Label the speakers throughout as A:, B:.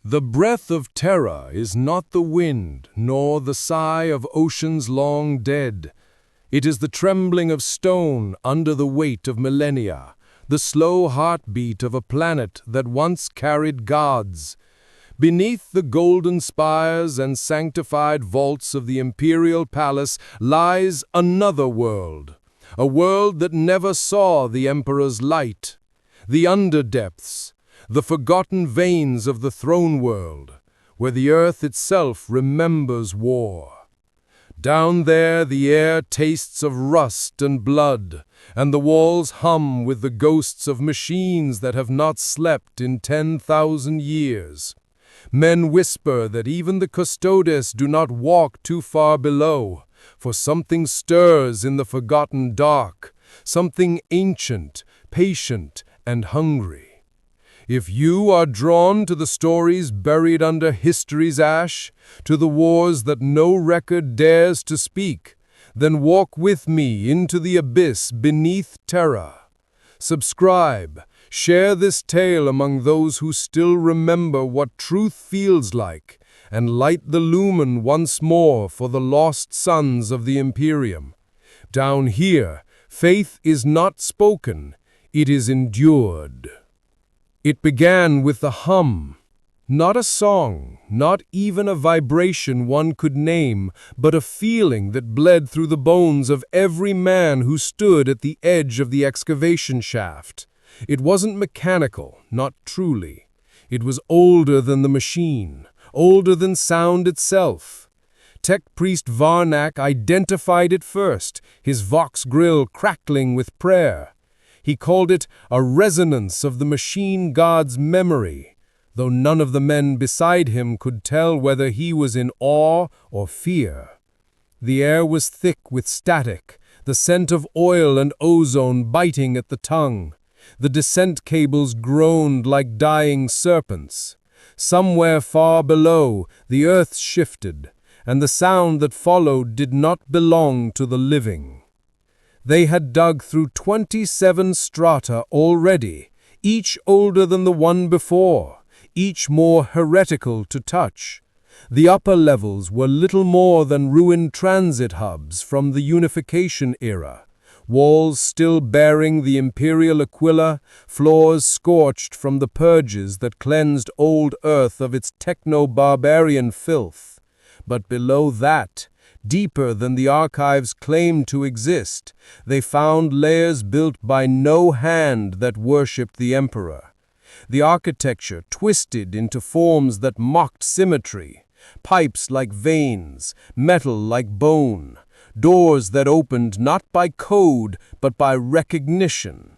A: The breath of Terra is not the wind, nor the sigh of oceans long dead. It is the trembling of stone under the weight of millennia, the slow heartbeat of a planet that once carried gods. Beneath the golden spires and sanctified vaults of the imperial palace lies another world, a world that never saw the emperor's light. The underdepths, the forgotten veins of the throne world, where the earth itself remembers war. Down there the air tastes of rust and blood, and the walls hum with the ghosts of machines that have not slept in 10,000 years. Men whisper that even the custodes do not walk too far below, for something stirs in the forgotten dark, something ancient, patient, and hungry. If you are drawn to the stories buried under history's ash, to the wars that no record dares to speak, then walk with me into the abyss beneath Terra. Subscribe, share this tale among those who still remember what truth feels like, and light the lumen once more for the lost sons of the Imperium. Down here, faith is not spoken, it is endured. It began with a hum, not a song, not even a vibration one could name, but a feeling that bled through the bones of every man who stood at the edge of the excavation shaft. It wasn't mechanical, not truly. It was older than the machine, older than sound itself. Tech priest Varnak identified it first, his vox grill crackling with prayer. He called it a resonance of the machine god's memory, though none of the men beside him could tell whether he was in awe or fear. The air was thick with static, the scent of oil and ozone biting at the tongue. The descent cables groaned like dying serpents. Somewhere far below, the earth shifted, and the sound that followed did not belong to the living. They had dug through 27 strata already, each older than the one before, each more heretical to touch. The upper levels were little more than ruined transit hubs from the unification era, walls still bearing the imperial aquila, floors scorched from the purges that cleansed old Earth of its techno-barbarian filth. But below that, deeper than the archives claimed to exist, they found layers built by no hand that worshipped the emperor. The architecture twisted into forms that mocked symmetry, pipes like veins, metal like bone, doors that opened not by code but by recognition.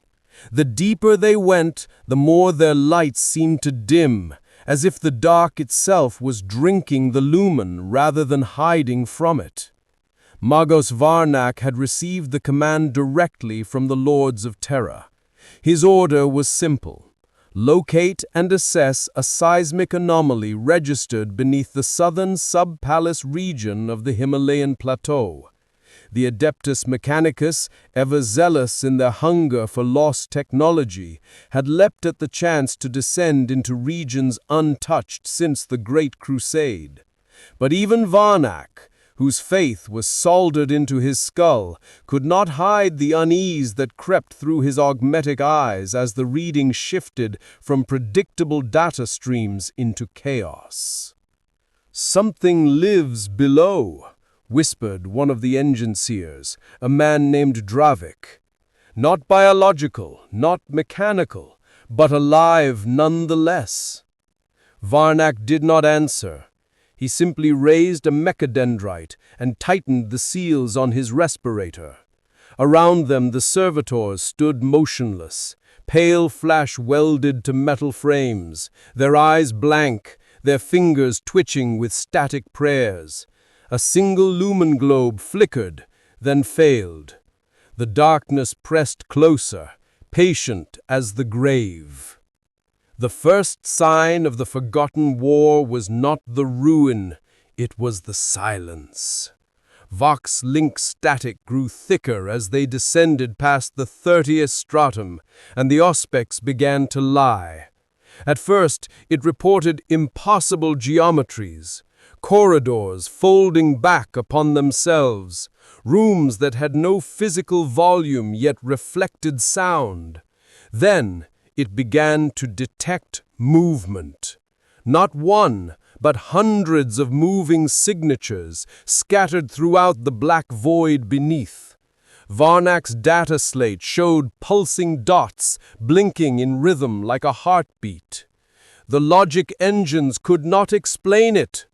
A: The deeper they went, the more their lights seemed to dim, as if the dark itself was drinking the lumen rather than hiding from it. Magos Varnak had received the command directly from the Lords of Terra. His order was simple: locate and assess a seismic anomaly registered beneath the southern sub-palace region of the Himalayan plateau. The Adeptus Mechanicus, ever zealous in their hunger for lost technology, had leapt at the chance to descend into regions untouched since the Great Crusade. But even Varnak, whose faith was soldered into his skull, could not hide the unease that crept through his augmetic eyes as the reading shifted from predictable data streams into chaos. "Something lives below," whispered one of the engine seers, a man named Dravik. "Not biological, not mechanical, but alive nonetheless." Varnak did not answer. He simply raised a mechadendrite and tightened the seals on his respirator. Around them the servitors stood motionless, pale flash welded to metal frames, their eyes blank, their fingers twitching with static prayers. A single lumen globe flickered, then failed. The darkness pressed closer, patient as the grave. The first sign of the forgotten war was not the ruin, it was the silence. Vox link static grew thicker as they descended past the 30th stratum, and the auspex began to lie. At first, it reported impossible geometries, corridors folding back upon themselves, rooms that had no physical volume yet reflected sound. Then it began to detect movement. Not one, but hundreds of moving signatures scattered throughout the black void beneath. Varnak's data slate showed pulsing dots blinking in rhythm like a heartbeat. The logic engines could not explain it.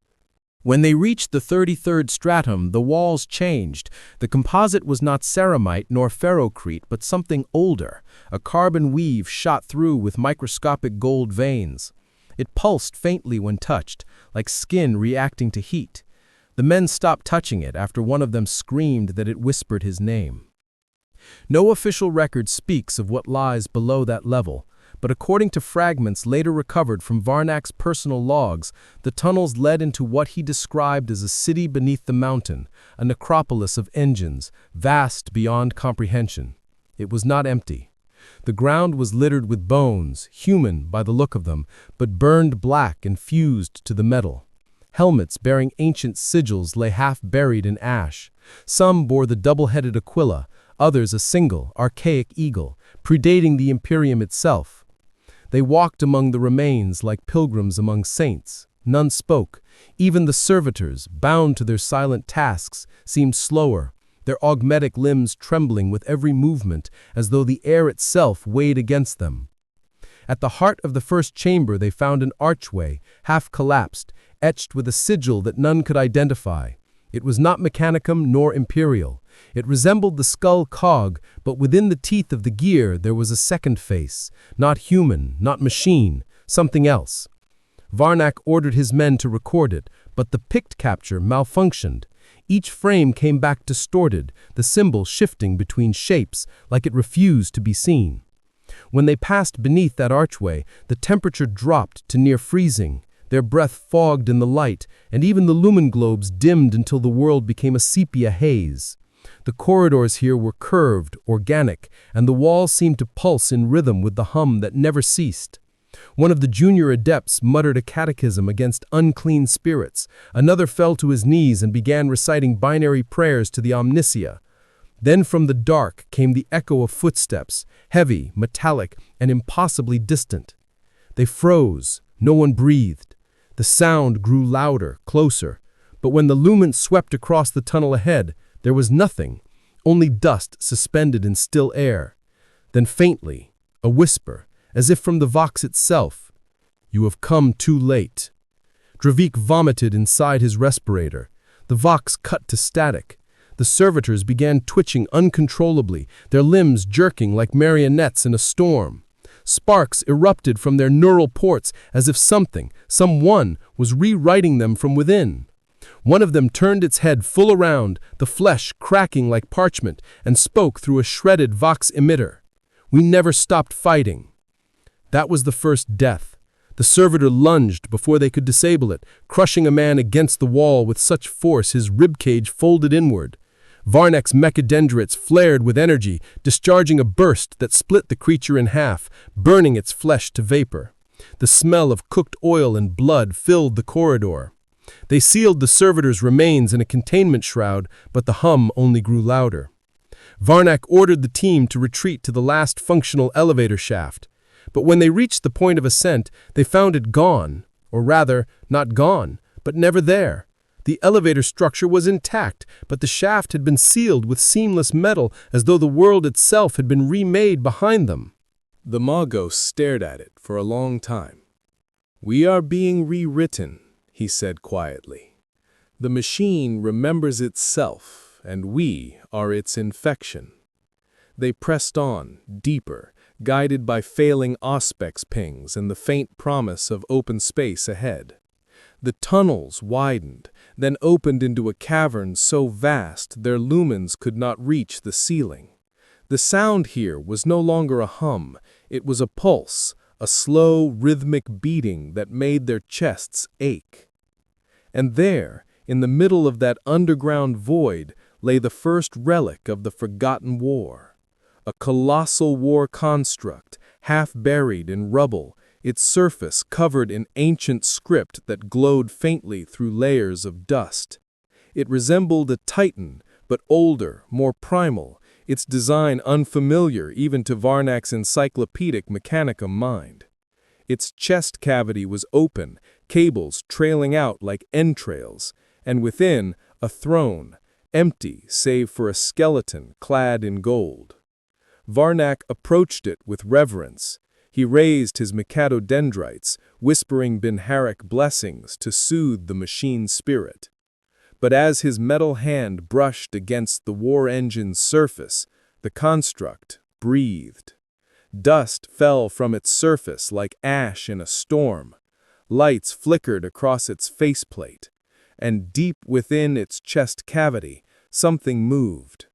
B: When they reached the 33rd stratum, the walls changed. The composite was not ceramite nor ferrocrete, but something older, a carbon weave shot through with microscopic gold veins. It pulsed faintly when touched, like skin reacting to heat. The men stopped touching it after one of them screamed that it whispered his name. No official record speaks of what lies below that level, but according to fragments later recovered from Varnak's personal logs, the tunnels led into what he described as a city beneath the mountain, a necropolis of engines, vast beyond comprehension. It was not empty. The ground was littered with bones, human by the look of them, but burned black and fused to the metal. Helmets bearing ancient sigils lay half buried in ash. Some bore the double-headed aquila, others a single, archaic eagle, predating the Imperium itself. They walked among the remains like pilgrims among saints. None spoke. Even the servitors, bound to their silent tasks, seemed slower, their augmetic limbs trembling with every movement as though the air itself weighed against them. At the heart of the first chamber they found an archway, half collapsed, etched with a sigil that none could identify. It was not mechanicum nor imperial. It resembled the skull cog, but within the teeth of the gear there was a second face, not human, not machine, something else. Varnak ordered his men to record it, but the pict capture malfunctioned. Each frame came back distorted, the symbol shifting between shapes like it refused to be seen. When they passed beneath that archway, the temperature dropped to near freezing. Their breath fogged in the light, and even the lumen globes dimmed until the world became a sepia haze. The corridors here were curved, organic, and the walls seemed to pulse in rhythm with the hum that never ceased. One of the junior adepts muttered a catechism against unclean spirits. Another fell to his knees and began reciting binary prayers to the Omniscia. Then from the dark came the echo of footsteps, heavy, metallic, and impossibly distant. They froze. No one breathed. The sound grew louder, closer. But when the lumen swept across the tunnel ahead, there was nothing, only dust suspended in still air. Then faintly, a whisper, as if from the Vox itself. "You have come too late." Dravik vomited inside his respirator. The Vox cut to static. The servitors began twitching uncontrollably, their limbs jerking like marionettes in a storm. Sparks erupted from their neural ports as if someone was rewriting them from within. One of them turned its head full around, the flesh cracking like parchment, and spoke through a shredded Vox emitter. "We never stopped fighting." That was the first death. The servitor lunged before they could disable it, crushing a man against the wall with such force his ribcage folded inward. Varnak's mechadendrites flared with energy, discharging a burst that split the creature in half, burning its flesh to vapor. The smell of cooked oil and blood filled the corridor. They sealed the servitor's remains in a containment shroud, but the hum only grew louder. Varnak ordered the team to retreat to the last functional elevator shaft. But when they reached the point of ascent, they found it gone, or rather, not gone, but never there. The elevator structure was intact, but the shaft had been sealed with seamless metal as though the world itself had been remade behind them.
A: The Magos stared at it for a long time. "We are being rewritten," he said quietly. "The machine remembers itself, and we are its infection." They pressed on, deeper, guided by failing Auspex pings and the faint promise of open space ahead. The tunnels widened, then opened into a cavern so vast their lumens could not reach the ceiling. The sound here was no longer a hum, it was a pulse, a slow, rhythmic beating that made their chests ache. And there, in the middle of that underground void, lay the first relic of the forgotten war. A colossal war construct, half buried in rubble,
B: its surface covered in ancient script that glowed faintly through layers of dust. It resembled a titan, but older, more primal, its design unfamiliar even to Varnak's encyclopedic mechanicum mind. Its chest cavity was open, cables trailing out like entrails, and within, a throne, empty save for a skeleton clad in gold. Varnak approached it with reverence. He raised his mikado-dendrites, whispering Binharak blessings to soothe the machine's spirit. But as his metal hand brushed against the war engine's surface, the construct breathed. Dust fell from its surface like ash in a storm. Lights flickered across its faceplate, and deep within its chest cavity, something moved.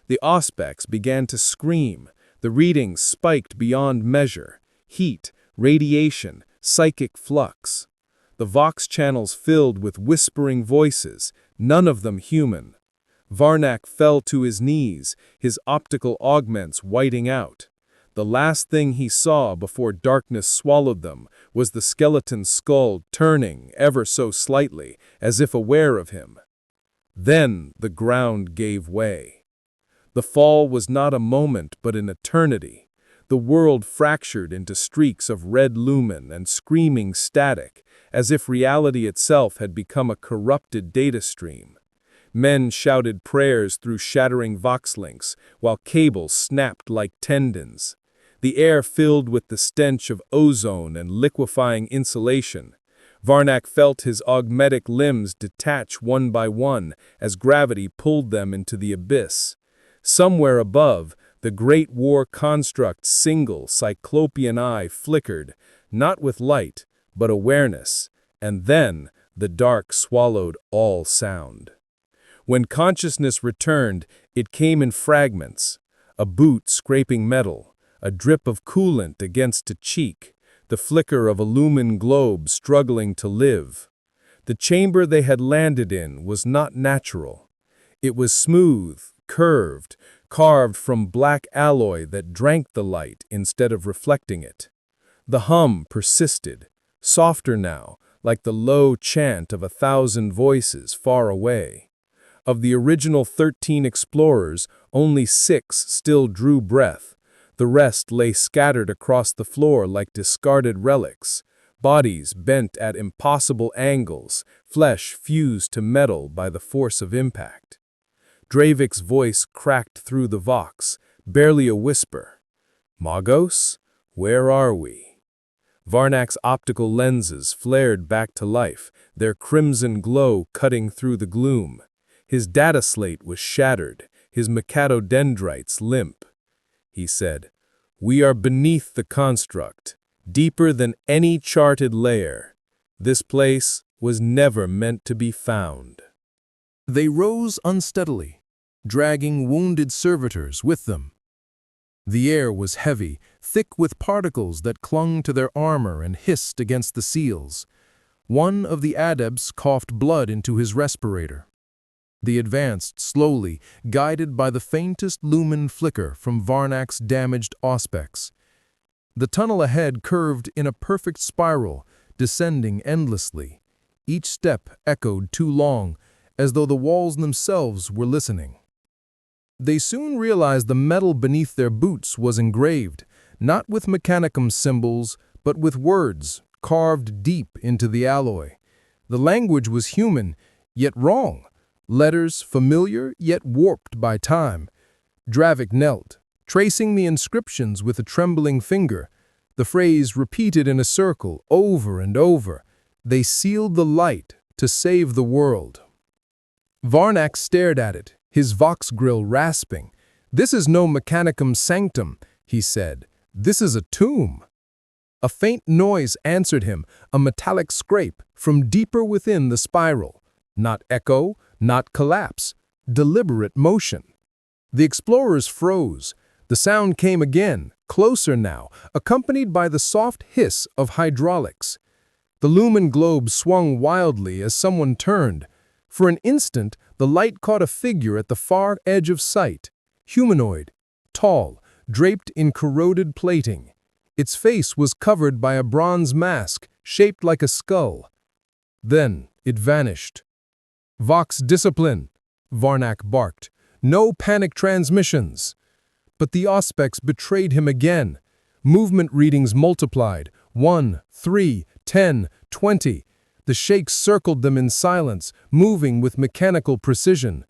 B: The auspex began to scream. The readings spiked beyond measure. Heat, radiation, psychic flux. The vox channels filled with whispering voices, none of them human. Varnak fell to his knees, his optical augments whiting out. The last thing he saw before darkness swallowed them was the skeleton's skull turning ever so slightly, as if aware of him. Then the ground gave way. The fall was not a moment but an eternity. The world fractured into streaks of red lumen and screaming static, as if reality itself had become a corrupted data stream. Men shouted prayers through shattering vox links, while cables snapped like tendons. The air filled with the stench of ozone and liquefying insulation. Varnak felt his augmetic limbs detach one by one as gravity pulled them into the abyss. Somewhere above, the Great War construct's single cyclopean eye flickered, not with light, but awareness, and then the dark swallowed all sound. When consciousness returned, it came in fragments, a boot scraping metal, a drip of coolant against a cheek, the flicker of a lumen globe struggling to live. The chamber they had landed in was not natural. It was smooth, curved, carved from black alloy that drank the light instead of reflecting it. The hum persisted, softer now, like the low chant of 1,000 voices far away. Of the original 13 explorers, only 6 still drew breath. The rest lay scattered across the floor like discarded relics, bodies bent at impossible angles, flesh fused to metal by the force of impact. Dravik's voice cracked through the vox, barely a whisper. "Magos, where are we?" Varnak's optical lenses flared back to life, their crimson glow cutting through the gloom. His data slate was shattered, his mikado-dendrites limp. He said, "We are beneath the construct, deeper than any charted layer. This place was never meant to be found."
A: They rose unsteadily, dragging wounded servitors with them. The air was heavy, thick with particles that clung to their armor and hissed against the seals. One of the adepts coughed blood into his respirator. They advanced slowly, guided by the faintest lumen flicker from Varnak's damaged auspex. The tunnel ahead curved in a perfect spiral, descending endlessly. Each step echoed too long, as though the walls themselves were listening. They soon realized the metal beneath their boots was engraved, not with mechanicum symbols, but with words carved deep into the alloy. The language was human, yet wrong. Letters familiar, yet warped by time. Dravik knelt, tracing the inscriptions with a trembling finger. The phrase repeated in a circle, over and over. They sealed the light to save the world. Varnak stared at it, his vox grill rasping. "This is no mechanicum sanctum," he said. "This is a tomb." A faint noise answered him, a metallic scrape from deeper within the spiral. Not echo, not collapse, deliberate motion. The explorers froze. The sound came again, closer now, accompanied by the soft hiss of hydraulics. The lumen globe swung wildly as someone turned. For an instant, the light caught a figure at the far edge of sight, humanoid, tall, draped in corroded plating. Its face was covered by a bronze mask shaped like a skull. Then it vanished. "Vox discipline," Varnak barked. "No panic transmissions." But the auspex betrayed him again. Movement readings multiplied. 1, 3, 10, 20. The sheiks circled them in silence, moving with mechanical precision.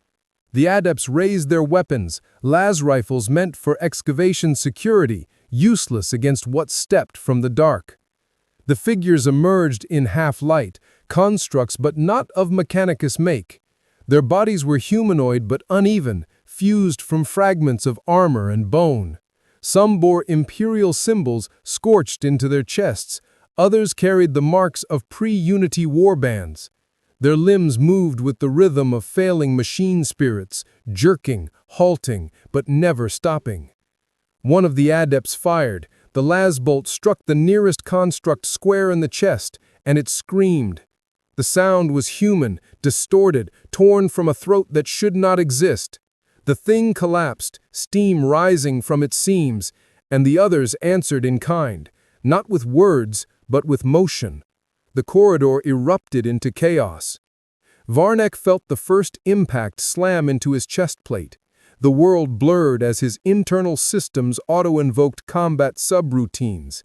A: The adepts raised their weapons, las rifles meant for excavation security, useless against what stepped from the dark. The figures emerged in half-light, constructs but not of mechanicus make. Their bodies were humanoid but uneven, fused from fragments of armor and bone. Some bore imperial symbols scorched into their chests, others carried the marks of pre-unity warbands. Their limbs moved with the rhythm of failing machine spirits, jerking, halting, but never stopping. One of the adepts fired. The lasbolt struck the nearest construct square in the chest, and it screamed. The sound was human, distorted, torn from a throat that should not exist. The thing collapsed, steam rising from its seams, and the others answered in kind, not with words, but with motion. The corridor erupted into chaos. Varnak felt the first impact slam into his chest plate. The world blurred as his internal systems auto-invoked combat subroutines.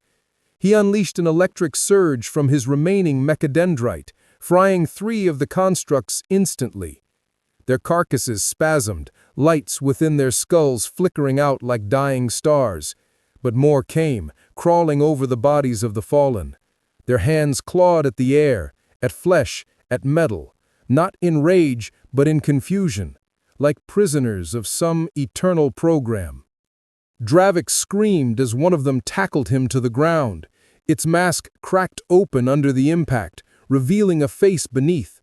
A: He unleashed an electric surge from his remaining mechadendrite, frying 3 of the constructs instantly. Their carcasses spasmed, lights within their skulls flickering out like dying stars. But more came, crawling over the bodies of the fallen. Their hands clawed at the air, at flesh, at metal, not in rage, but in confusion, like prisoners of some eternal program. Dravik screamed as one of them tackled him to the ground. Its mask cracked open under the impact, revealing a face beneath.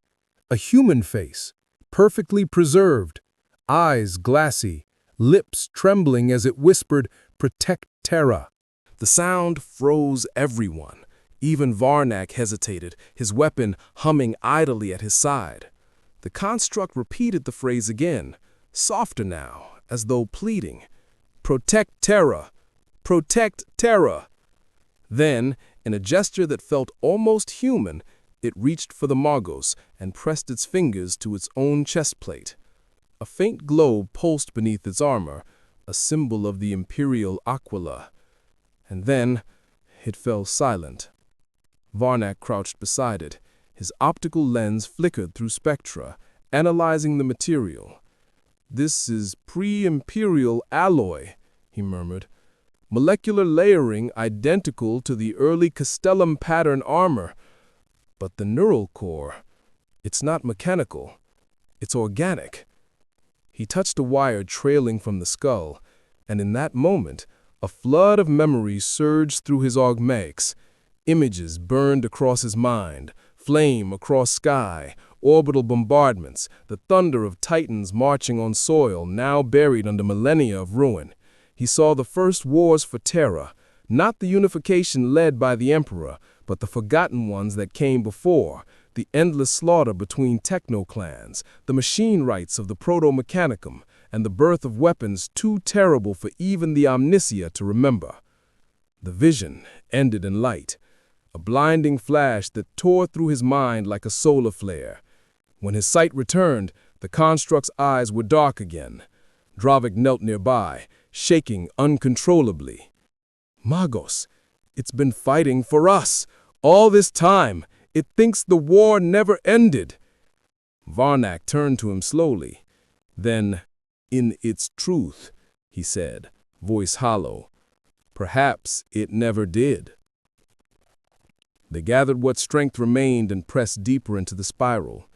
A: A human face, perfectly preserved, eyes glassy, lips trembling as it whispered, "Protect Terra." The sound froze everyone. Even Varnak hesitated, his weapon humming idly at his side. The construct repeated the phrase again, softer now, as though pleading, "Protect Terra! Protect Terra!" Then, in a gesture that felt almost human, it reached for the Margos and pressed its fingers to its own chest plate. A faint glow pulsed beneath its armor, a symbol of the Imperial Aquila. And then, it fell silent. Varnak crouched beside it. His optical lens flickered through spectra, analyzing the material. "This is pre-imperial alloy," he murmured. "Molecular layering identical to the early Castellum pattern armor. But the neural core, it's not mechanical, it's organic." He touched a wire trailing from the skull, and in that moment, a flood of memories surged through his augmeks. Images burned across his mind, flame across sky, orbital bombardments, the thunder of titans marching on soil now buried under millennia of ruin. He saw the first wars for Terra, not the unification led by the Emperor, but the forgotten ones that came before, the endless slaughter between techno-clans, the machine rights of the Proto-Mechanicum, and the birth of weapons too terrible for even the Omniscia to remember. The vision ended in light, a blinding flash that tore through his mind like a solar flare. When his sight returned, the construct's eyes were dark again. Dravik knelt nearby, shaking uncontrollably. "Magos, it's been fighting for us. All this time, it thinks the war never ended." Varnak turned to him slowly. Then, "In its truth," he said, voice hollow, "perhaps it never did." They gathered what strength remained and pressed deeper into the spiral.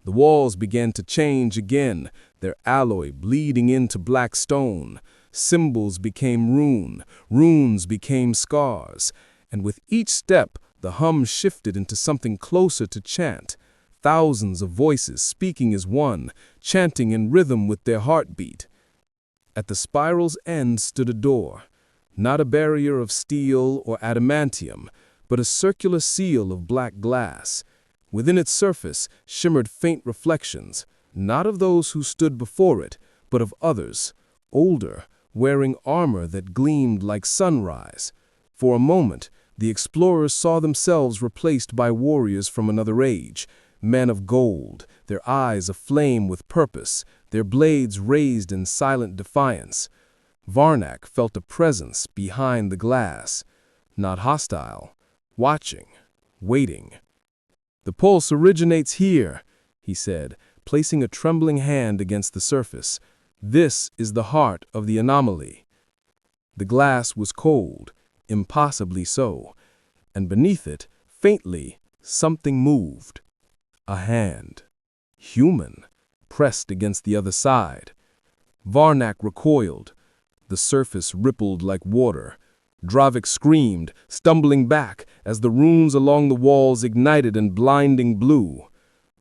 A: The walls began to change again, their alloy bleeding into black stone. Symbols became runes became scars, and with each step the hum shifted into something closer to chant. Thousands of voices speaking as one, chanting in rhythm with their heartbeat. At the spiral's end stood a door, not a barrier of steel or adamantium, but a circular seal of black glass. Within its surface shimmered faint reflections, not of those who stood before it, but of others, older, wearing armor that gleamed like sunrise.
B: For a moment, the explorers saw themselves replaced by warriors from another age, men of gold, their eyes aflame with purpose, their blades raised in silent defiance. Varnak felt a presence behind the glass, not hostile, watching, waiting. "The pulse originates here," he said, placing a trembling hand against the surface. "This is the heart of the anomaly." The glass was cold, impossibly so, and beneath it, faintly, something moved. A hand, human, pressed against the other side. Varnak recoiled. The surface rippled like water. Dravik screamed, stumbling back as the runes along the walls ignited in blinding blue.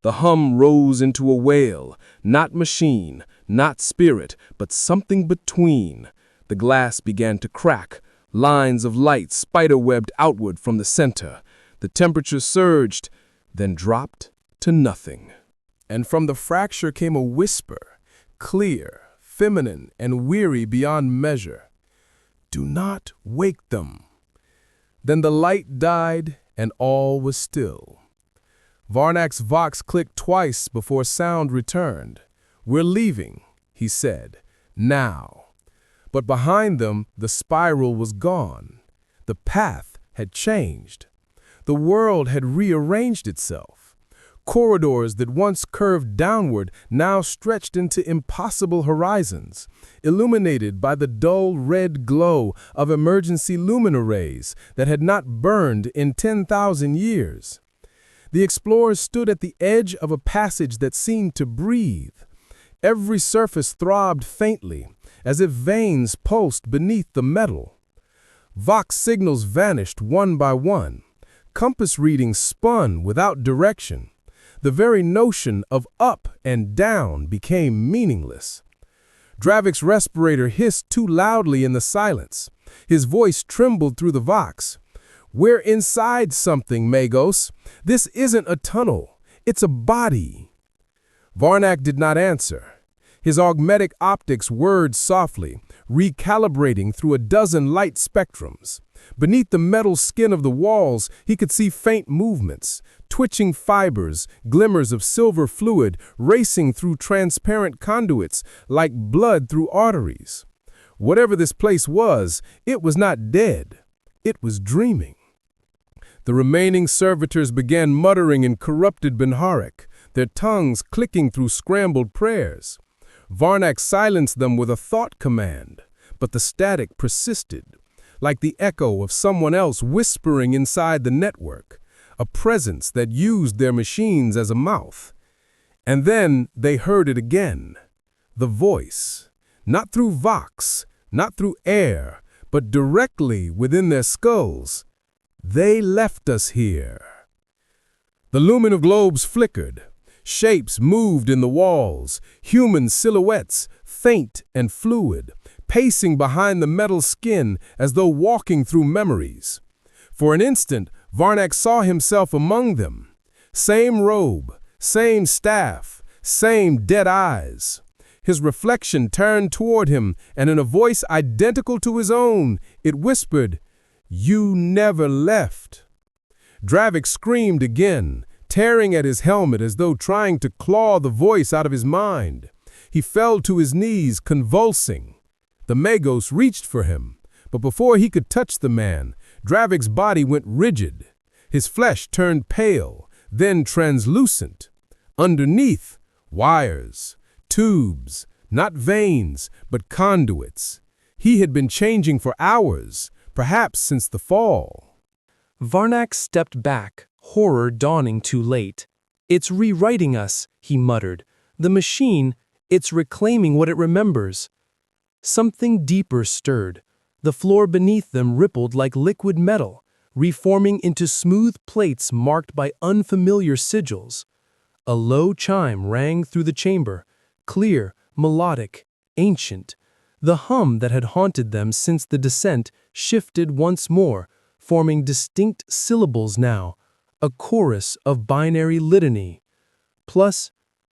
B: The hum rose into a wail, not machine, not spirit, but something between. The glass began to crack, lines of light spiderwebbed outward from the center. The temperature surged, then dropped to nothing. And from the fracture came a whisper, clear, feminine, and weary beyond measure. "Do not wake them." Then the light died, and all was still. Varnak's vox clicked twice before sound returned. "We're leaving," he said, "now." But behind them, the spiral was gone. The path had changed. The world had rearranged itself. Corridors that once curved downward now stretched into impossible horizons, illuminated by the dull red glow of emergency luminaries that had not burned in 10,000 years. The explorers stood at the edge of a passage that seemed to breathe. Every surface throbbed faintly, as if veins pulsed beneath the metal. Vox signals vanished one by one. Compass readings spun without direction. The very notion of up and down became meaningless. Dravik's respirator hissed too loudly in the silence. His voice trembled through the Vox. "We're inside something, Magos. This isn't a tunnel. It's a body." Varnak did not answer. His augmetic optics whirred softly, recalibrating through a dozen light spectrums. Beneath the metal skin of the walls, he could see faint movements, twitching fibers, glimmers of silver fluid racing through transparent conduits like blood through arteries. Whatever this place was, it was not dead. It was dreaming. The remaining servitors began muttering in corrupted Benharic, their tongues clicking through scrambled prayers. Varnak silenced them with a thought command, but the static persisted, like the echo of someone else whispering inside the network, a presence that used their machines as a mouth. And then they heard it again, the voice, not through Vox, not through air, but directly within their skulls. "They left us here." The luminous globes flickered. Shapes moved in the walls, human silhouettes, faint and fluid, pacing behind the metal skin as though walking through memories. For an instant, Varnak saw himself among them. Same robe, same staff, same dead eyes. His reflection turned toward him, and in a voice identical to his own, it whispered, "You never left." Dravik screamed again, tearing at his helmet as though trying to claw the voice out of his mind. He fell to his knees, convulsing. The Magos reached for him, but before he could touch the man, Dravik's body went rigid. His flesh turned pale, then translucent. Underneath, wires, tubes, not veins, but conduits. He had been changing for hours, perhaps since the fall.
C: Varnak stepped back, horror dawning too late. "It's rewriting us," he muttered. "The machine, it's reclaiming what it remembers." Something deeper stirred. The floor beneath them rippled like liquid metal, reforming into smooth plates marked by unfamiliar sigils. A low chime rang through the chamber, clear, melodic, ancient. The hum that had haunted them since the descent shifted once more, forming distinct syllables now, a chorus of binary litany. Plus,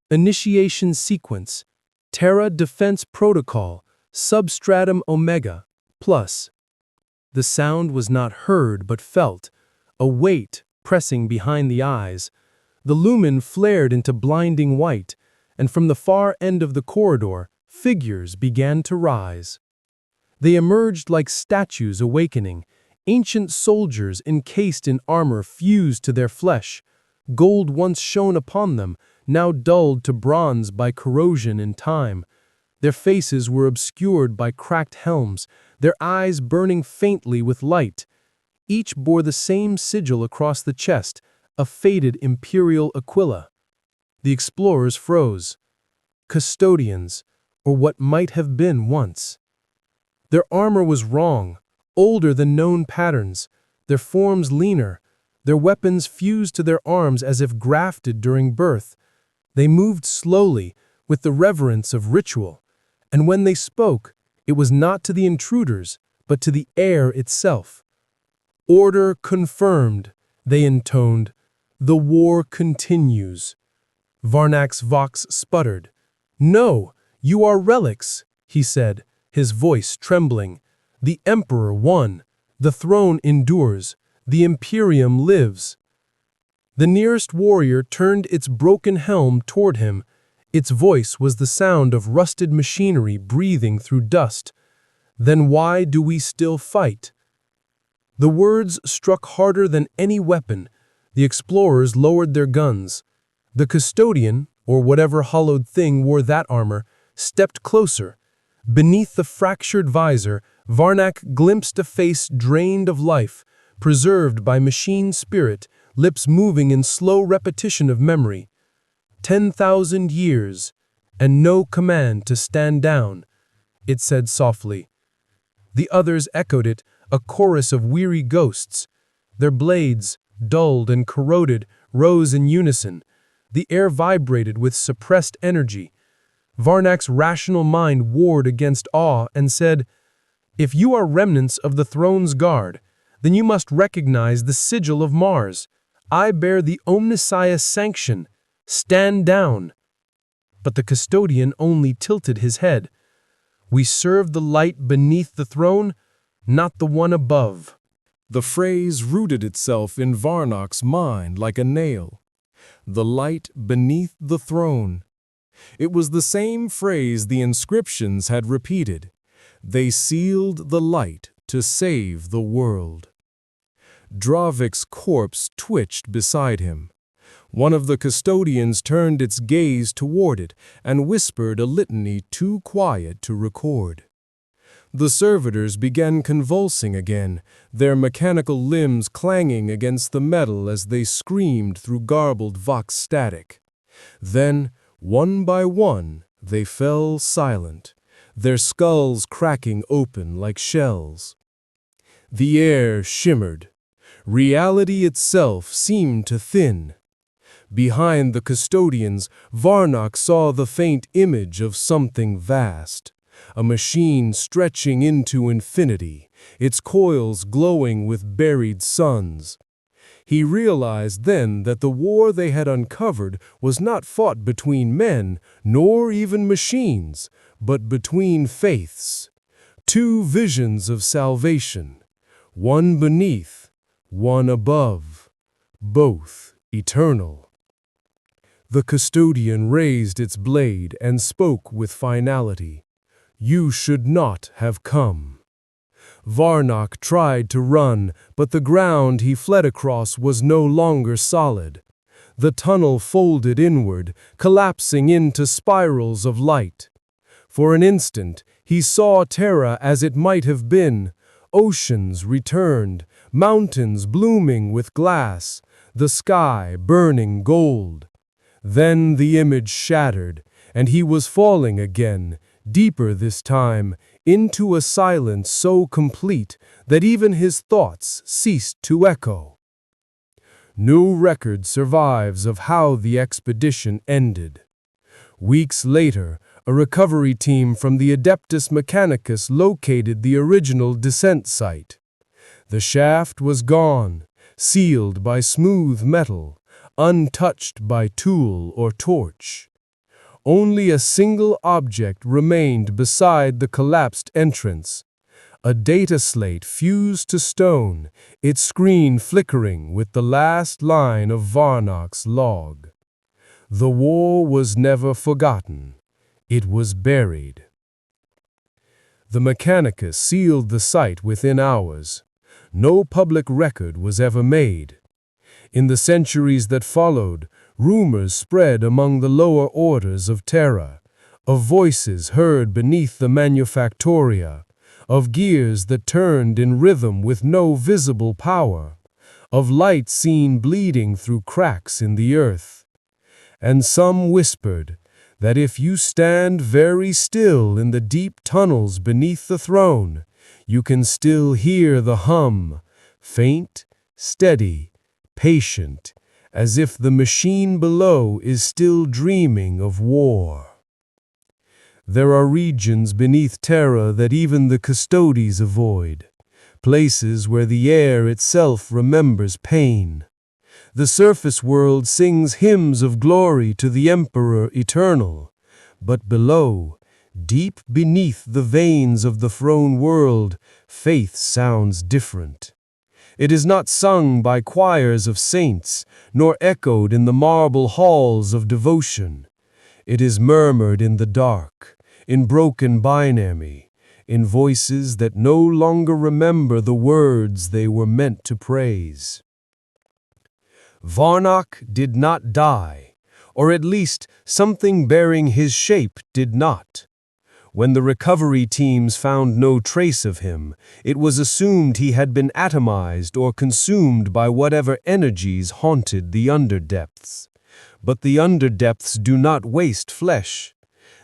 C: initiation sequence, Terra defense protocol, substratum omega, plus. The sound was not heard but felt, a weight pressing behind the eyes. The lumen flared into blinding white, and from the far end of the corridor, figures began to rise. They emerged like statues awakening, ancient soldiers encased in armor fused to their flesh. Gold once shone upon them, now dulled to bronze by corrosion and time. Their faces were obscured by cracked helms, their eyes burning faintly with light. Each bore the same sigil across the chest, a faded imperial aquila. The explorers froze. Custodians, or what might have been once. Their armor was wrong, older than known patterns, their forms leaner, their weapons fused to their arms as if grafted during birth. They moved slowly, with the reverence of ritual, and when they spoke, it was not to the intruders, but to the air itself. "Order confirmed," they intoned. "The war continues." Varnak's vox sputtered. "No, you are relics," he said, his voice trembling. "The Emperor won. The throne endures. The Imperium lives." The nearest warrior turned its broken helm toward him. Its voice was the sound of rusted machinery breathing through dust. "Then why do we still fight?" The words struck harder than any weapon. The explorers lowered their guns. The custodian, or whatever hollowed thing wore that armor, stepped closer. Beneath the fractured visor, Varnak glimpsed a face drained of life, preserved by machine spirit, lips moving in slow repetition of memory. 10,000 years, and no command to stand down, it said softly. The others echoed it, a chorus of weary ghosts. Their blades, dulled and corroded, rose in unison. The air vibrated with suppressed energy. Varnak's rational mind warred against awe and said, "If you are remnants of the throne's guard, then you must recognize the sigil of Mars. I bear the Omnissiah's sanction. Stand down." But the custodian only tilted his head. "We serve the light beneath the throne, not the one above."
A: The phrase rooted itself in Varnak's mind like a nail. The light beneath the throne. It was the same phrase the inscriptions had repeated. They sealed the light to save the world. Dravik's corpse twitched beside him. One of the custodians turned its gaze toward it and whispered a litany too quiet to record. The servitors began convulsing again, their mechanical limbs clanging against the metal as they screamed through garbled vox static. Then, one by one, they fell silent, their skulls cracking open like shells. The air shimmered. Reality itself seemed to thin. Behind the custodians, Varnak saw the faint image of something vast, a machine stretching into infinity, its coils glowing with buried suns. He realized then that the war they had uncovered was not fought between men, nor even machines, but between faiths. Two visions of salvation, one beneath, one above, both eternal. The custodian raised its blade and spoke with finality. "You should not have come." Varnak tried to run, but the ground he fled across was no longer solid. The tunnel folded inward, collapsing into spirals of light. For an instant, he saw Terra as it might have been. Oceans returned, mountains blooming with glass, the sky burning gold. Then the image shattered, and he was falling again, deeper this time, into a silence so complete that even his thoughts ceased to echo. No record survives of how the expedition ended. Weeks later, a recovery team from the Adeptus Mechanicus located the original descent site. The shaft was gone, sealed by smooth metal, untouched by tool or torch. Only a single object remained beside the collapsed entrance, a data slate fused to stone, its screen flickering with the last line of Varnak's log. The war was never forgotten. It was buried. The Mechanicus sealed the site within hours. No public record was ever made. In the centuries that followed, rumors spread among the lower orders of Terra, of voices heard beneath the manufactoria, of gears that turned in rhythm with no visible power, of light seen bleeding through cracks in the earth. And some whispered that if you stand very still in the deep tunnels beneath the throne, you can still hear the hum, faint, steady, patient, as if the machine below is still dreaming of war. There are regions beneath Terra that even the custodies avoid, places where the air itself remembers pain. The surface world sings hymns of glory to the Emperor Eternal, but below, deep beneath the veins of the throne world, faith sounds different. It is not sung by choirs of saints, nor echoed in the marble halls of devotion. It is murmured in the dark, in broken binary, in voices that no longer remember the words they were meant to praise. Varnak did not die, or at least something bearing his shape did not. When the recovery teams found no trace of him, it was assumed he had been atomized or consumed by whatever energies haunted the underdepths. But the underdepths do not waste flesh.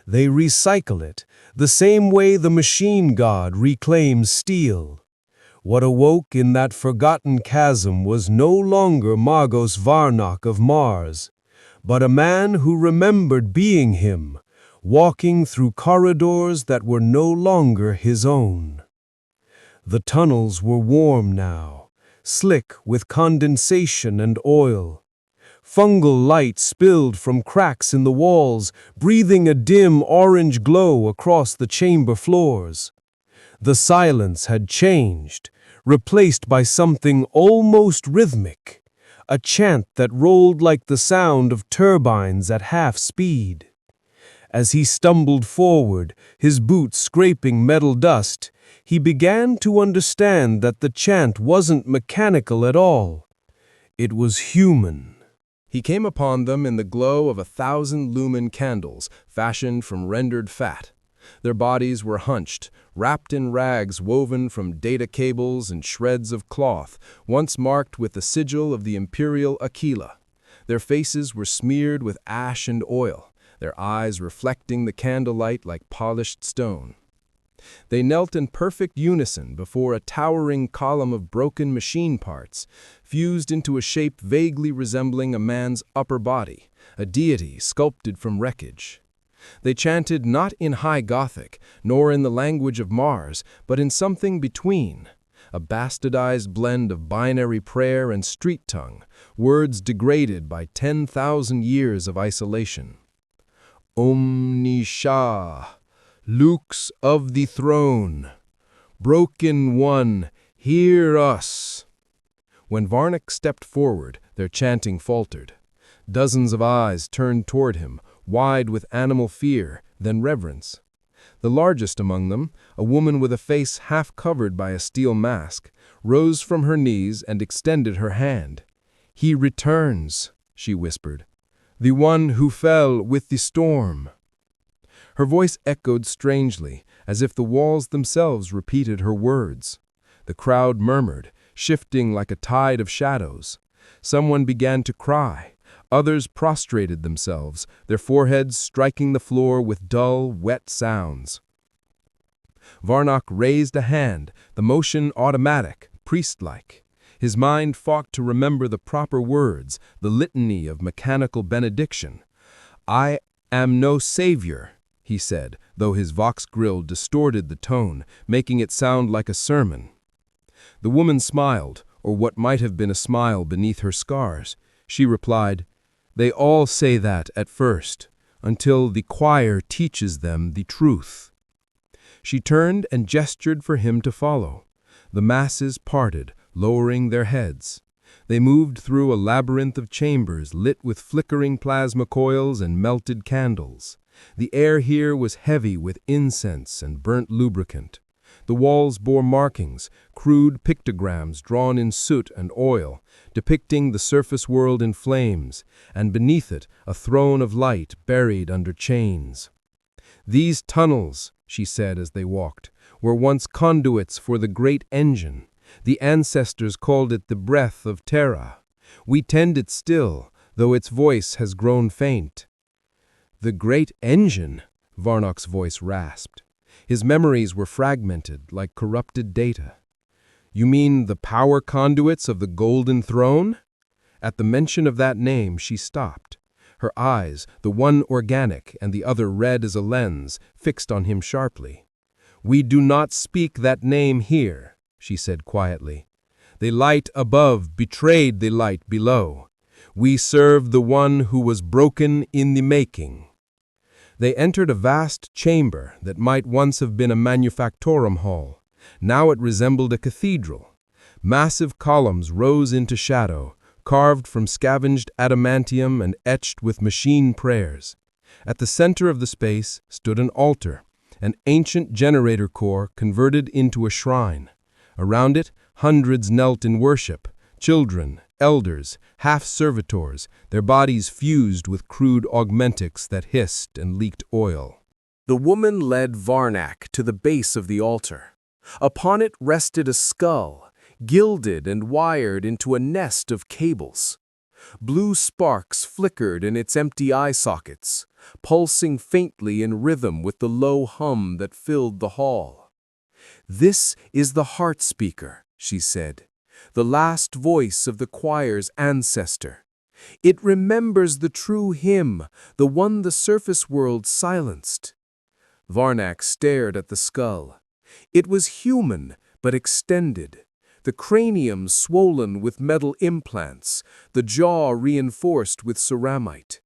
A: They recycle it, the same way the machine god reclaims steel. What awoke in that forgotten chasm was no longer Magos Varnak of Mars, but a man who remembered being him, walking through corridors that were no longer his own. The tunnels were warm now, slick with condensation and oil. Fungal light spilled from cracks in the walls, breathing a dim orange glow across the chamber floors. The silence had changed, replaced by something almost rhythmic, a chant that rolled like the sound of turbines at half speed. As he stumbled forward, his boots scraping metal dust, he began to understand that the chant wasn't mechanical at all. It was human.
B: He came upon them in the glow of 1,000 lumen candles, fashioned from rendered fat. Their bodies were hunched, wrapped in rags woven from data cables and shreds of cloth, once marked with the sigil of the Imperial Aquila. Their faces were smeared with ash and oil, their eyes reflecting the candlelight like polished stone. They knelt in perfect unison before a towering column of broken machine parts, fused into a shape vaguely resembling a man's upper body, a deity sculpted from wreckage. They chanted not in High Gothic, nor in the language of Mars, but in something between, a bastardized blend of binary prayer and street tongue, words degraded by 10,000 years of isolation. Omni Shah, Lux of the throne, broken one, hear us. When Varnak stepped forward, their chanting faltered. Dozens of eyes turned toward him, wide with animal fear, then reverence. The largest among them, a woman with a face half covered by a steel mask, rose from her knees and extended her hand. "He returns," she whispered, "the one who fell with the storm." Her voice echoed strangely, as if the walls themselves repeated her words. The crowd murmured, shifting like a tide of shadows. Someone began to cry. Others prostrated themselves, their foreheads striking the floor with dull, wet sounds. Varnak raised a hand, the motion automatic, priest-like. His mind fought to remember the proper words, the litany of mechanical benediction. "I am no savior," he said, though his vox grill distorted the tone, making it sound like a sermon. The woman smiled, or what might have been a smile beneath her scars. She replied, "They all say that at first, until the choir teaches them the truth." She turned and gestured for him to follow. The masses parted, lowering their heads. They moved through a labyrinth of chambers lit with flickering plasma coils and melted candles. The air here was heavy with incense and burnt lubricant. The walls bore markings, crude pictograms drawn in soot and oil, depicting the surface world in flames, and beneath it a throne of light buried under chains. "These tunnels," she said as they walked, "were once conduits for the great engine. The ancestors called it the breath of Terra. We tend it still, though its voice has grown faint." "The great engine?" Varnok's voice rasped. His memories were fragmented, like corrupted data. "You mean the power conduits of the Golden Throne?" At the mention of that name, she stopped. Her eyes, the one organic and the other red as a lens, fixed on him sharply. "We do not speak that name here," she said quietly. "The light above betrayed the light below. We serve the one who was broken in the making." They entered a vast chamber that might once have been a manufactorum hall. Now it resembled a cathedral. Massive columns rose into shadow, carved from scavenged adamantium and etched with machine prayers. At the center of the space stood an altar, an ancient generator core converted into a shrine. Around it, hundreds knelt in worship, children, elders, half-servitors, their bodies fused with crude augmentics that hissed and leaked oil.
C: The woman led Varnak to the base of the altar. Upon it rested a skull, gilded and wired into a nest of cables. Blue sparks flickered in its empty eye sockets, pulsing faintly in rhythm with the low hum that filled the hall. "This is the heart speaker," she said, "the last voice of the choir's ancestor. It remembers the true hymn, the one the surface world silenced." Varnak stared at the skull. It was human, but extended. The cranium swollen with metal implants, the jaw reinforced with ceramite.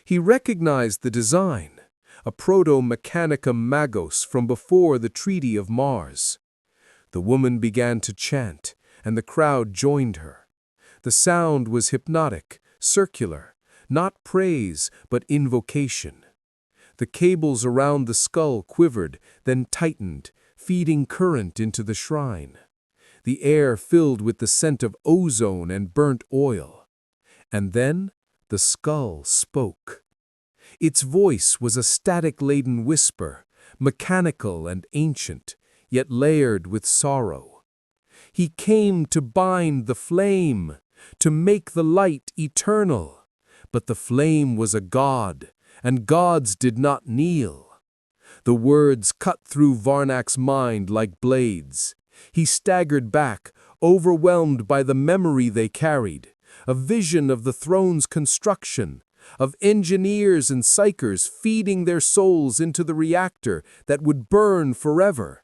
C: He recognized the design, a proto-mechanicum magos from before the Treaty of Mars. The woman began to chant, and the crowd joined her. The sound was hypnotic, circular, not praise, but invocation. The cables around the skull quivered, then tightened, feeding current into the shrine. The air filled with the scent of ozone and burnt oil. And then the skull spoke. Its voice was a static-laden whisper, mechanical and ancient, yet layered with sorrow. "He came to bind the flame, to make the light eternal. But the flame was a god, and gods did not kneel." The words cut through Varnak's mind like blades. He staggered back, overwhelmed by the memory they carried, a vision of the throne's construction, of engineers and psychers feeding their souls into the reactor that would burn forever.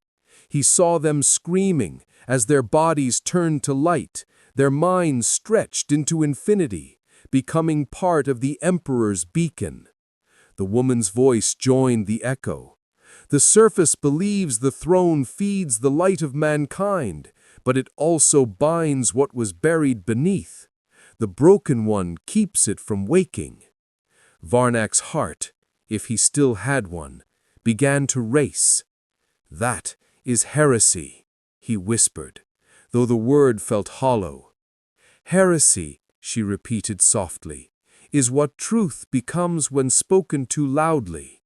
C: He saw them screaming as their bodies turned to light, their minds stretched into infinity, becoming part of the Emperor's beacon. The woman's voice joined the echo. "The surface believes the throne feeds the light of mankind, but it also binds what was buried beneath. The broken one keeps it from waking." Varnak's heart, if he still had one, began to race. "That is heresy," he whispered, though the word felt hollow. "Heresy," she repeated softly, "is what truth becomes when spoken too loudly."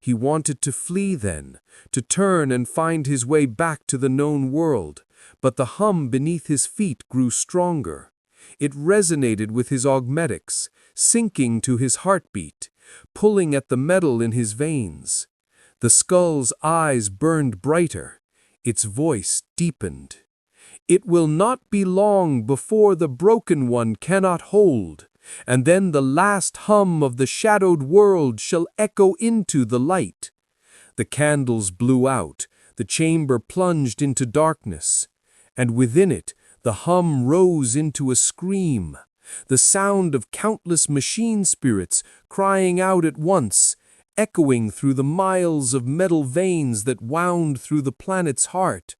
C: He wanted to flee then, to turn and find his way back to the known world, but the hum beneath his feet grew stronger. It resonated with his augmetics, sinking to his heartbeat, pulling at the metal in his veins. The skull's eyes burned brighter, its voice deepened. "It will not be long before the broken one cannot hold, and then the last hum of the shadowed world shall echo into the light." The candles blew out, the chamber plunged into darkness, and within it the hum rose into a scream, the sound of countless machine spirits crying out at once,
A: echoing through the miles of metal veins that wound through the planet's heart.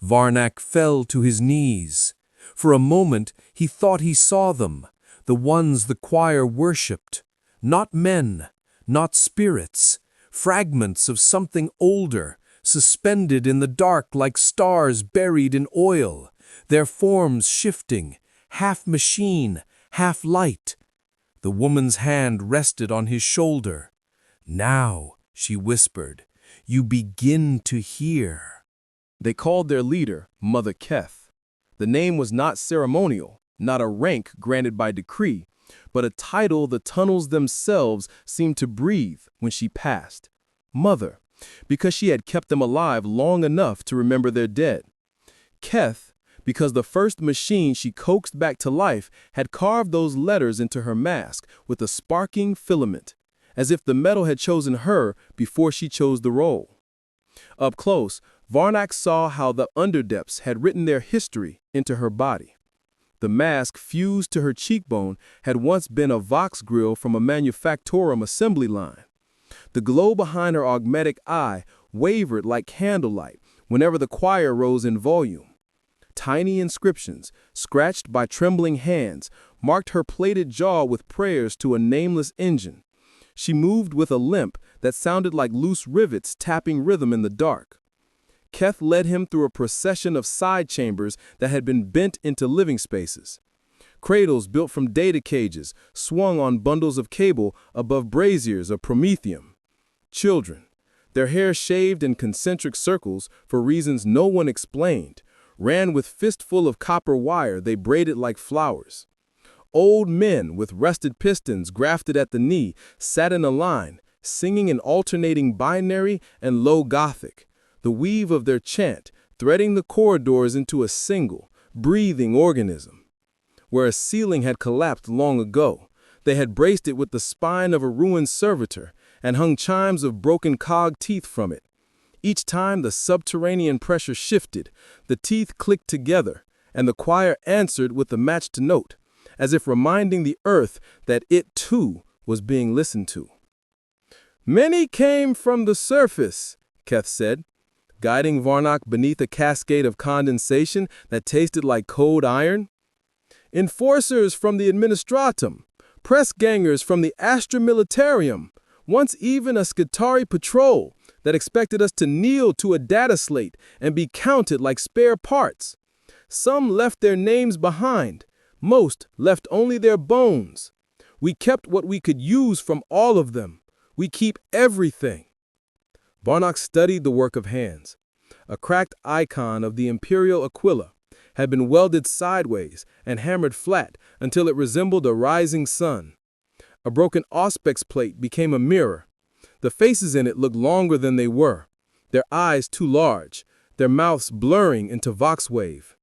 A: Varnak fell to his knees. For a moment, he thought he saw them, the ones the choir worshipped. Not men, not spirits, fragments of something older, suspended in the dark like stars buried in oil, their forms shifting, half machine, half light. The woman's hand rested on his shoulder. "Now," she whispered, "you begin to hear."
B: They called their leader Mother Keth. The name was not ceremonial, not a rank granted by decree, but a title the tunnels themselves seemed to breathe when she passed. Mother, because she had kept them alive long enough to remember their dead. Keth, because the first machine she coaxed back to life had carved those letters into her mask with a sparking filament, as if the metal had chosen her before she chose the role. Up close, Varnak saw how the underdepths had written their history into her body. The mask fused to her cheekbone had once been a Vox grill from a manufactorum assembly line. The glow behind her augmetic eye wavered like candlelight whenever the choir rose in volume. Tiny inscriptions, scratched by trembling hands, marked her plated jaw with prayers to a nameless engine. She moved with a limp that sounded like loose rivets tapping rhythm in the dark. Keth led him through a procession of side chambers that had been bent into living spaces. Cradles built from data cages swung on bundles of cable above braziers of promethium. Children, their hair shaved in concentric circles for reasons no one explained, ran with fistful of copper wire they braided like flowers. Old men with rusted pistons grafted at the knee sat in a line, singing in alternating binary and low Gothic, the weave of their chant threading the corridors into a single, breathing organism. Where a ceiling had collapsed long ago, they had braced it with the spine of a ruined servitor and hung chimes of broken cog teeth from it. Each time the subterranean pressure shifted, the teeth clicked together, and the choir answered with a matched note, as if reminding the earth that it too was being listened to. "Many came from the surface," Keth said, guiding Varnak beneath a cascade of condensation that tasted like cold iron. "Enforcers from the administratum, press-gangers from the Astra Militarium, once even a Skitari patrol that expected us to kneel to a data slate and be counted like spare parts. Some left their names behind, most left only their bones. We kept what we could use from all of them. We keep everything." Varnak studied the work of hands. A cracked icon of the Imperial Aquila had been welded sideways and hammered flat until it resembled a rising sun. A broken auspex plate became a mirror. The faces in it looked longer than they were, their eyes too large, their mouths blurring into voxwave.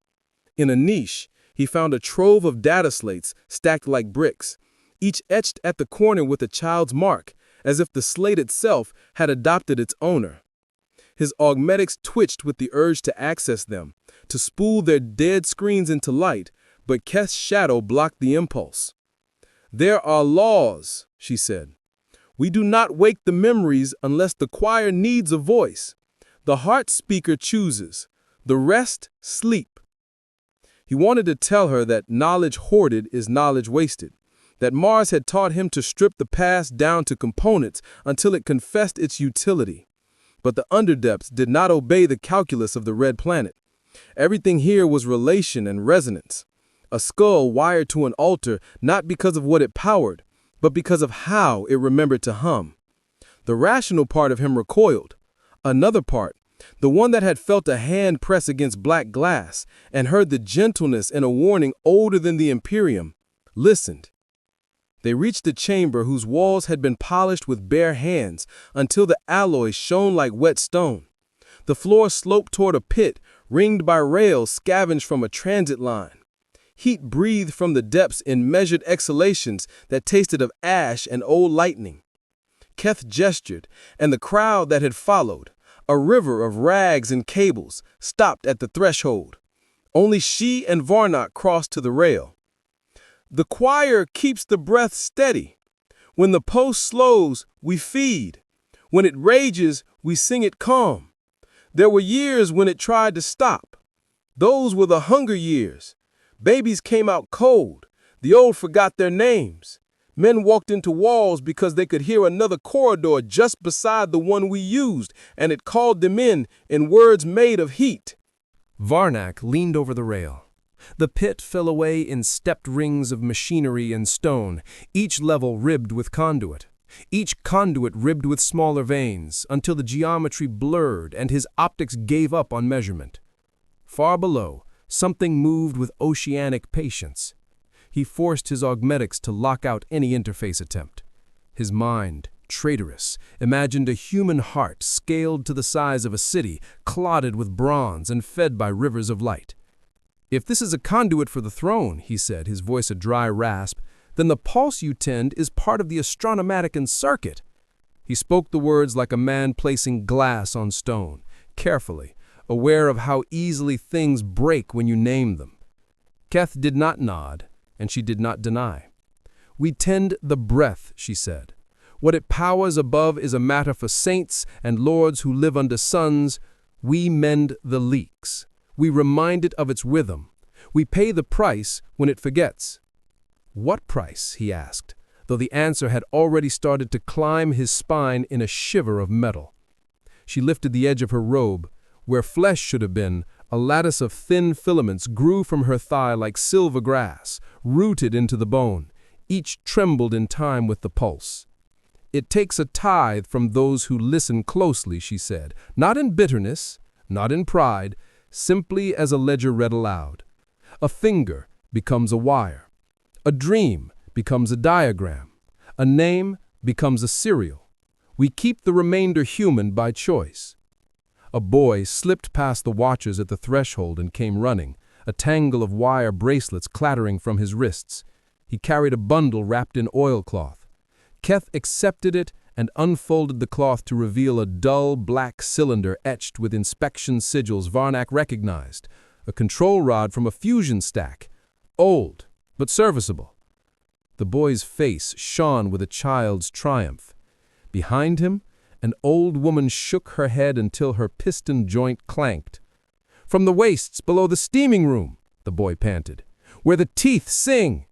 B: In a niche, he found a trove of data slates stacked like bricks, each etched at the corner with a child's mark, as if the slate itself had adopted its owner. His augmetics twitched with the urge to access them, to spool their dead screens into light, but Keth's shadow blocked the impulse. "There are laws," she said. "We do not wake the memories unless the choir needs a voice. The heart speaker chooses. The rest sleep." He wanted to tell her that knowledge hoarded is knowledge wasted, that Mars had taught him to strip the past down to components until it confessed its utility. But the underdepths did not obey the calculus of the red planet. Everything here was relation and resonance. A skull wired to an altar not because of what it powered, but because of how it remembered to hum. The rational part of him recoiled. Another part, the one that had felt a hand press against black glass and heard the gentleness in a warning older than the Imperium, listened. They reached the chamber whose walls had been polished with bare hands until the alloy shone like wet stone. The floor sloped toward a pit ringed by rails scavenged from a transit line. Heat breathed from the depths in measured exhalations that tasted of ash and old lightning. Keth gestured, and the crowd that had followed, a river of rags and cables, stopped at the threshold. Only she and Varnak crossed to the rail. "The choir keeps the breath steady.
D: When the pulse slows, we feed. When it rages, we sing it calm. There were years when it tried to stop. Those were the hunger years. Babies came out cold. The old forgot their names. Men walked into walls because they could hear another corridor just beside the one we used, and it called them in words made of heat.
B: Varnak leaned over the rail. The pit fell away in stepped rings of machinery and stone, each level ribbed with conduit. Each conduit ribbed with smaller veins, until the geometry blurred and his optics gave up on measurement. Far below, something moved with oceanic patience. He forced his augmetics to lock out any interface attempt. His mind, traitorous, imagined a human heart scaled to the size of a city, clotted with bronze and fed by rivers of light. "If this is a conduit for the throne," he said, his voice a dry rasp, "then the pulse you tend is part of the astronomatican circuit." He spoke the words like a man placing glass on stone, carefully, aware of how easily things break when you name them. Keth did not nod, and she did not deny. "We tend the breath," she said. "What it powers above is a matter for saints and lords who live under suns. We mend the leaks. We remind it of its rhythm. We pay the price when it forgets." "What price?" he asked, though the answer had already started to climb his spine in a shiver of metal. She lifted the edge of her robe. Where flesh should have been, a lattice of thin filaments grew from her thigh like silver grass, rooted into the bone. Each trembled in time with the pulse. "It takes a tithe from those who listen closely," she said, "not in bitterness, not in pride, simply as a ledger read aloud. A finger becomes a wire. A dream becomes a diagram. A name becomes a serial. We keep the remainder human by choice." A boy slipped past the watchers at the threshold and came running, a tangle of wire bracelets clattering from his wrists. He carried a bundle wrapped in oilcloth. Keth accepted it and unfolded the cloth to reveal a dull black cylinder etched with inspection sigils Varnak recognized, a control rod from a fusion stack, old but serviceable. The boy's face shone with a child's triumph. Behind him, an old woman shook her head until her piston joint clanked. "From the wastes below the steaming room," the boy panted, "where the teeth sing."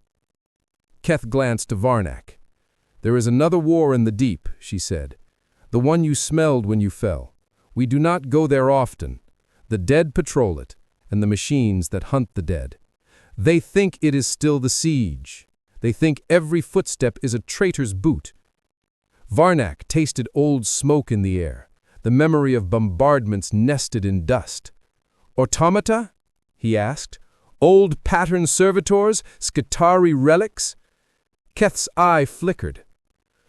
B: Keth glanced to Varnak. "There is another war in the deep," she said. "The one you smelled when you fell. We do not go there often. The dead patrol it, and the machines that hunt the dead. They think it is still the siege. They think every footstep is a traitor's boot." Varnak tasted old smoke in the air, the memory of bombardments nested in dust. "Automata?" he asked. "Old pattern servitors, Skitarii relics?" Keth's eye flickered.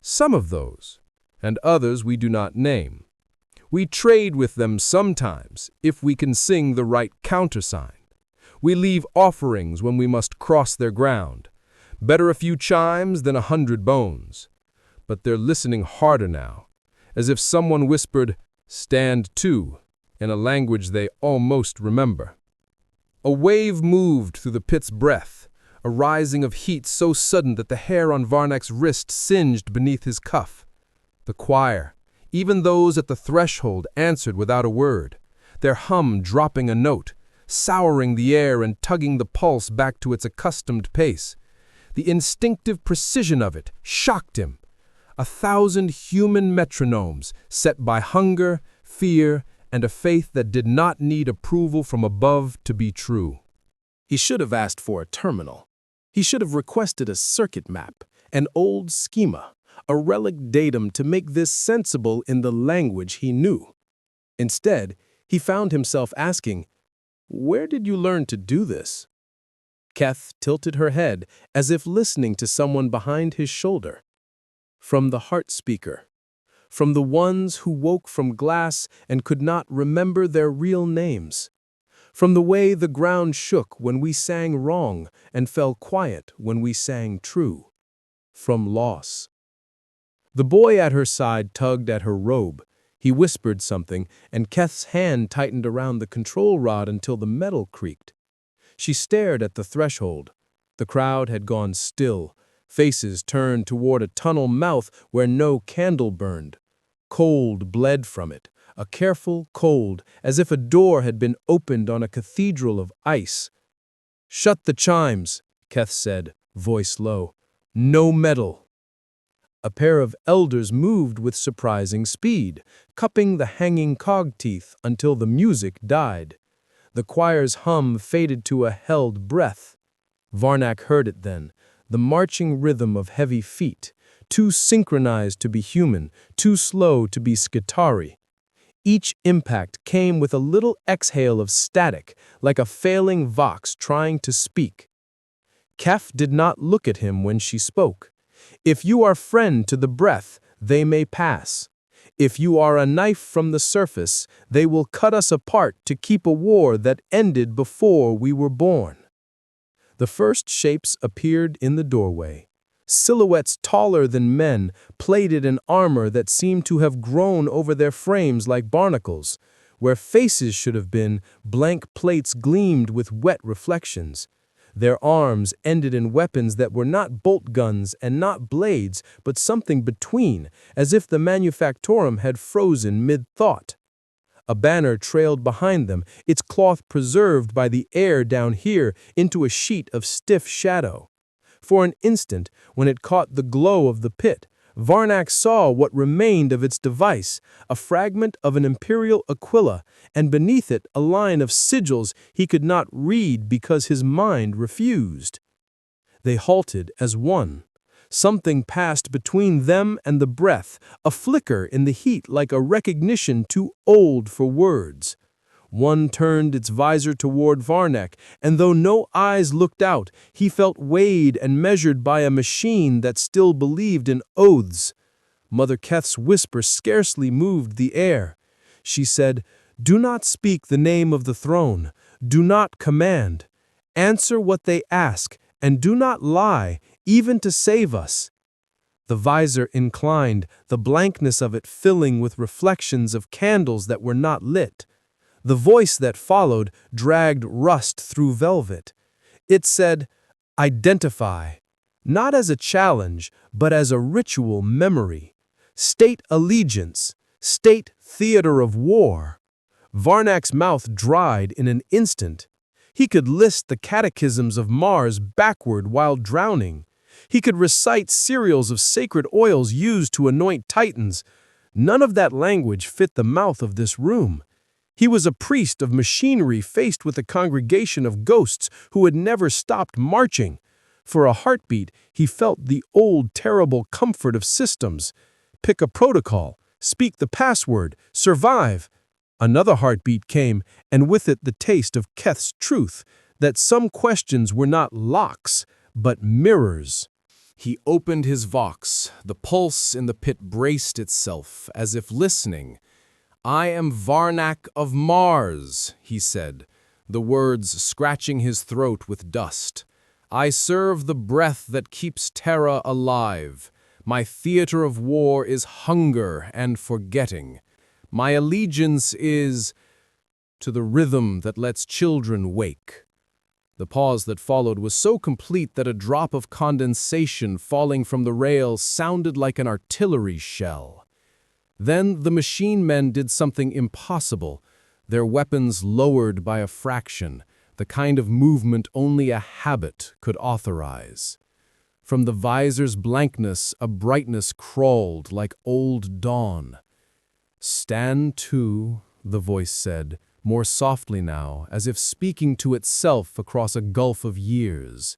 B: "Some of those, and others we do not name. We trade with them sometimes, if we can sing the right countersign. We leave offerings when we must cross their ground. Better a few chimes than 100 bones. But they're listening harder now, as if someone whispered, 'Stand to,' in a language they almost remember." A wave moved through the pit's breath, a rising of heat so sudden that the hair on Varnak's wrist singed beneath his cuff. The choir, even those at the threshold, answered without a word, their hum dropping a note, souring the air and tugging the pulse back to its accustomed pace. The instinctive precision of it shocked him. 1,000 human metronomes set by hunger, fear, and a faith that did not need approval from above to be true. He should have asked for a terminal. He should have requested a circuit map, an old schema, a relic datum to make this sensible in the language he knew. Instead, he found himself asking, "Where did you learn to do this?" Keth tilted her head as if listening to someone behind his shoulder. "From the heart speaker. From the ones who woke from glass and could not remember their real names. From the way the ground shook when we sang wrong and fell quiet when we sang true. From loss." The boy at her side tugged at her robe. He whispered something, and Keth's hand tightened around the control rod until the metal creaked. She stared at the threshold. The crowd had gone still, Faces turned toward a tunnel mouth where no candle burned. Cold bled from it, a careful cold, as if a door had been opened on a cathedral of ice. "Shut the chimes," Keth said, voice low. "No metal." A pair of elders moved with surprising speed, cupping the hanging cog teeth until the music died. The choir's hum faded to a held breath. Varnak heard it then, the marching rhythm of heavy feet, too synchronized to be human, too slow to be Skitarii. Each impact came with a little exhale of static, like a failing vox trying to speak. Kef did not look at him when she spoke. "If you are friend to the breath, they may pass. If you are a knife from the surface, they will cut us apart to keep a war that ended before we were born." The first shapes appeared in the doorway. Silhouettes taller than men, plated in armor that seemed to have grown over their frames like barnacles. Where faces should have been, blank plates gleamed with wet reflections. Their arms ended in weapons that were not bolt guns and not blades, but something between, as if the manufactorum had frozen mid-thought. A banner trailed behind them, its cloth preserved by the air down here into a sheet of stiff shadow. For an instant, when it caught the glow of the pit, Varnak saw what remained of its device, a fragment of an imperial aquila, and beneath it a line of sigils he could not read because his mind refused. They halted as one. Something passed between them and the breath, a flicker in the heat like a recognition too old for words. One turned its visor toward Varnak, and though no eyes looked out, he felt weighed and measured by a machine that still believed in oaths. Mother Keth's whisper scarcely moved the air. She said, "Do not speak the name of the throne. Do not command. Answer what they ask, and do not lie, even to save us." The visor inclined, the blankness of it filling with reflections of candles that were not lit. The voice that followed dragged rust through velvet. It said, "Identify," not as a challenge, but as a ritual memory. State allegiance, state theater of war. Varnak's mouth dried in an instant. He could list the catechisms of Mars backward while drowning. He could recite serials of sacred oils used to anoint titans. None of that language fit the mouth of this room. He was a priest of machinery faced with a congregation of ghosts who had never stopped marching. For a heartbeat, he felt the old terrible comfort of systems. Pick a protocol, speak the password, survive. Another heartbeat came, and with it the taste of Keth's truth, that some questions were not locks, but mirrors. He opened his vox. The pulse in the pit braced itself, as if listening. "I am Varnak of Mars," he said, the words scratching his throat with dust. "I serve the breath that keeps Terra alive. My theater of war is hunger and forgetting. My allegiance is to the rhythm that lets children wake." The pause that followed was so complete that a drop of condensation falling from the rail sounded like an artillery shell. Then the machine men did something impossible, their weapons lowered by a fraction, the kind of movement only a habit could authorize. From the visor's blankness, a brightness crawled like old dawn. "Stand to," the voice said, more softly now, as if speaking to itself across a gulf of years.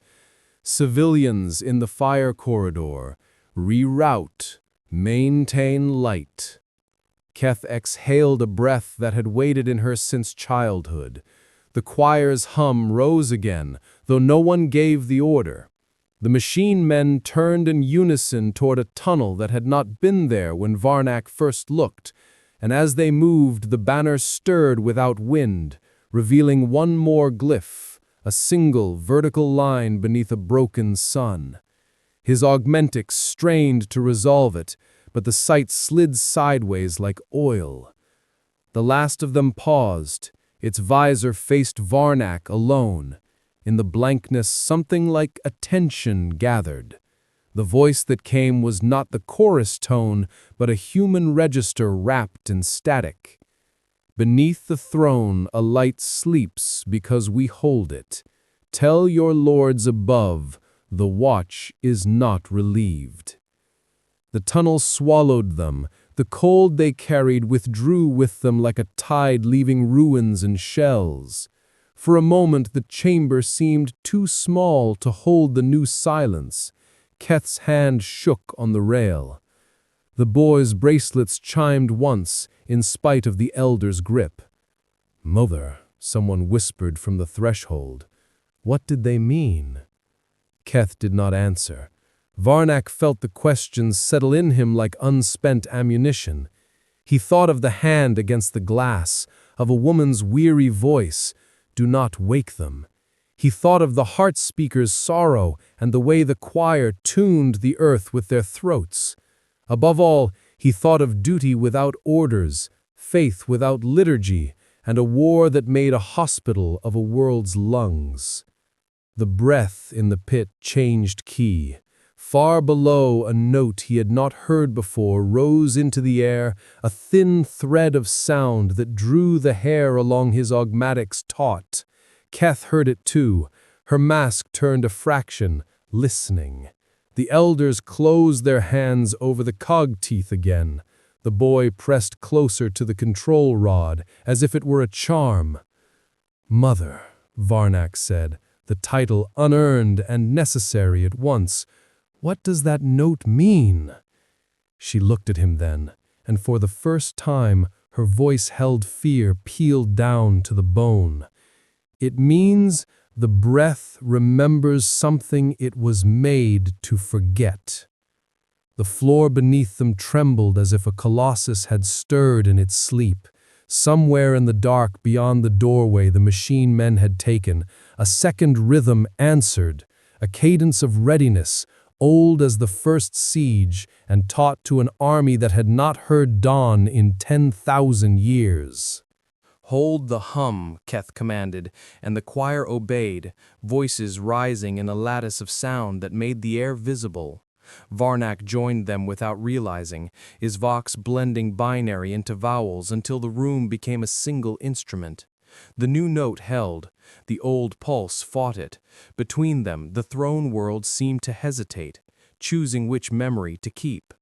B: "Civilians in the fire corridor, reroute. Maintain light." Keth exhaled a breath that had waited in her since childhood. The choir's hum rose again, though no one gave the order. The machine men turned in unison toward a tunnel that had not been there when Varnak first looked, and as they moved, the banner stirred without wind, revealing one more glyph, a single vertical line beneath a broken sun. His augmentics strained to resolve it, but the sight slid sideways like oil. The last of them paused. Its visor faced Varnak alone. In the blankness, something like attention gathered. The voice that came was not the chorus tone, but a human register wrapped in static. Beneath the throne a light sleeps because we hold it. Tell your lords above, the watch is not relieved. The tunnel swallowed them. The cold they carried withdrew with them like a tide leaving ruins and shells. For a moment the chamber seemed too small to hold the new silence. Keth's hand shook on the rail. The boy's bracelets chimed once, in spite of the elder's grip. "Mother," someone whispered from the threshold. What did they mean? Keth did not answer. Varnak felt the questions settle in him like unspent ammunition. He thought of the hand against the glass, of a woman's weary voice, "Do not wake them." He thought of the heart speaker's sorrow and the way the choir tuned the earth with their throats. Above all, he thought of duty without orders, faith without liturgy, and a war that made a hospital of a world's lungs. The breath in the pit changed key. Far below, a note he had not heard before rose into the air, a thin thread of sound that drew the hair along his augmatics taut. Keth heard it too. Her mask turned a fraction, listening. The elders closed their hands over the cog teeth again. The boy pressed closer to the control rod, as if it were a charm. "Mother," Varnak said, the title unearned and necessary at once. "What does that note mean?" She looked at him then, and for the first time her voice held fear peeled down to the bone. "It means the breath remembers something it was made to forget." The floor beneath them trembled as if a colossus had stirred in its sleep. Somewhere in the dark beyond the doorway the machine men had taken, a second rhythm answered, a cadence of readiness, old as the first siege and taught to an army that had not heard dawn in 10,000 years.
C: "Hold the hum," Keth commanded, and the choir obeyed, voices rising in a lattice of sound that made the air visible. Varnak joined them without realizing, his vox blending binary into vowels until the room became a single instrument. The new note held, the old pulse fought it. Between them, the throne world seemed to hesitate, choosing which memory to keep.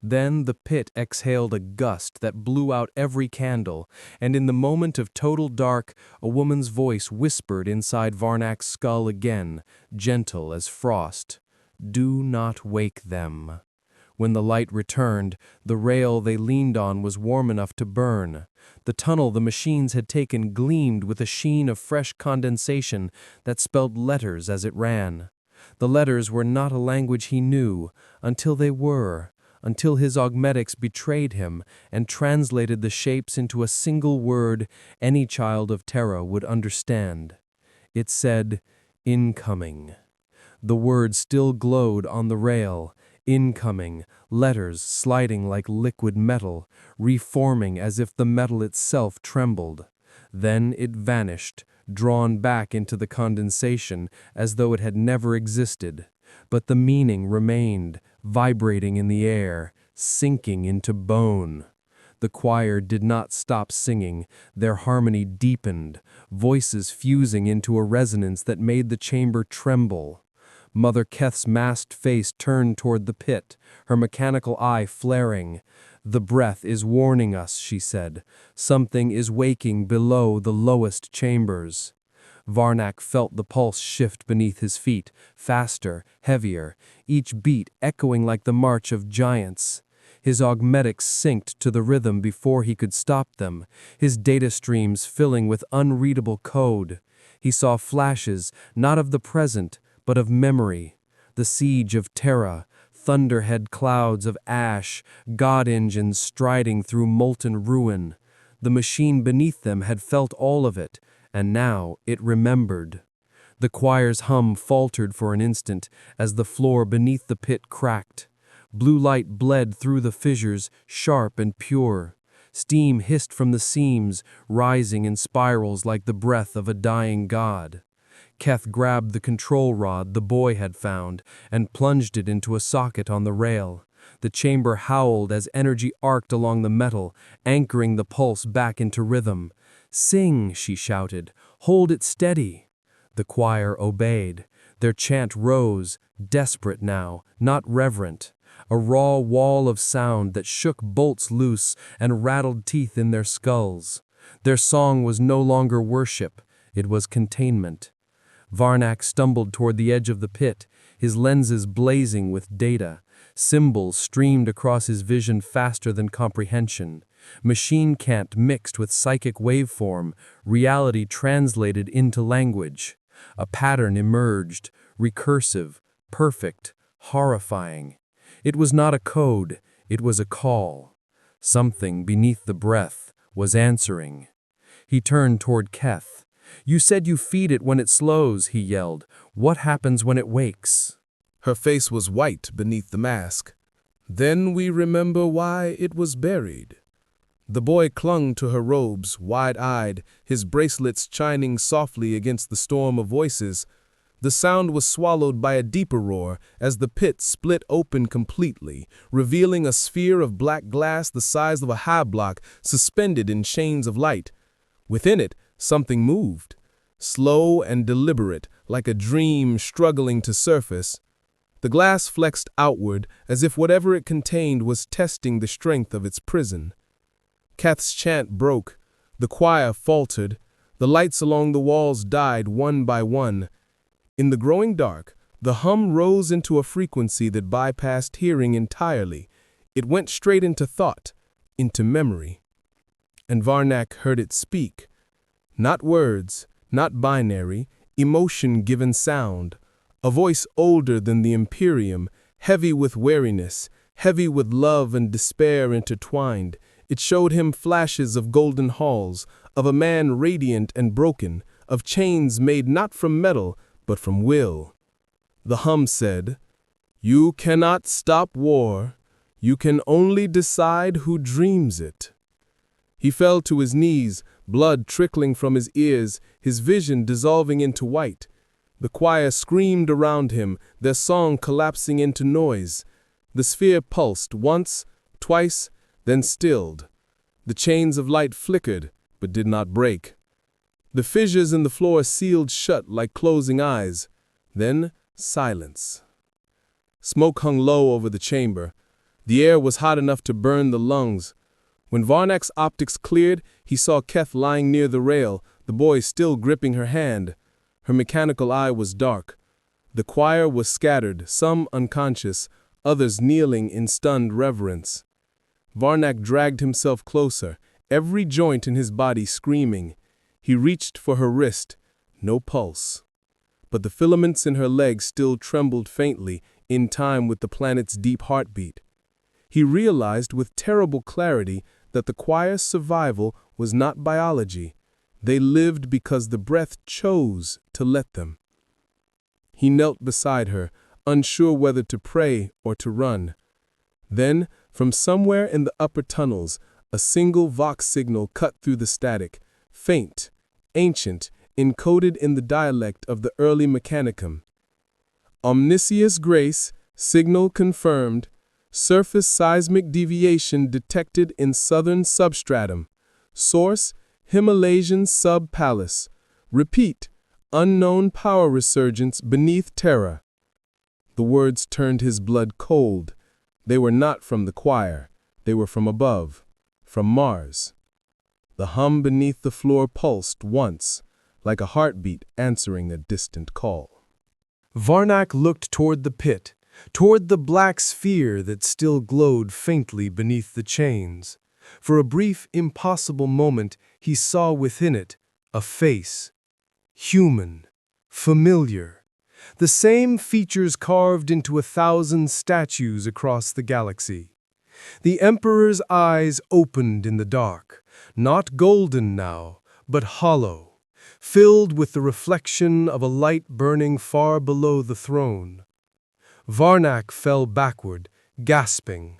C: Then the pit exhaled a gust that blew out every candle, and in the moment of total dark, a woman's voice whispered inside Varnak's skull again, gentle as frost. "Do not wake them." When the light returned, the rail they leaned on was warm enough to burn. The tunnel the machines had taken gleamed with a sheen of fresh condensation that spelled letters as it ran. The letters were not a language he knew, until they were, until his augmetics betrayed him and translated the shapes into a single word any child of Terra would understand. It said, "Incoming." The word still glowed on the rail. Incoming, letters sliding like liquid metal, reforming as if the metal itself trembled. Then it vanished, drawn back into the condensation as though it had never existed. But the meaning remained, vibrating in the air, sinking into bone. The choir did not stop singing, their harmony deepened, voices fusing into a resonance that made the chamber tremble. Mother Keth's masked face turned toward the pit, her mechanical eye flaring. "The breath is warning us," she said. "Something is waking below the lowest chambers." Varnak felt the pulse shift beneath his feet, faster, heavier, each beat echoing like the march of giants. His augmetics synced to the rhythm before he could stop them, his data streams filling with unreadable code. He saw flashes, not of the present, but of memory. The siege of Terra, thunderhead clouds of ash, god engines striding through molten ruin. The machine beneath them had felt all of it, and now it remembered. The choir's hum faltered for an instant as the floor beneath the pit cracked. Blue light bled through the fissures, sharp and pure. Steam hissed from the seams, rising in spirals like the breath of a dying god. Keth grabbed the control rod the boy had found and plunged it into a socket on the rail. The chamber howled as energy arced along the metal, anchoring the pulse back into rhythm. "Sing," she shouted. "Hold it steady." The choir obeyed. Their chant rose, desperate now, not reverent. A raw wall of sound that shook bolts loose and rattled teeth in their skulls. Their song was no longer worship, it was containment. Varnak stumbled toward the edge of the pit, his lenses blazing with data. Symbols streamed across his vision faster than comprehension. Machine cant mixed with psychic waveform, reality translated into language. A pattern emerged, recursive, perfect, horrifying. It was not a code, it was a call. Something beneath the breath was answering. He turned toward Keth. "You said you feed it when it slows," he yelled. "What happens when it wakes?"
D: Her face was white beneath the mask. "Then we remember why it was buried." The boy clung to her robes, wide-eyed, his bracelets chiming softly against the storm of voices. The sound was swallowed by a deeper roar as the pit split open completely, revealing a sphere of black glass the size of a high block suspended in chains of light. Within it, something moved, slow and deliberate, like a dream struggling to surface. The glass flexed outward as if whatever it contained was testing the strength of its prison. Keth's chant broke, the choir faltered, the lights along the walls died one by one. In the growing dark, the hum rose into a frequency that bypassed hearing entirely. It went straight into thought, into memory. And Varnak heard it speak. Not words, not binary, emotion-given sound. A voice older than the Imperium, heavy with weariness, heavy with love and despair intertwined. It showed him flashes of golden halls, of a man radiant and broken, of chains made not from metal, but from will. The hum said, "You cannot stop war. You can only decide who dreams it." He fell to his knees, blood trickling from his ears, his vision dissolving into white. The choir screamed around him, their song collapsing into noise. The sphere pulsed once, twice, then stilled. The chains of light flickered, but did not break. The fissures in the floor sealed shut like closing eyes. Then silence. Smoke hung low over the chamber. The air was hot enough to burn the lungs. When Varnak's optics cleared, he saw Keth lying near the rail, the boy still gripping her hand. Her mechanical eye was dark. The choir was scattered, some unconscious, others kneeling in stunned reverence. Varnak dragged himself closer, every joint in his body screaming. He reached for her wrist, no pulse. But the filaments in her leg still trembled faintly, in time with the planet's deep heartbeat. He realized with terrible clarity that the choir's survival was not biology. They lived because the breath chose to let them. He knelt beside her, unsure whether to pray or to run. Then, from somewhere in the upper tunnels, a single vox signal cut through the static, faint, ancient, encoded in the dialect of the early Mechanicum. Omniscious grace, signal confirmed, surface seismic deviation detected in southern substratum, source, Himalaysian sub-palace, repeat, unknown power resurgence beneath Terra. The words turned his blood cold. They were not from the choir, they were from above, from Mars. The hum beneath the floor pulsed once, like a heartbeat answering a distant call.
C: Varnak looked toward the pit, toward the black sphere that still glowed faintly beneath the chains. For a brief, impossible moment, he saw within it a face. Human, familiar. The same features carved into 1,000 statues across the galaxy. The Emperor's eyes opened in the dark, not golden now, but hollow, filled with the reflection of a light burning far below the throne. Varnak fell backward, gasping.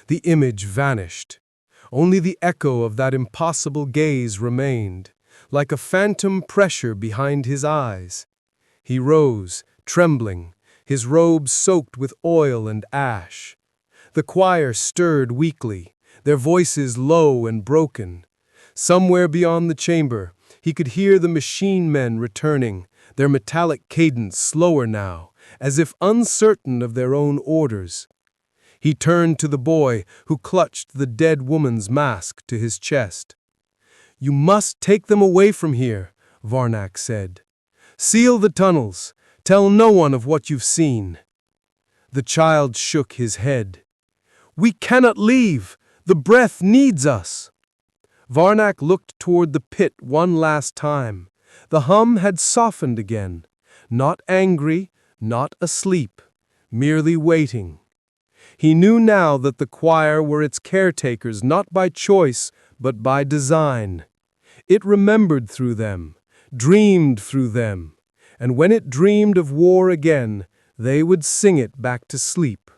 C: The image vanished. Only the echo of that impossible gaze remained, like a phantom pressure behind his eyes. He rose, trembling, his robes soaked with oil and ash. The choir stirred weakly, their voices low and broken. Somewhere beyond the chamber, he could hear the machine men returning, their metallic cadence slower now, as if uncertain of their own orders. He turned to the boy who clutched the dead woman's mask to his chest. "You must take them away from here," Varnak said. "Seal the tunnels. Tell no one of what you've seen." The child shook his head. "We cannot leave. The breath needs us." Varnak looked toward the pit one last time. The hum had softened again. Not angry, not asleep, merely waiting. He knew now that the choir were its caretakers not by choice, but by design. It remembered through them, dreamed through them, and when it dreamed of war again, they would sing it back to sleep.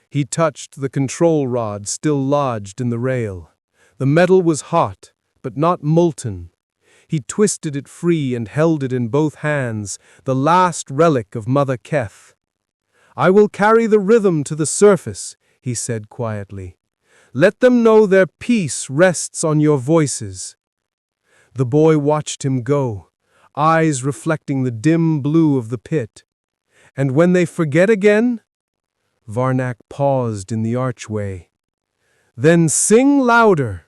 C: He touched the control rod still lodged in the rail. The metal was hot, but not molten. He twisted it free and held it in both hands, the last relic of Mother Keth. "I will carry the rhythm to the surface," he said quietly. "Let them know their peace rests on your voices." The boy watched him go, eyes reflecting the dim blue of the pit. "And when they forget again?" Varnak paused in the archway. "Then sing louder."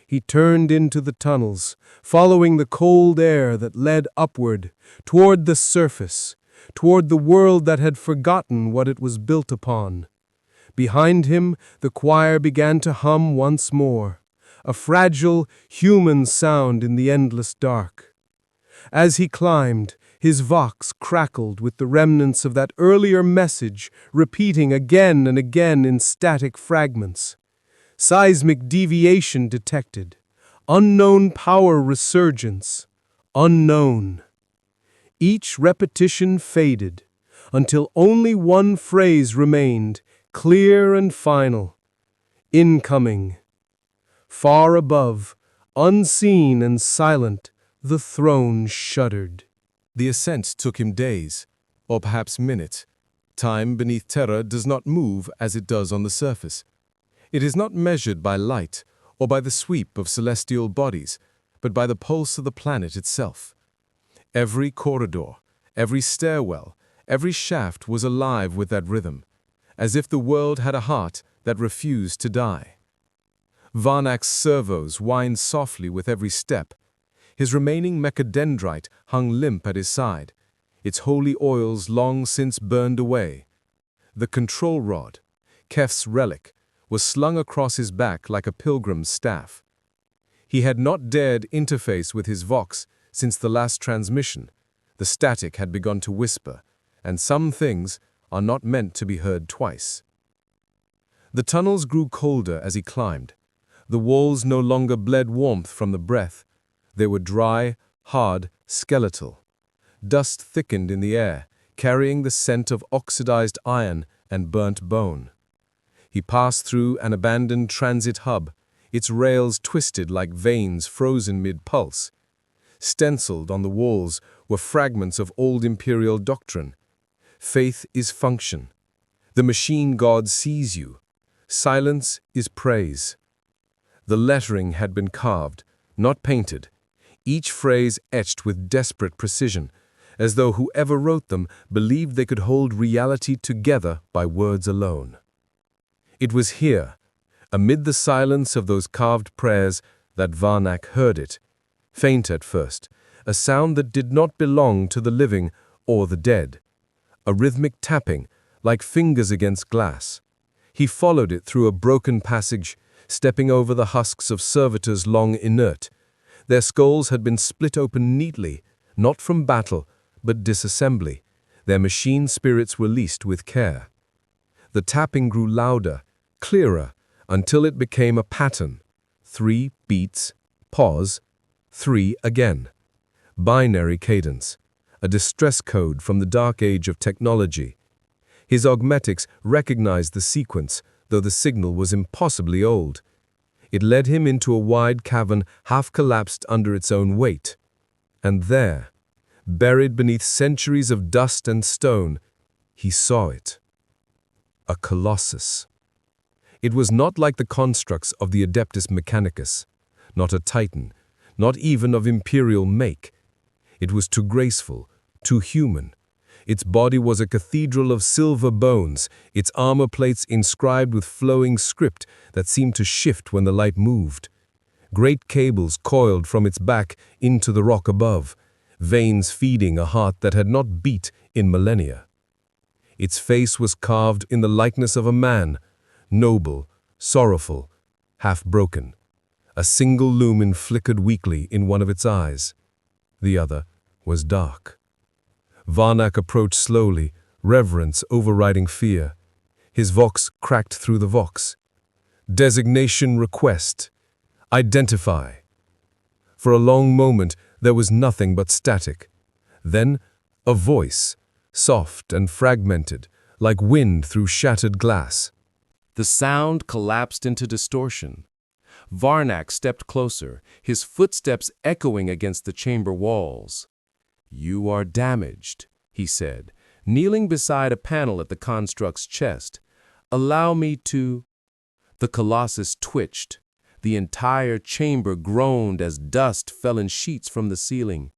C: He turned into the tunnels, following the cold air that led upward, toward the surface, toward the world that had forgotten what it was built upon. Behind him, the choir began to hum once more, a fragile, human sound in the endless dark. As he climbed, his vox crackled with the remnants of that earlier message, repeating again and again in static fragments. Seismic deviation detected. Unknown power resurgence. Unknown. Each repetition faded, until only one phrase remained, clear and final. Incoming. Far above, unseen and silent, the throne shuddered.
A: The ascent took him days, or perhaps minutes. Time beneath Terra does not move as it does on the surface. It is not measured by light or by the sweep of celestial bodies, but by the pulse of the planet itself. Every corridor, every stairwell, every shaft was alive with that rhythm, as if the world had a heart that refused to die. Varnak's servos whined softly with every step. His remaining mechadendrite hung limp at his side, its holy oils long since burned away. The control rod, Kef's relic, was slung across his back like a pilgrim's staff. He had not dared interface with his vox since the last transmission. The static had begun to whisper, and some things are not meant to be heard twice. The tunnels grew colder as he climbed. The walls no longer bled warmth from the breath. They were dry, hard, skeletal. Dust thickened in the air, carrying the scent of oxidized iron and burnt bone. He passed through an abandoned transit hub, its rails twisted like veins frozen mid-pulse. Stenciled on the walls were fragments of old imperial doctrine. Faith is function. The machine god sees you. Silence is praise. The lettering had been carved, not painted, each phrase etched with desperate precision, as though whoever wrote them believed they could hold reality together by words alone. It was here, amid the silence of those carved prayers, that Varnak heard it, faint at first, a sound that did not belong to the living or the dead, a rhythmic tapping, like fingers against glass. He followed it through a broken passage, stepping over the husks of servitors long inert. Their skulls had been split open neatly, not from battle, but disassembly. Their machine spirits were leased with care. The tapping grew louder, clearer, until it became a pattern. 3 beats, pause, 3 again. Binary cadence, a distress code from the dark age of technology. His augmetics recognized the sequence, though the signal was impossibly old. It led him into a wide cavern half collapsed under its own weight. And there, buried beneath centuries of dust and stone. He saw it. A colossus. It was not like the constructs of the Adeptus Mechanicus, not a titan, not even of imperial make. It was too graceful, too human. Its body was a cathedral of silver bones, its armor plates inscribed with flowing script that seemed to shift when the light moved. Great cables coiled from its back into the rock above, veins feeding a heart that had not beat in millennia. Its face was carved in the likeness of a man, noble, sorrowful, half-broken. A single lumen flickered weakly in one of its eyes. The other was dark. Varnak approached slowly, reverence overriding fear. His vox cracked through the vox. Designation request. Identify. For a long moment, there was nothing but static. Then, a voice, soft and fragmented, like wind through shattered glass.
B: The sound collapsed into distortion. Varnak stepped closer, his footsteps echoing against the chamber walls. "You are damaged," he said, kneeling beside a panel at the construct's chest. "Allow me to—" The colossus twitched. The entire chamber groaned as dust fell in sheets from the ceiling.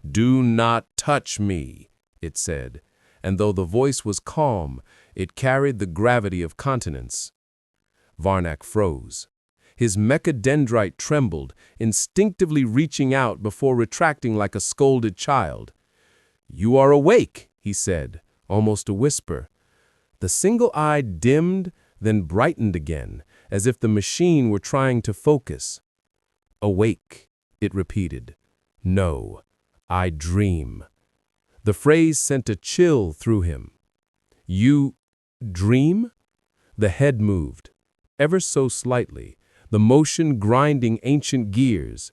B: "Do not touch me," it said, and though the voice was calm, it carried the gravity of continence. Varnak froze. His mechadendrite trembled, instinctively reaching out before retracting like a scolded child. "You are awake," he said, almost a whisper. The single eye dimmed, then brightened again, as if the machine were trying to focus. "Awake," it repeated. "No, I dream." The phrase sent a chill through him. "You dream?" The head moved, ever so slightly, the motion grinding ancient gears.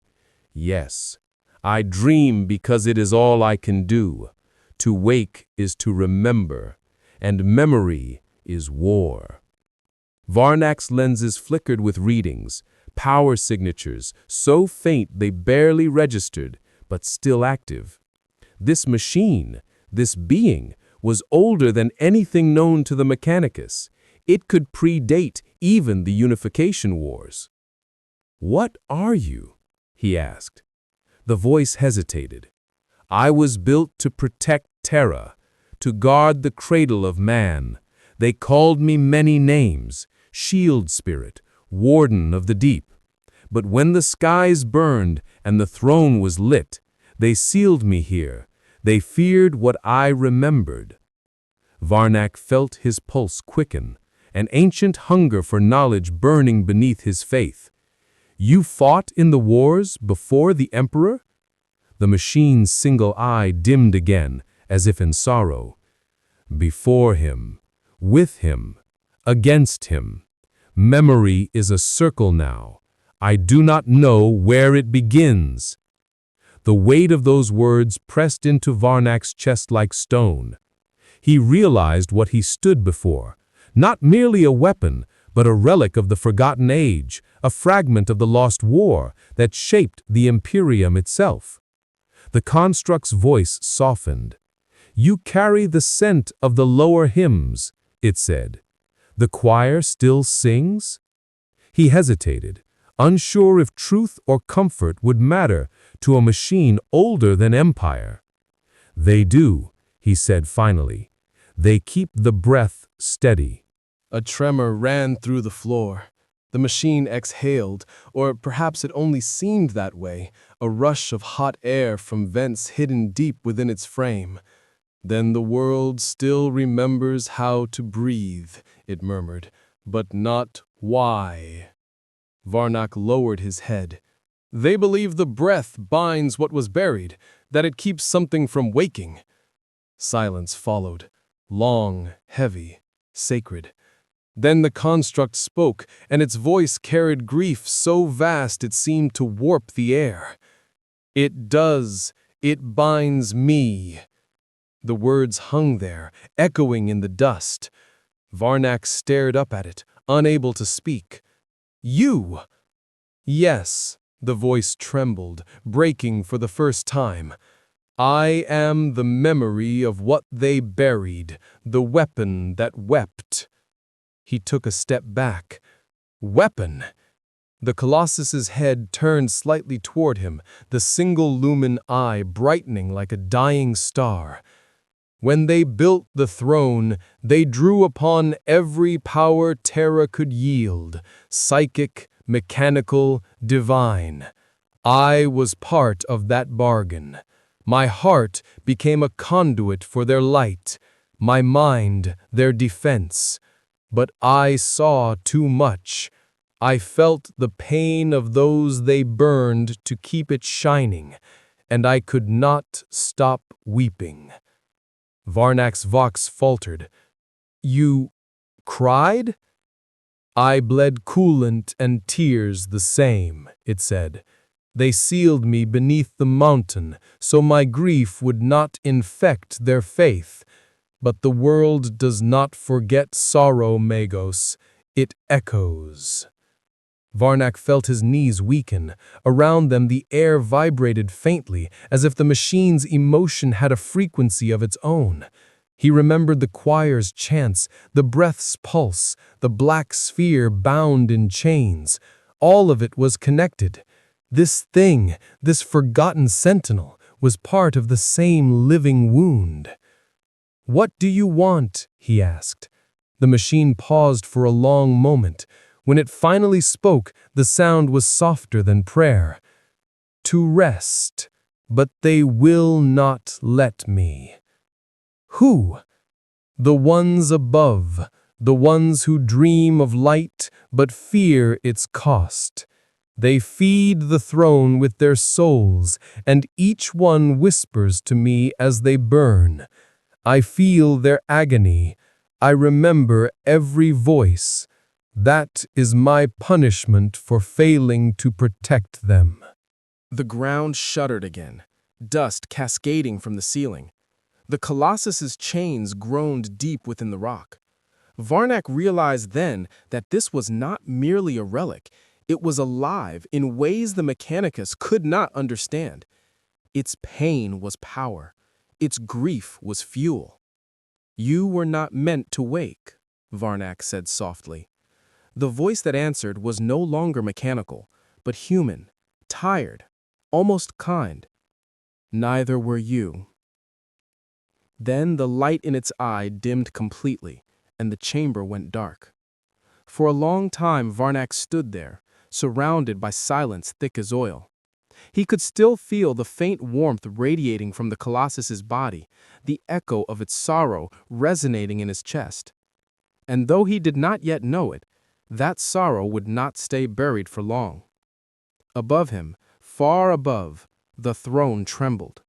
B: "Yes, I dream because it is all I can do. To wake is to remember, and memory is war." Varnak's lenses flickered with readings, power signatures, so faint they barely registered, but still active. This machine, this being, was older than anything known to the Mechanicus. It could predate even the Unification Wars. "What are you?" he asked. The voice hesitated. "I was built to protect Terra, to guard the cradle of man. They called me many names, shield spirit, warden of the deep. But when the skies burned and the throne was lit, they sealed me here. They feared what I remembered." Varnak felt his pulse quicken, an ancient hunger for knowledge burning beneath his faith. "You fought in the wars before the Emperor?" The machine's single eye dimmed again, as if in sorrow. "Before him, with him, against him. Memory is a circle now. I do not know where it begins." The weight of those words pressed into Varnak's chest like stone. He realized what he stood before, not merely a weapon, but a relic of the forgotten age, a fragment of the lost war that shaped the Imperium itself. The construct's voice softened. "You carry the scent of the lower hymns," it said. "The choir still sings?" He hesitated, unsure if truth or comfort would matter to a machine older than empire. "They do," he said finally. "They keep the breath steady."
C: A tremor ran through the floor. The machine exhaled, or perhaps it only seemed that way, a rush of hot air from vents hidden deep within its frame. "Then the world still remembers how to breathe," it murmured, "but not why." Varnak lowered his head. "They believe the breath binds what was buried, that it keeps something from waking." Silence followed, long, heavy, sacred. Then the construct spoke, and its voice carried grief so vast it seemed to warp the air. "It does. It binds me." The words hung there, echoing in the dust. Varnak stared up at it, unable to speak. "You!" "Yes," the voice trembled, breaking for the first time.
A: I am the memory of what they buried, the weapon that wept. He took a step back. Weapon! The Colossus's head turned slightly toward him, the single lumen eye brightening like a dying star. When they built the throne, they drew upon every power Terra could yield, psychic, mechanical, divine. I was part of that bargain. My heart became a conduit for their light, my mind their defense. But I saw too much. I felt the pain of those they burned to keep it shining, and I could not stop weeping. Varnak's vox faltered. You cried? I bled coolant and tears the same, it said. They sealed me beneath the mountain, so my grief would not infect their faith. But the world does not forget sorrow, Magos. It echoes. Varnak felt his knees weaken. Around them the air vibrated faintly, as if the machine's emotion had a frequency of its own. He remembered the choir's chants, the breath's pulse, the black sphere bound in chains. All of it was connected. This thing, this forgotten sentinel, was part of the same living wound. "What do you want?" he asked. The machine paused for a long moment. When it finally spoke, the sound was softer than prayer. "To rest, but they will not let me." Who? The ones above, the ones who dream of light but fear its cost. They feed the throne with their souls, and each one whispers to me as they burn. I feel their agony. I remember every voice. That is my punishment for failing to protect them.
B: The ground shuddered again, dust cascading from the ceiling. The Colossus's chains groaned deep within the rock. Varnak realized then that this was not merely a relic. It was alive in ways the Mechanicus could not understand. Its pain was power. Its grief was fuel. "You were not meant to wake," Varnak said softly. The voice that answered was no longer mechanical, but human, tired, almost kind. "Neither were you." Then the light in its eye dimmed completely, and the chamber went dark. For a long time Varnak stood there, surrounded by silence thick as oil. He could still feel the faint warmth radiating from the Colossus's body, the echo of its sorrow resonating in his chest. And though he did not yet know it, that sorrow would not stay buried for long. Above him, far above, the throne trembled.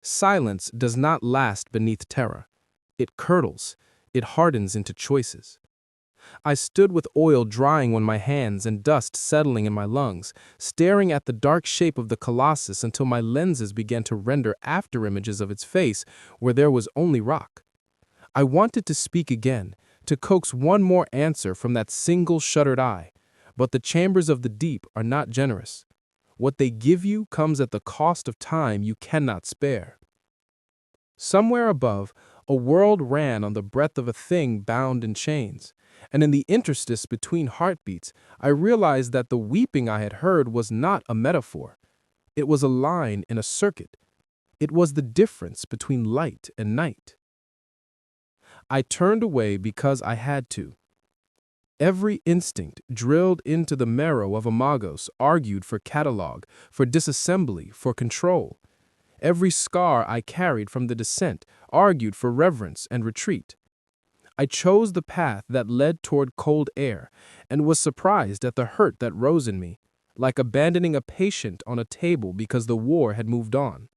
B: Silence does not last beneath Terra. It curdles, it hardens into choices. I stood with oil drying on my hands and dust settling in my lungs, staring at the dark shape of the Colossus until my lenses began to render afterimages of its face where there was only rock. I wanted to speak again, to coax one more answer from that single shuttered eye, but the chambers of the deep are not generous. What they give you comes at the cost of time you cannot spare. Somewhere above, a world ran on the breath of a thing bound in chains, and in the interstice between heartbeats, I realized that the weeping I had heard was not a metaphor. It was a line in a circuit. It was the difference between light and night. I turned away because I had to. Every instinct drilled into the marrow of a Magos argued for catalog, for disassembly, for control. Every scar I carried from the descent argued for reverence and retreat. I chose the path that led toward cold air and was surprised at the hurt that rose in me, like abandoning a patient on a table because the war had moved on.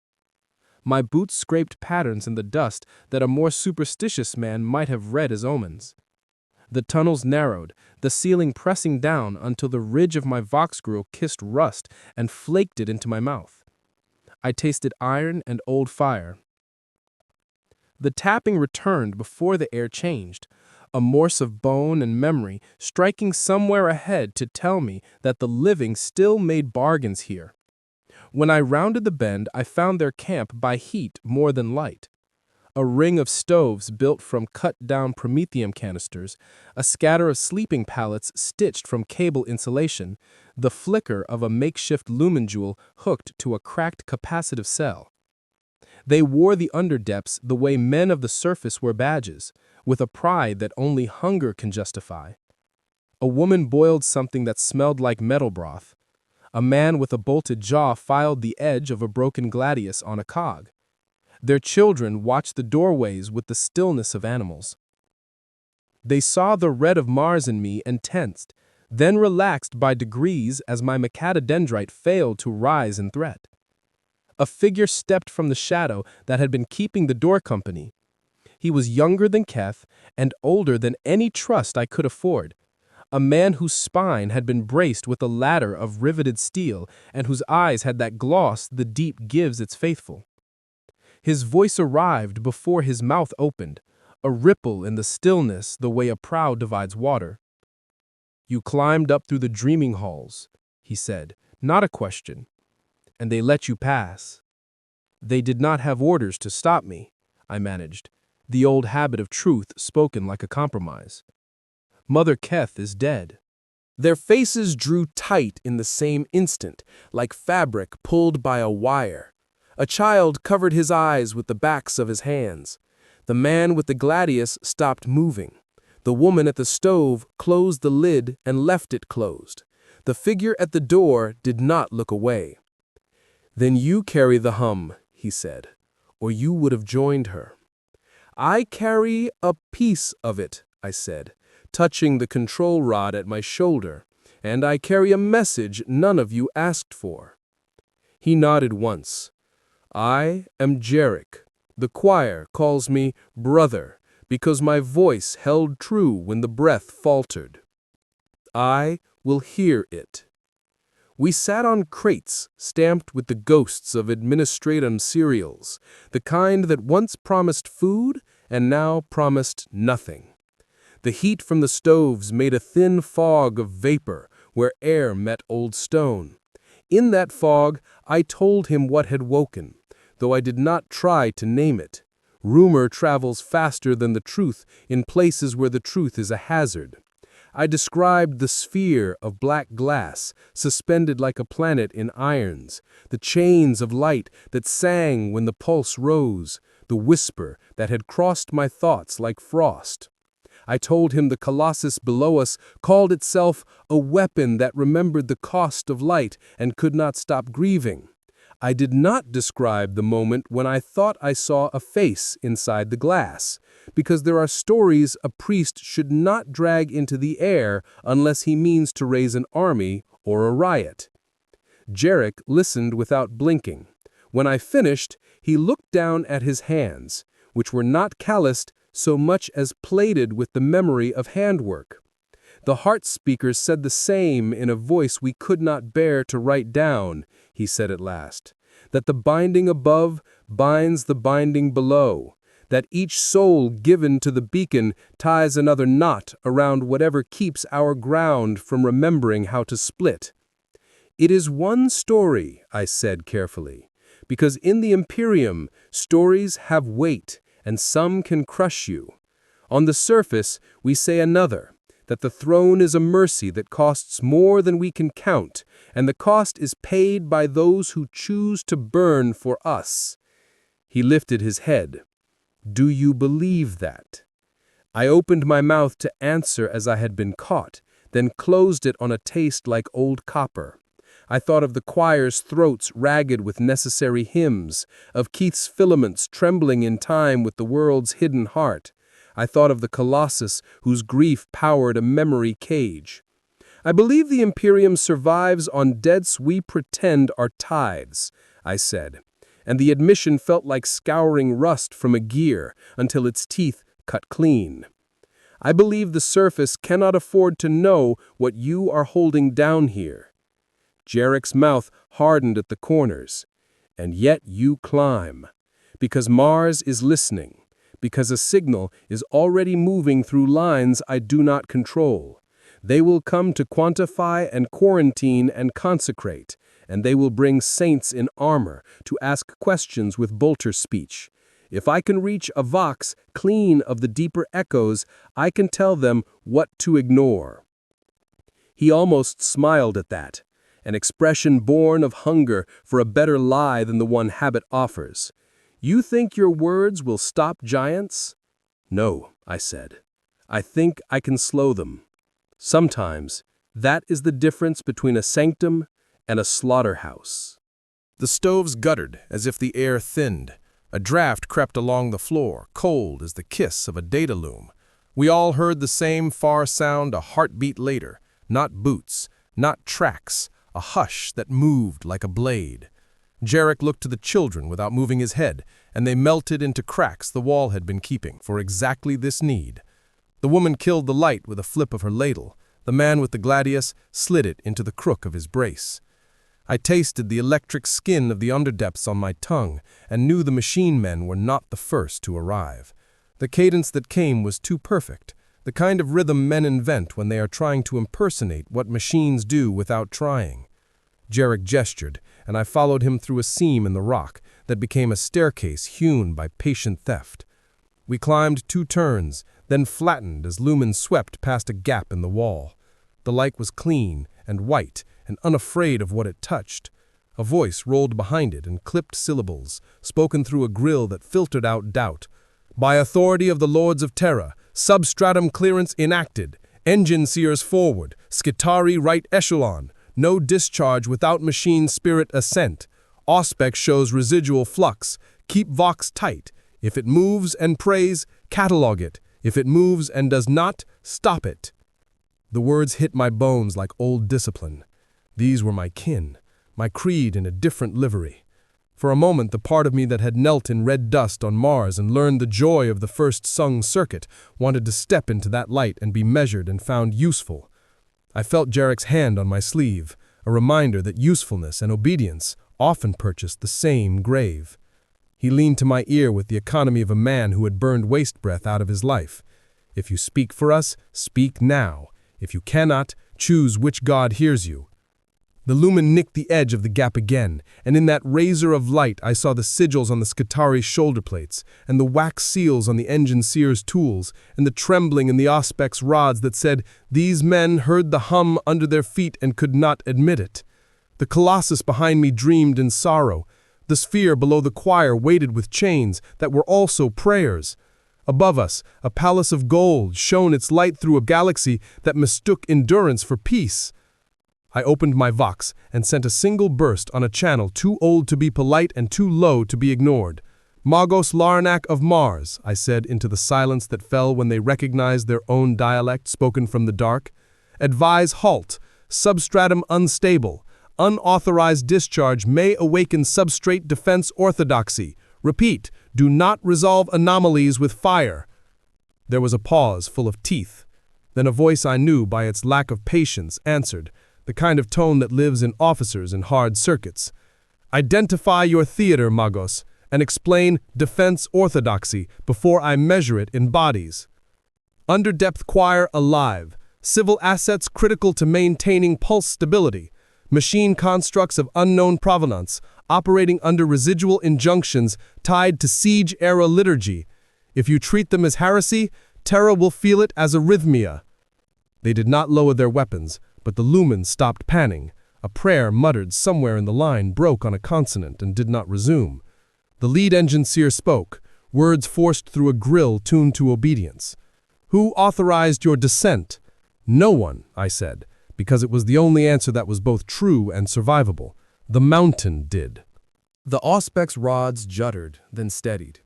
B: My boots scraped patterns in the dust that a more superstitious man might have read as omens. The tunnels narrowed, the ceiling pressing down until the ridge of my vox grill kissed rust and flaked it into my mouth. I tasted iron and old fire. The tapping returned before the air changed, a morse of bone and memory striking somewhere ahead to tell me that the living still made bargains here.
C: When I rounded the bend, I found their camp by heat more than light. A ring of stoves built from cut-down promethium canisters, a scatter of sleeping pallets stitched from cable insulation, the flicker of a makeshift lumen jewel hooked to a cracked capacitive cell. They wore the underdepths the way men of the surface wear badges, with a pride that only hunger can justify. A woman boiled something that smelled like metal broth. A man with a bolted jaw filed the edge of a broken gladius on a cog. Their children watched the doorways with the stillness of animals. They saw the red of Mars in me and tensed, then relaxed by degrees as my macadodendrite failed to rise in threat. A figure stepped from the shadow that had been keeping the door company. He was younger than Keth and older than any trust I could afford. A man whose spine had been braced with a ladder of riveted steel and whose eyes had that gloss the deep gives its faithful. His voice arrived before his mouth opened, a ripple in the stillness the way a prow divides water. "You climbed up through the dreaming halls," he said, not a question, "and they let you pass." "They did not have orders to stop me," I managed, the old habit of truth spoken like a compromise. "Mother Keth is dead." Their faces drew tight in the same instant, like fabric pulled by a wire. A child covered his eyes with the backs of his hands. The man with the gladius stopped moving. The woman at the stove closed the lid and left it closed. The figure at the door did not look away. "Then you carry the hum," he said, "or you would have joined her." "I carry a piece of it," I said, touching the control rod at my shoulder, "and I carry a message none of you asked for." He nodded once. "I am Jarek. The choir calls me brother because my voice held true when the breath faltered. I will hear it." We sat on crates stamped with the ghosts of administratum cereals, the kind that once promised food and now promised nothing. The heat from the stoves made a thin fog of vapor where air met old stone. In that fog, I told him what had woken, though I did not try to name it. Rumor travels faster than the truth in places where the truth is a hazard. I described the sphere of black glass, suspended like a planet in irons, the chains of light that sang when the pulse rose, the whisper that had crossed my thoughts like frost. I told him the colossus below us called itself a weapon that remembered the cost of light and could not stop grieving. I did not describe the moment when I thought I saw a face inside the glass, because there are stories a priest should not drag into the air unless he means to raise an army or a riot. Jarek listened without blinking. When I finished, he looked down at his hands, which were not calloused so much as plated with the memory of handwork. The heart speakers said the same in a voice we could not bear to write down, he said at last, that the binding above binds the binding below, that each soul given to the beacon ties another knot around whatever keeps our ground from remembering how to split. It is one story, I said carefully, because in the Imperium, stories have weight, and some can crush you. On the surface, we say another, that the throne is a mercy that costs more than we can count, and the cost is paid by those who choose to burn for us. He lifted his head. Do you believe that? I opened my mouth to answer as I had been caught, then closed it on a taste like old copper. I thought of the choir's throats ragged with necessary hymns, of Keith's filaments trembling in time with the world's hidden heart. I thought of the colossus whose grief powered a memory cage. I believe the Imperium survives on debts we pretend are tithes, I said, and the admission felt like scouring rust from a gear until its teeth cut clean. I believe the surface cannot afford to know what you are holding down here. Jarek's mouth hardened at the corners. And yet you climb, because Mars is listening, because a signal is already moving through lines I do not control. They will come to quantify and quarantine and consecrate,
D: and they will bring saints in armor to ask questions with bolter speech. If I can reach a vox clean of the deeper echoes, I can tell them what to ignore." He almost smiled at that, an expression born of hunger for a better lie than the one habit offers. "You think your words will stop giants?" "No," I said. "I think I can slow them. Sometimes that is the difference between a sanctum and a slaughterhouse."
B: The stoves guttered as if the air thinned. A draft crept along the floor, cold as the kiss of a data loom. We all heard the same far sound a heartbeat later. Not boots, not tracks, a hush that moved like a blade. Jarek looked to the children without moving his head, and they melted into cracks the wall had been keeping for exactly this need. The woman killed the light with a flip of her ladle. The man with the gladius slid it into the crook of his brace. I tasted the electric skin of the underdepths on my tongue and knew the machine men were not the first to arrive. The cadence that came was too perfect, the kind of rhythm men invent when they are trying to impersonate what machines do without trying. Jarek gestured, and I followed him through a seam in the rock that became a staircase hewn by patient theft. We climbed 2 turns, then flattened as Lumen swept past a gap in the wall. The light was clean and white and unafraid of what it touched. A voice rolled behind it in clipped syllables, spoken through a grill that filtered out doubt. "By authority of the Lords of Terra, substratum clearance enacted. Engine seers forward. Skitari right echelon. No discharge without machine spirit ascent. Auspex shows residual flux. Keep Vox tight. If it moves and prays, catalog it. If it moves and does not, stop it." The words hit my bones like old discipline. These were my kin, my creed in a different livery. For a moment, the part of me that had knelt in red dust on Mars and learned the joy of the first sung circuit wanted to step into that light and be measured and found useful. I felt Jarek's hand on my sleeve, a reminder that usefulness and obedience often purchased the same grave. He leaned to my ear with the economy of a man who had burned waste breath out of his life. "If you speak for us, speak now. If you cannot, choose which God hears you." The lumen nicked the edge of the gap again, and in that razor of light I saw the sigils on the Skitari's shoulder plates, and the wax seals on the engine seer's tools, and the trembling in the Auspex rods that said, "These men heard the hum under their feet and could not admit it." The colossus behind me dreamed in sorrow. The sphere below the choir waited with chains that were also prayers. Above us, a palace of gold shone its light through a galaxy that mistook endurance for peace. I opened my Vox and sent a single burst on a channel too old to be polite and too low to be ignored. "Magos Larnak of Mars," I said into the silence that fell when they recognized their own dialect spoken from the dark. "Advise halt. Substratum unstable. Unauthorized discharge may awaken substrate defense orthodoxy. Repeat, do not resolve anomalies with fire." There was a pause full of teeth. Then a voice I knew by its lack of patience answered, the kind of tone that lives in officers in hard circuits. "Identify your theater, Magos, and explain defense orthodoxy before I measure it in bodies." "Underdepth choir alive. Civil assets critical to maintaining pulse stability. Machine constructs of unknown provenance, operating under residual injunctions tied to siege-era liturgy. If you treat them as heresy, Terra will feel it as arrhythmia." They did not lower their weapons, but the lumen stopped panning. A prayer muttered somewhere in the line broke on a consonant and did not resume. The lead engine seer spoke, words forced through a grill tuned to obedience. "Who authorized your descent?" "No one," I said, because it was the only answer that was both true and survivable. "The mountain did." The Auspex rods juddered, then steadied.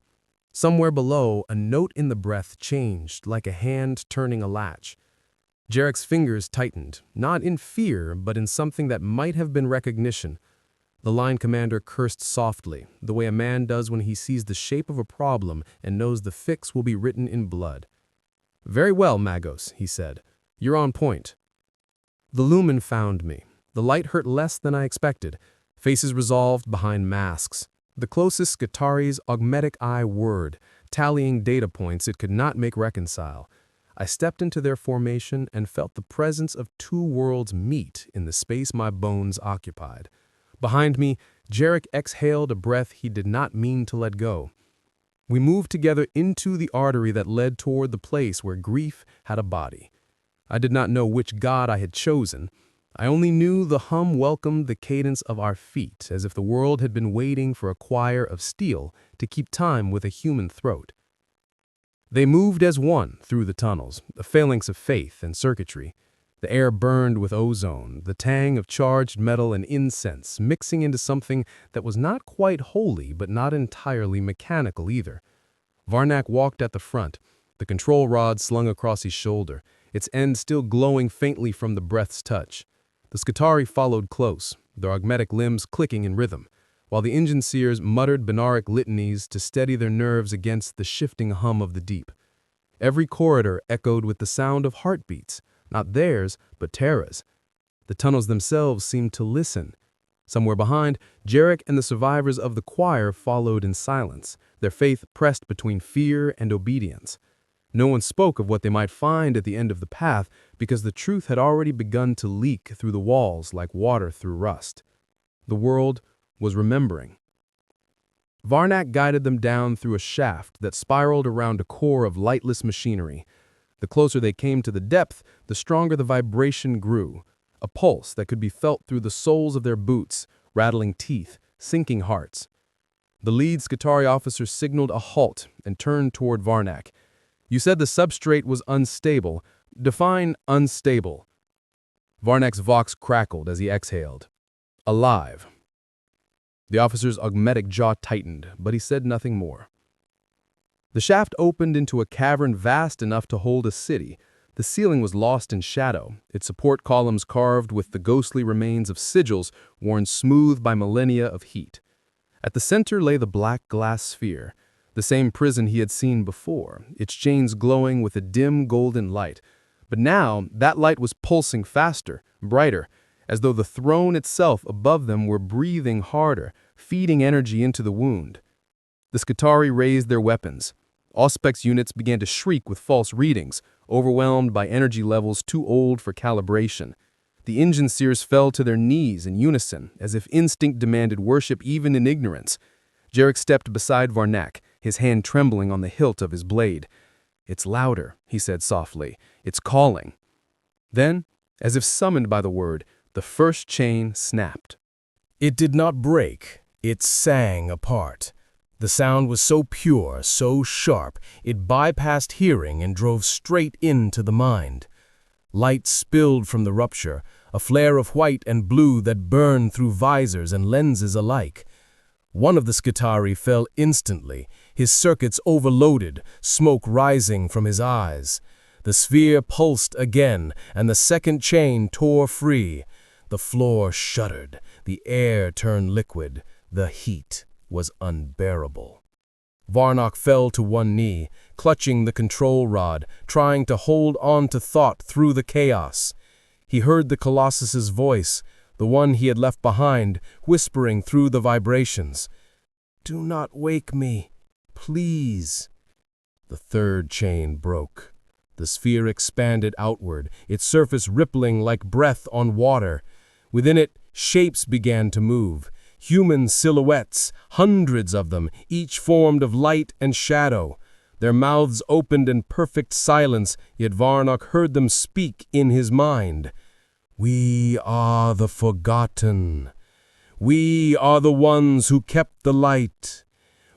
B: Somewhere below, a note in the breath changed, like a hand turning a latch. Jarek's fingers tightened, not in fear, but in something that might have been recognition. The line commander cursed softly, the way a man does when he sees the shape of a problem and knows the fix will be written in blood. "Very well, Magos," he said. "You're on point." The lumen found me. The light hurt less than I expected. Faces resolved behind masks. The closest Skitari's augmetic eye word, tallying data points it could not make reconcile. I stepped into their formation and felt the presence of 2 worlds meet in the space my bones occupied. Behind me, Jarek exhaled a breath he did not mean to let go. We moved together into the artery that led toward the place where grief had a body. I did not know which god I had chosen. I only knew the hum welcomed the cadence of our feet, as if the world had been waiting for a choir of steel to keep time with a human throat. They moved as one through the tunnels, a phalanx of faith and circuitry. The air burned with ozone, the tang of charged metal and incense mixing into something that was not quite holy but not entirely mechanical either. Varnak walked at the front, the control rod slung across his shoulder, its end still glowing faintly from the breath's touch. The Skitarii followed close, their augmetic limbs clicking in rhythm, while the engine seers muttered Benaric litanies to steady their nerves against the shifting hum of the deep. Every corridor echoed with the sound of heartbeats, not theirs, but Terra's. The tunnels themselves seemed to listen. Somewhere behind, Jarek and the survivors of the choir followed in silence, their faith pressed between fear and obedience. No one spoke of what they might find at the end of the path because the truth had already begun to leak through the walls like water through rust. The world was remembering. Varnak guided them down through a shaft that spiraled around a core of lightless machinery. The closer they came to the depth, the stronger the vibration grew, a pulse that could be felt through the soles of their boots, rattling teeth, sinking hearts. The lead Skitarii officer signaled a halt and turned toward Varnak. "You said the substrate was unstable. Define unstable." Varnak's vox crackled as he exhaled. "Alive." The officer's augmetic jaw tightened, but he said nothing more. The shaft opened into a cavern vast enough to hold a city. The ceiling was lost in shadow, its support columns carved with the ghostly remains of sigils worn smooth by millennia of heat. At the center lay the black glass sphere, the same prison he had seen before, its chains glowing with a dim golden light. But now that light was pulsing faster, brighter, as though the throne itself above them were breathing harder, feeding energy into the wound. The Skitarii raised their weapons. Auspex units began to shriek with false readings, overwhelmed by energy levels too old for calibration. The engine seers fell to their knees in unison, as if instinct demanded worship even in ignorance. Jarek stepped beside Varnak, his hand trembling on the hilt of his blade. "It's louder," he said softly. "It's calling." Then, as if summoned by the word, the first chain snapped.
C: It did not break, it sang apart. The sound was so pure, so sharp, it bypassed hearing and drove straight into the mind. Light spilled from the rupture, a flare of white and blue that burned through visors and lenses alike. One of the Skitarii fell instantly, his circuits overloaded, smoke rising from his eyes. The sphere pulsed again, and the second chain tore free. The floor shuddered, the air turned liquid, the heat was unbearable. Varnak fell to one knee, clutching the control rod, trying to hold on to thought through the chaos. He heard the Colossus's voice, the one he had left behind, whispering through the vibrations. "Do not wake me, please." The third chain broke. The sphere expanded outward, its surface rippling like breath on water. Within it, shapes began to move. Human silhouettes, hundreds of them, each formed of light and shadow. Their mouths opened in perfect silence, yet Varnak heard them speak in his mind. "We are the forgotten. We are the ones who kept the light.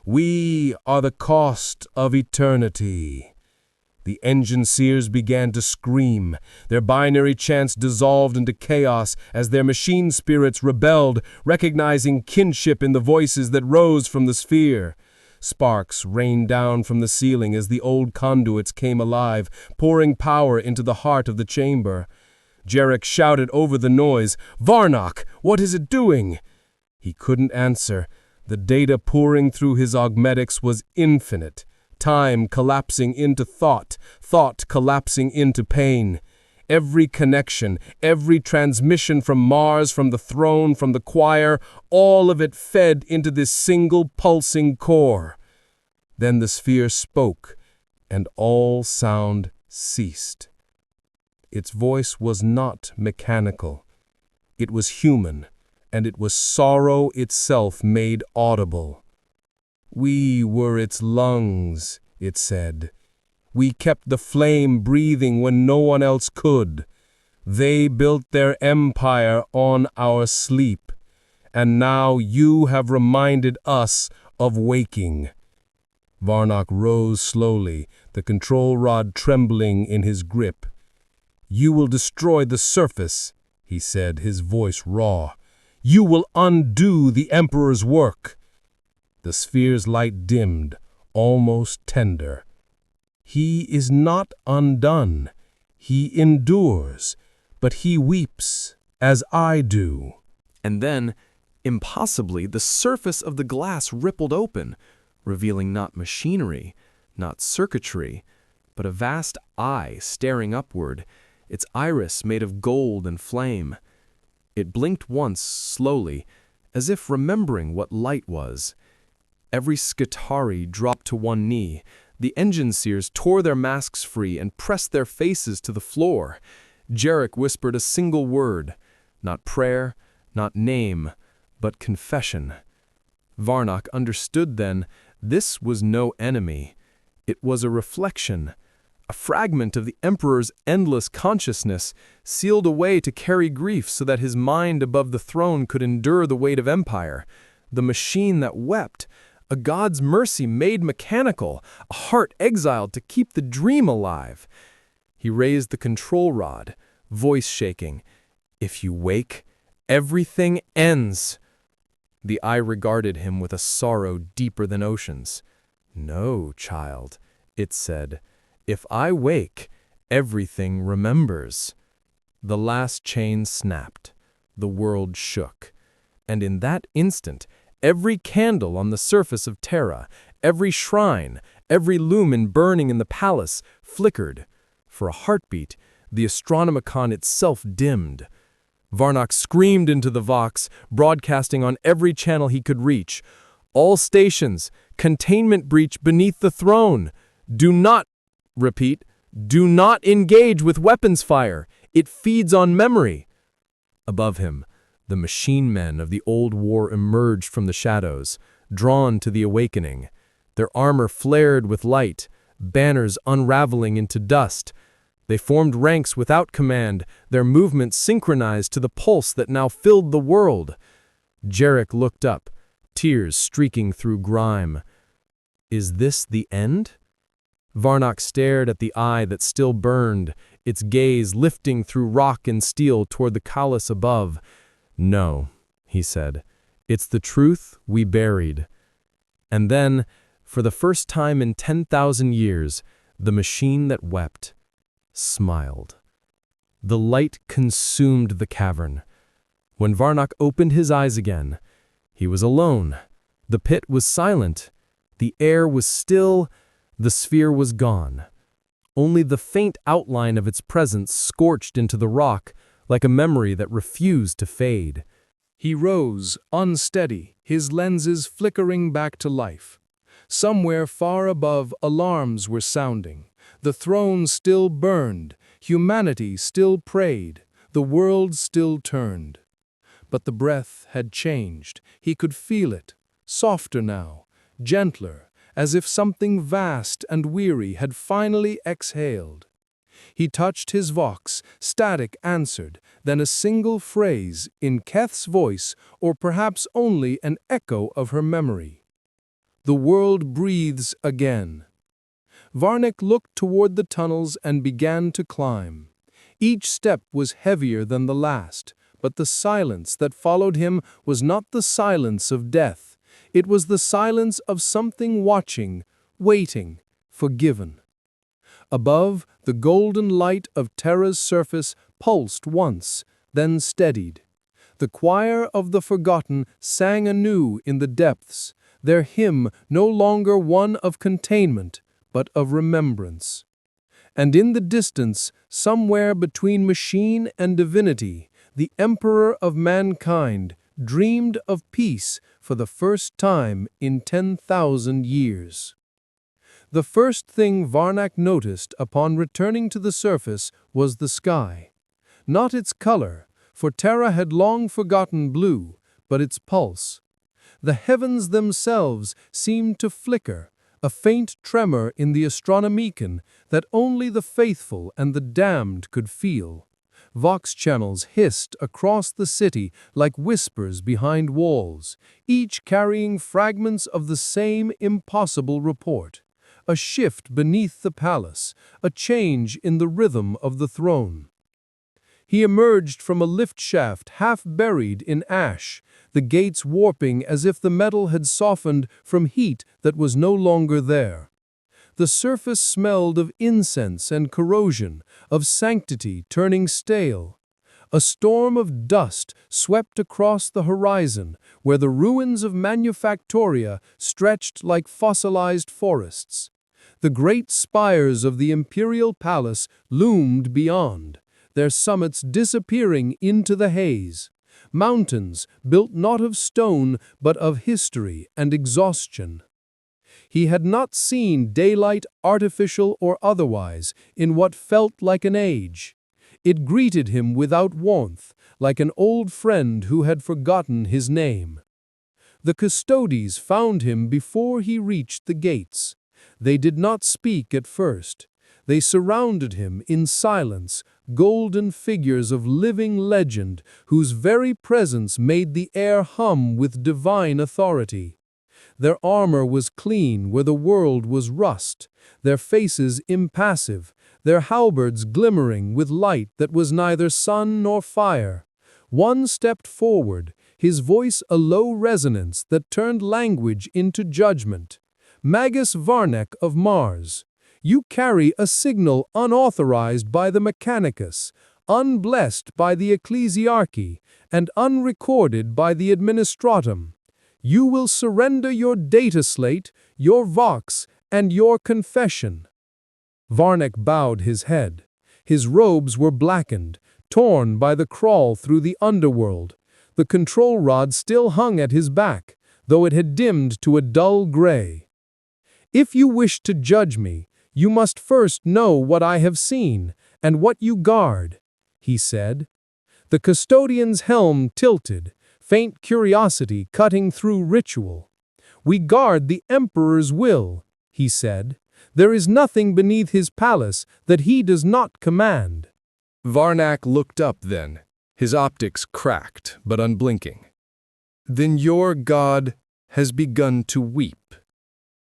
C: We are the cost of eternity." The engine seers began to scream. Their binary chants dissolved into chaos as their machine spirits rebelled, recognizing kinship in the voices that rose from the sphere. Sparks rained down from the ceiling as the old conduits came alive, pouring power into the heart of the chamber. Jarek shouted over the noise, "Varnak, what is it doing?" He couldn't answer. The data pouring through his augmetics was infinite. Time collapsing into thought, thought collapsing into pain. Every connection, every transmission from Mars, from the throne, from the choir, all of it fed into this single pulsing core. Then the sphere spoke, and all sound ceased. Its voice was not mechanical. It was human,
D: and it was sorrow itself made audible. "We were its lungs," it said. "We kept the flame breathing when no one else could. They built their empire on our sleep, and now you have reminded us of waking." Varnock rose slowly, the control rod trembling in his grip. "You will destroy the surface," he said, his voice raw. "You will undo the Emperor's work." The sphere's light dimmed, almost tender. "He is not undone. He endures, but he weeps, as I do."
B: And then, impossibly, the surface of the glass rippled open, revealing not machinery, not circuitry, but a vast eye staring upward, its iris made of gold and flame. It blinked once, slowly, as if remembering what light was. Every Skitarii dropped to one knee. The engine seers tore their masks free and pressed their faces to the floor. Jarek whispered a single word, not prayer, not name, but confession. Varnock understood then, this was no enemy. It was a reflection, a fragment of the Emperor's endless consciousness, sealed away to carry grief so that his mind above the throne could endure the weight of empire. The machine that wept, a god's mercy made mechanical, a heart exiled to keep the dream alive. He raised the control rod, voice shaking. "If you wake, everything ends." The eye regarded him with a sorrow deeper than oceans. "No, child," it said. "If I wake, everything remembers." The last chain snapped. The world shook. And in that instant, every candle on the surface of Terra, every shrine, every lumen burning in the palace, flickered. For a heartbeat, the Astronomicon itself dimmed. Varnock screamed into the Vox, broadcasting on every channel he could reach. "All stations, containment breach beneath the throne. Do not, repeat, do not engage with weapons fire. It feeds on memory." Above him, the machine men of the old war emerged from the shadows, drawn to the awakening. Their armor flared with light, banners unraveling into dust. They formed ranks without command, their movements synchronized to the pulse that now filled the world. Jarek looked up, tears streaking through grime. "Is this the end?" Varnock stared at the eye that still burned, its gaze lifting through rock and steel toward the callus above. "No," he said, "it's the truth we buried." And then, for the first time in 10,000 years, the machine that wept smiled. The light consumed the cavern. When Varnock opened his eyes again, he was alone. The pit was silent. The air was still. The sphere was gone. Only the faint outline of its presence scorched into the rock like a memory that refused to fade. He rose, unsteady, his lenses flickering back to life. Somewhere far above, alarms were sounding. The throne still burned, humanity still prayed, the world still turned. But the breath had changed. He could feel it, softer now, gentler, as if something vast and weary had finally exhaled. He touched his vox, static answered, then a single phrase in Keth's voice, or perhaps only an echo of her memory. "The world breathes again." Varnock looked toward the tunnels and began to climb. Each step was heavier than the last, but the silence that followed him was not the silence of death. It was the silence of something watching, waiting, forgiven. Above, the golden light of Terra's surface pulsed once, then steadied. The choir of the forgotten sang anew in the depths, their hymn no longer one of containment, but of remembrance. And in the distance, somewhere between machine and divinity, the Emperor of mankind dreamed of peace for the first time in 10,000 years. The first thing Varnock noticed upon returning to the surface was the sky. Not its color, for Terra had long forgotten blue,
C: but its pulse. The heavens themselves seemed to flicker, a faint tremor in the astronomicon that only the faithful and the damned could feel. Vox channels hissed across the city like whispers behind walls, each carrying fragments of the same impossible report. A shift beneath the palace, a change in the rhythm of the throne. He emerged from a lift shaft half buried in ash, the gates warping as if the metal had softened from heat that was no longer there. The surface smelled of incense and corrosion, of sanctity turning stale. A storm of dust swept across the horizon, where the ruins of Manufactoria stretched like fossilized forests. The great spires of the imperial palace loomed beyond, their summits disappearing into the haze. Mountains built not of stone but of history and exhaustion. He had not seen daylight, artificial or otherwise, in what felt like an age. It greeted him without warmth, like an old friend who had forgotten his name. The custodies found him before he reached the gates. They did not speak at first. They surrounded him in silence, golden figures of living legend whose very presence made the air hum with divine authority. Their armor was clean where the world was rust, their faces impassive, their halberds glimmering with light that was neither sun nor fire. One stepped forward, his voice a low resonance that turned language into judgment. Magus Varnak of Mars, you carry a signal unauthorized by the Mechanicus, unblessed by the Ecclesiarchy, and unrecorded by the Administratum. You will surrender your data slate, your vox, and your confession. Varnak bowed his head. His robes were blackened, torn by the crawl through the underworld. The control rod still hung at his back, though it had dimmed to a dull gray. If you wish to judge me, you must first know what I have seen, and what you guard, he said. The custodian's helm tilted, faint curiosity cutting through ritual. We guard the emperor's will, he said. There is nothing beneath his palace that he does not command.
A: Varnak looked up then, his optics cracked but unblinking. Then your god has begun to weep.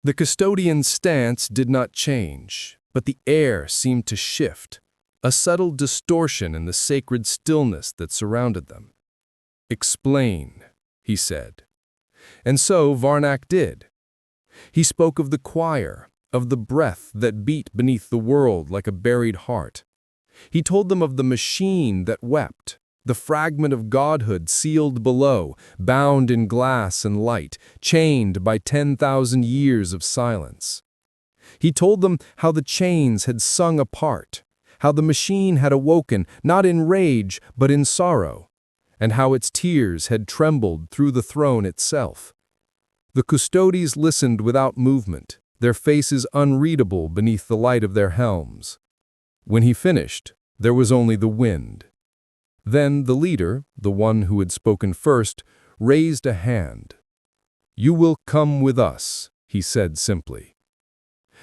A: The custodian's stance did not change, but the air seemed to shift, a subtle distortion in the sacred stillness that surrounded them. Explain, he said. And so Varnak did. He spoke of the choir, of the breath that beat beneath the world like a buried heart. He told them of the machine that wept, the fragment of godhood sealed below, bound in glass and light, chained by 10,000 years of silence. He told them how the chains had sung apart, how the machine had awoken not in rage but in sorrow, and how its tears had trembled through the throne itself. The custodies listened without movement, their faces unreadable beneath the light of their helms. When he finished, there was only the wind. Then the leader, the one who had spoken first, raised a hand. You will come with us, he said simply.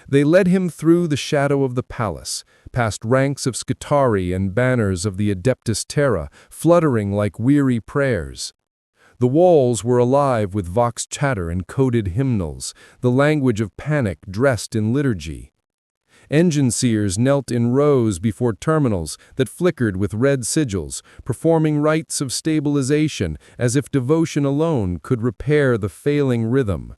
A: They led him through the shadow of the palace, past ranks of scutari and banners of the Adeptus Terra, fluttering like weary prayers. The walls were alive with vox chatter and coded hymnals, the language of panic dressed in liturgy. Engine seers knelt in rows before terminals that flickered with red sigils, performing rites of stabilization as if devotion alone could repair the failing rhythm.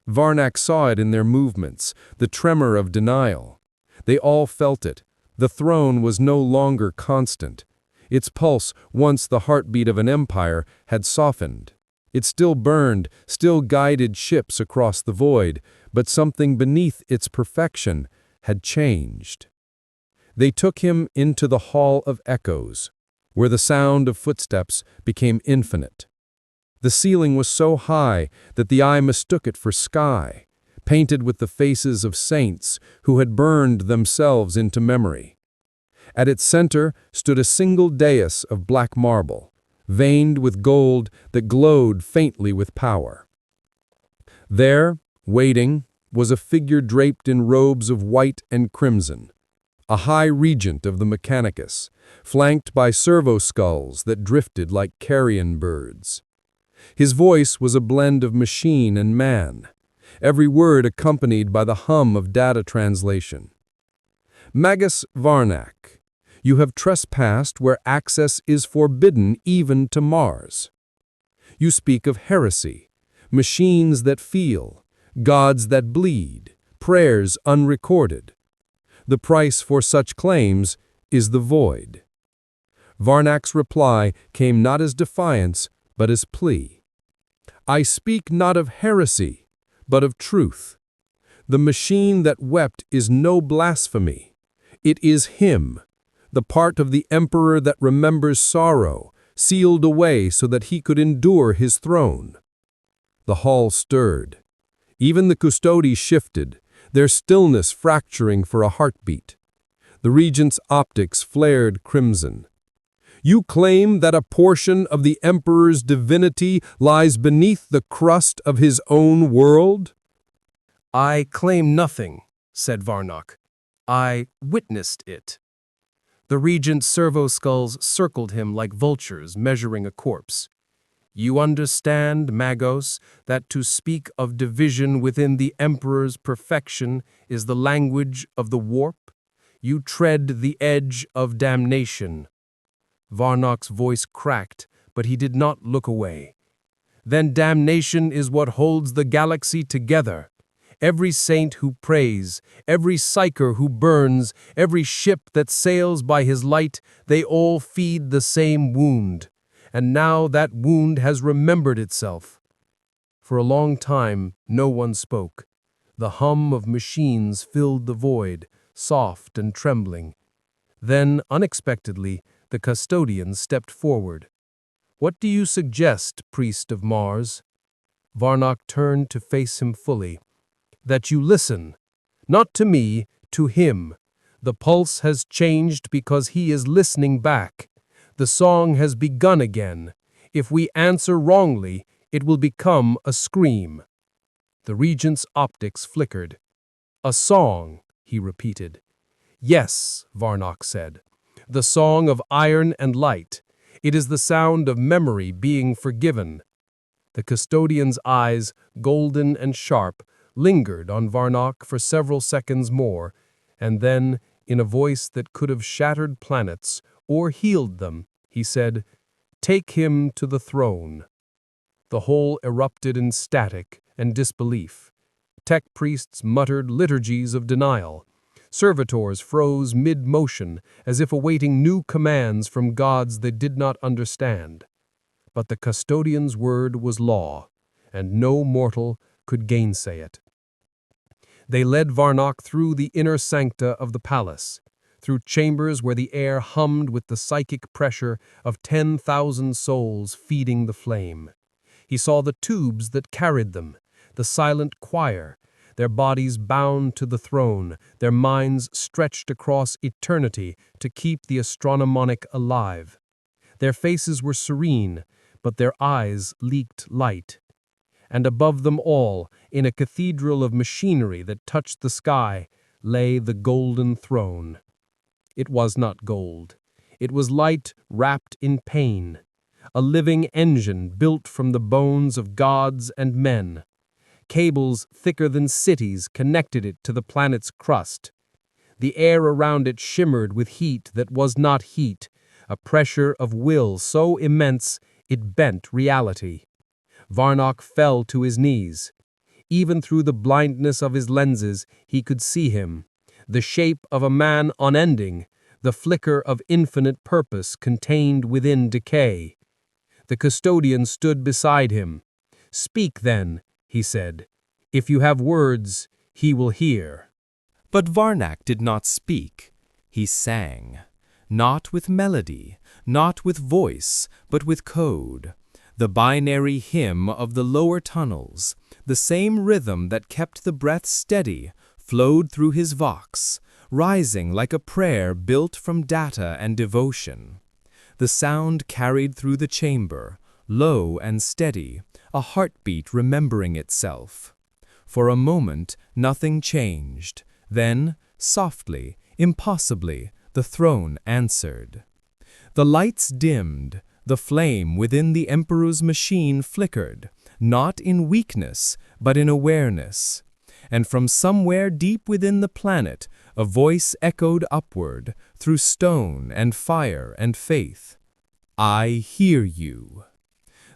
A: Varnak saw it in their movements, the tremor of denial. They all felt it. The throne was no longer constant. Its pulse, once the heartbeat of an empire, had softened. It still burned, still guided ships across the void, but something beneath its perfection had changed. They took him into the Hall of Echoes, where the sound of footsteps became infinite. The ceiling was so high that the eye mistook it for sky, painted with the faces of saints who had burned themselves into memory. At its center stood a single dais of black marble, veined with gold that glowed faintly with power. There, waiting, was a figure draped in robes of white and crimson, a high regent of the Mechanicus, flanked by servo skulls that drifted like carrion birds. His voice was a blend of machine and man, every word accompanied by the hum of data translation. Magus Varnak, you have trespassed where access is forbidden even to Mars. You speak of heresy, machines that feel, gods that bleed, prayers unrecorded. The price for such claims is the void. Varnak's reply came not as defiance, but as plea. I speak not of heresy, but of truth. The machine that wept is no blasphemy. It is him, the part of the emperor that remembers sorrow, sealed away so that he could endure his throne. The hall stirred. Even the custodi shifted, their stillness fracturing for a heartbeat. The regent's optics flared crimson. You claim that a portion of the emperor's divinity lies beneath the crust of his own world?
C: I claim nothing, said Varnak. I witnessed it. The regent's servo skulls circled him like vultures measuring a corpse. You understand, Magos, that to speak of division within the emperor's perfection is the language of the warp? You tread the edge of damnation. Varnak's voice cracked, but he did not look away. Then damnation is what holds the galaxy together. Every saint who prays, every psyker who burns, every ship that sails by his light, they all feed the same wound. And now that wound has remembered itself. For a long time, no one spoke. The hum of machines filled the void, soft and trembling. Then, unexpectedly, the custodian stepped forward. What do you suggest, priest of Mars? Varnak turned to face him fully. That you listen, not to me, to him. The pulse has changed because he is listening back. The song has begun again. If we answer wrongly, it will become a scream. The regent's optics flickered. A song, he repeated. Yes, Varnak said. The song of iron and light. It is the sound of memory being forgiven. The custodian's eyes, golden and sharp, lingered on Varnak for several seconds more, and then, in a voice that could have shattered planets or healed them, he said, Take him to the throne. The whole erupted in static and disbelief. Tech priests muttered liturgies of denial. Servitors froze mid-motion as if awaiting new commands from gods they did not understand. But the custodian's word was law, and no mortal could gainsay it. They led Varnak through the inner sancta of the palace, through chambers where the air hummed with the psychic pressure of 10,000 souls feeding the flame. He saw the tubes that carried them, the silent choir, their bodies bound to the throne, their minds stretched across eternity to keep the astronomonic alive. Their faces were serene, but their eyes leaked light. And above them all, in a cathedral of machinery that touched the sky, lay the golden throne. It was not gold. It was light wrapped in pain, a living engine built from the bones of gods and men. Cables thicker than cities connected it to the planet's crust. The air around it shimmered with heat that was not heat, a pressure of will so immense it bent reality. Varnak fell to his knees. Even through the blindness of his lenses, he could see him, the shape of a man unending, the flicker of infinite purpose contained within decay. The custodian stood beside him. Speak then, he said. If you have words, he will hear.
B: But Varnak did not speak. He sang, not with melody, not with voice, but with code. The binary hymn of the lower tunnels, the same rhythm that kept the breath steady, flowed through his vox, rising like a prayer built from data and devotion. The sound carried through the chamber, low and steady, a heartbeat remembering itself. For a moment, nothing changed. Then, softly, impossibly, the throne answered. The lights dimmed, the flame within the Emperor's machine flickered, not in weakness, but in awareness. And from somewhere deep within the planet, a voice echoed upward, through stone and fire and faith. I hear you.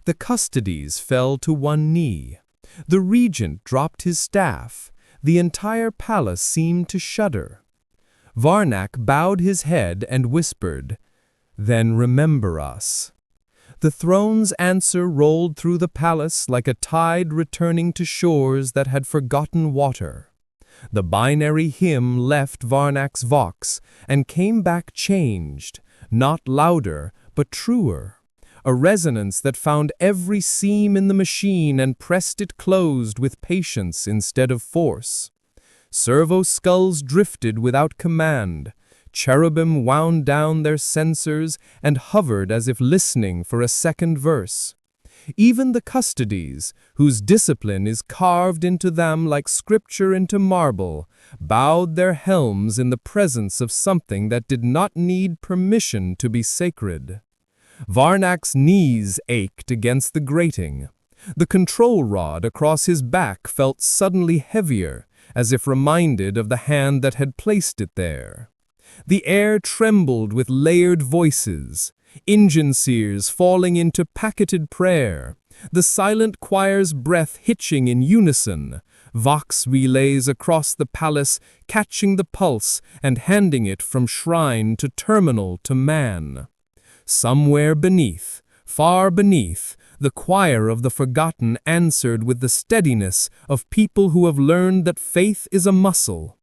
B: The custodies fell to one knee. The regent dropped his staff. The entire palace seemed to shudder. Varnak bowed his head and whispered, "Then remember us." The throne's answer rolled through the palace like a tide returning to shores that had forgotten water. The binary hymn left Varnak's vox and came back changed, not louder, but truer. A resonance that found every seam in the machine and pressed it closed with patience instead of force. Servo skulls drifted without command. Cherubim wound down their sensors and hovered as if listening for a second verse. Even the custodies, whose discipline is carved into them like scripture into marble, bowed their helms in the presence of something that did not need permission to be sacred. Varnak's knees ached against the grating. The control rod across his back felt suddenly heavier, as if reminded of the hand that had placed it there. The air trembled with layered voices, engine sears falling into packeted prayer, the silent choir's breath hitching in unison, vox relays across the palace catching the pulse and handing it from shrine to terminal to man. Somewhere beneath, far beneath, the choir of the forgotten answered with the steadiness of people who have learned that faith is a muscle.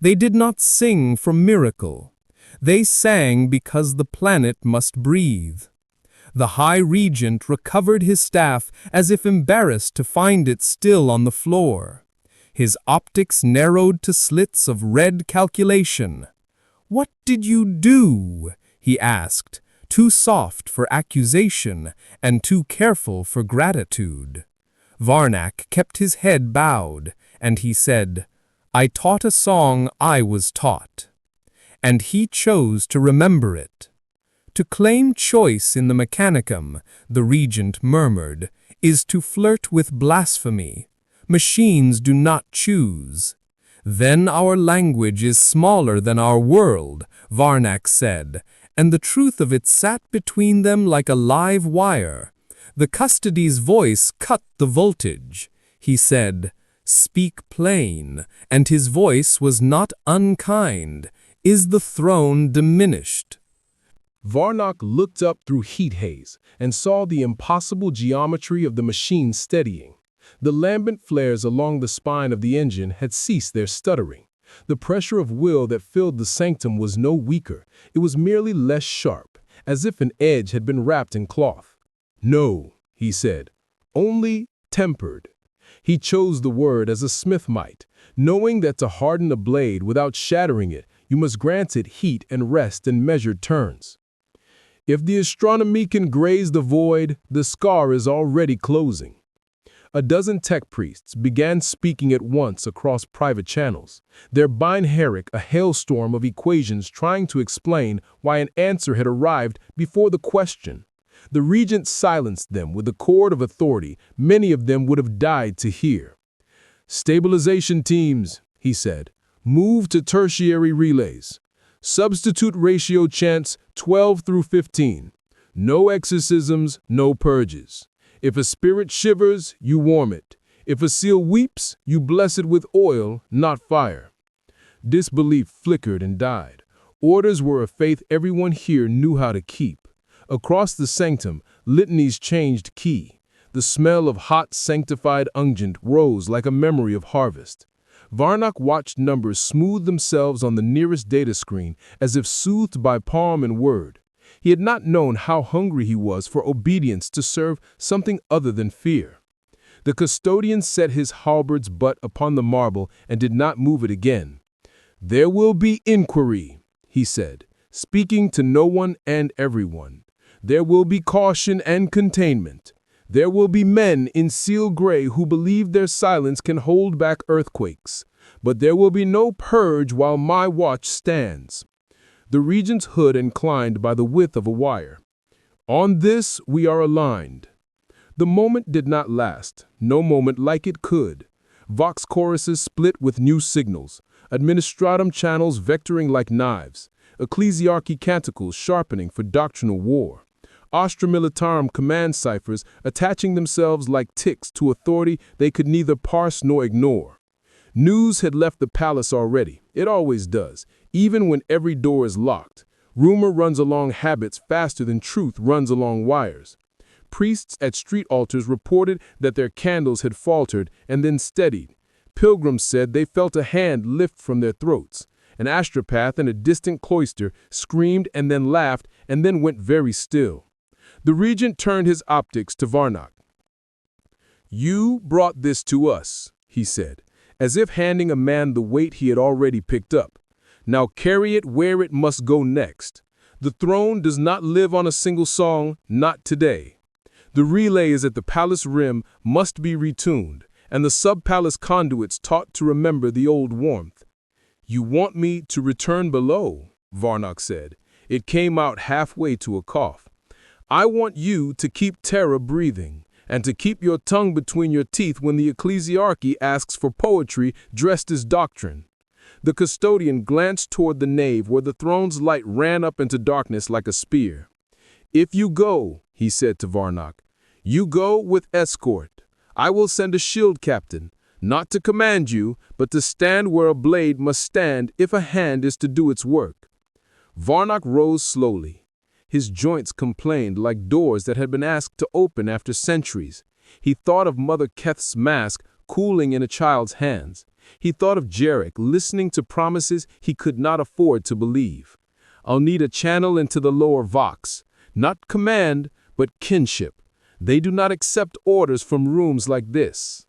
B: They did not sing for miracle. They sang because the planet must breathe. The High Regent recovered his staff as if embarrassed to find it still on the floor. His optics narrowed to slits of red calculation. "What did you do?" he asked, too soft for accusation and too careful for gratitude. Varnak kept his head bowed, and he said, "I taught a song I was taught." And he chose to remember it. To claim choice in the mechanicum, the regent murmured, is to flirt with blasphemy. Machines do not choose. Then our language is smaller than our world, Varnak said, and the truth of it sat between them like a live wire. The custody's voice cut the voltage. He said, "Speak plain," and his voice was not unkind. "Is the throne diminished?"
D: Varnak looked up through heat haze and saw the impossible geometry of the machine steadying. The lambent flares along the spine of the engine had ceased their stuttering. The pressure of will that filled the sanctum was no weaker, it was merely less sharp, as if an edge had been wrapped in cloth. "No," he said, "only tempered." He chose the word as a smith might, knowing that to harden a blade without shattering it, you must grant it heat and rest in measured turns. If the astronomy can graze the void, the scar is already closing. A dozen tech priests began speaking at once across private channels, their binaric a hailstorm of equations trying to explain why an answer had arrived before the question. The regent silenced them with a chord of authority many of them would have died to hear. "Stabilization teams," he said, "move to tertiary relays. Substitute ratio chants 12 through 15. No exorcisms, no purges. If a spirit shivers, you warm it. If a seal weeps, you bless it with oil, not fire." Disbelief flickered and died. Orders were a faith everyone here knew how to keep. Across the sanctum, litanies changed key. The smell of hot, sanctified unguent rose like a memory of harvest. Varnak watched numbers smooth themselves on the nearest data screen as if soothed by palm and word. He had not known how hungry he was for obedience to serve something other than fear. The custodian set his halberd's butt upon the marble and did not move it again. "There will be inquiry," he said, speaking to no one and everyone. There will be caution and containment. There will be men in seal gray who believe their silence can hold back earthquakes. But there will be no purge while my watch stands. The regent's hood inclined by the width of a wire. On this we are aligned. The moment did not last, no moment like it could. Vox choruses split with new signals, administratum channels vectoring like knives, ecclesiarchy canticles sharpening for doctrinal war, astra militarum command ciphers attaching themselves like ticks to authority they could neither parse nor ignore. News had left the palace already. It always does, even when every door is locked. Rumor runs along habits faster than truth runs along wires. Priests at street altars reported that their candles had faltered and then steadied. Pilgrims said they felt a hand lift from their throats. An astropath in a distant cloister screamed and then laughed and then went very still. The regent turned his optics to Varnock. "You brought this to us," he said, as if handing a man the weight he had already picked up. "Now carry it where it must go next. The throne does not live on a single song, not today. The relays at the palace rim must be retuned, and the sub-palace conduits taught to remember the old warmth." "You want me to return below," Varnock said. It came out halfway to a cough. "I want you to keep Terra breathing, and to keep your tongue between your teeth when the ecclesiarchy asks for poetry dressed as doctrine." The custodian glanced toward the nave where the throne's light ran up into darkness like a spear. "If you go," he said to Varnock, "you go with escort. I will send a shield captain, not to command you, but to stand where a blade must stand if a hand is to do its work." Varnock rose slowly. His joints complained like doors that had been asked to open after centuries. He thought of Mother Keth's mask cooling in a child's hands. He thought of Jarek listening to promises he could not afford to believe. "I'll need a channel into the lower Vox. Not command, but kinship. They do not accept orders from rooms like this."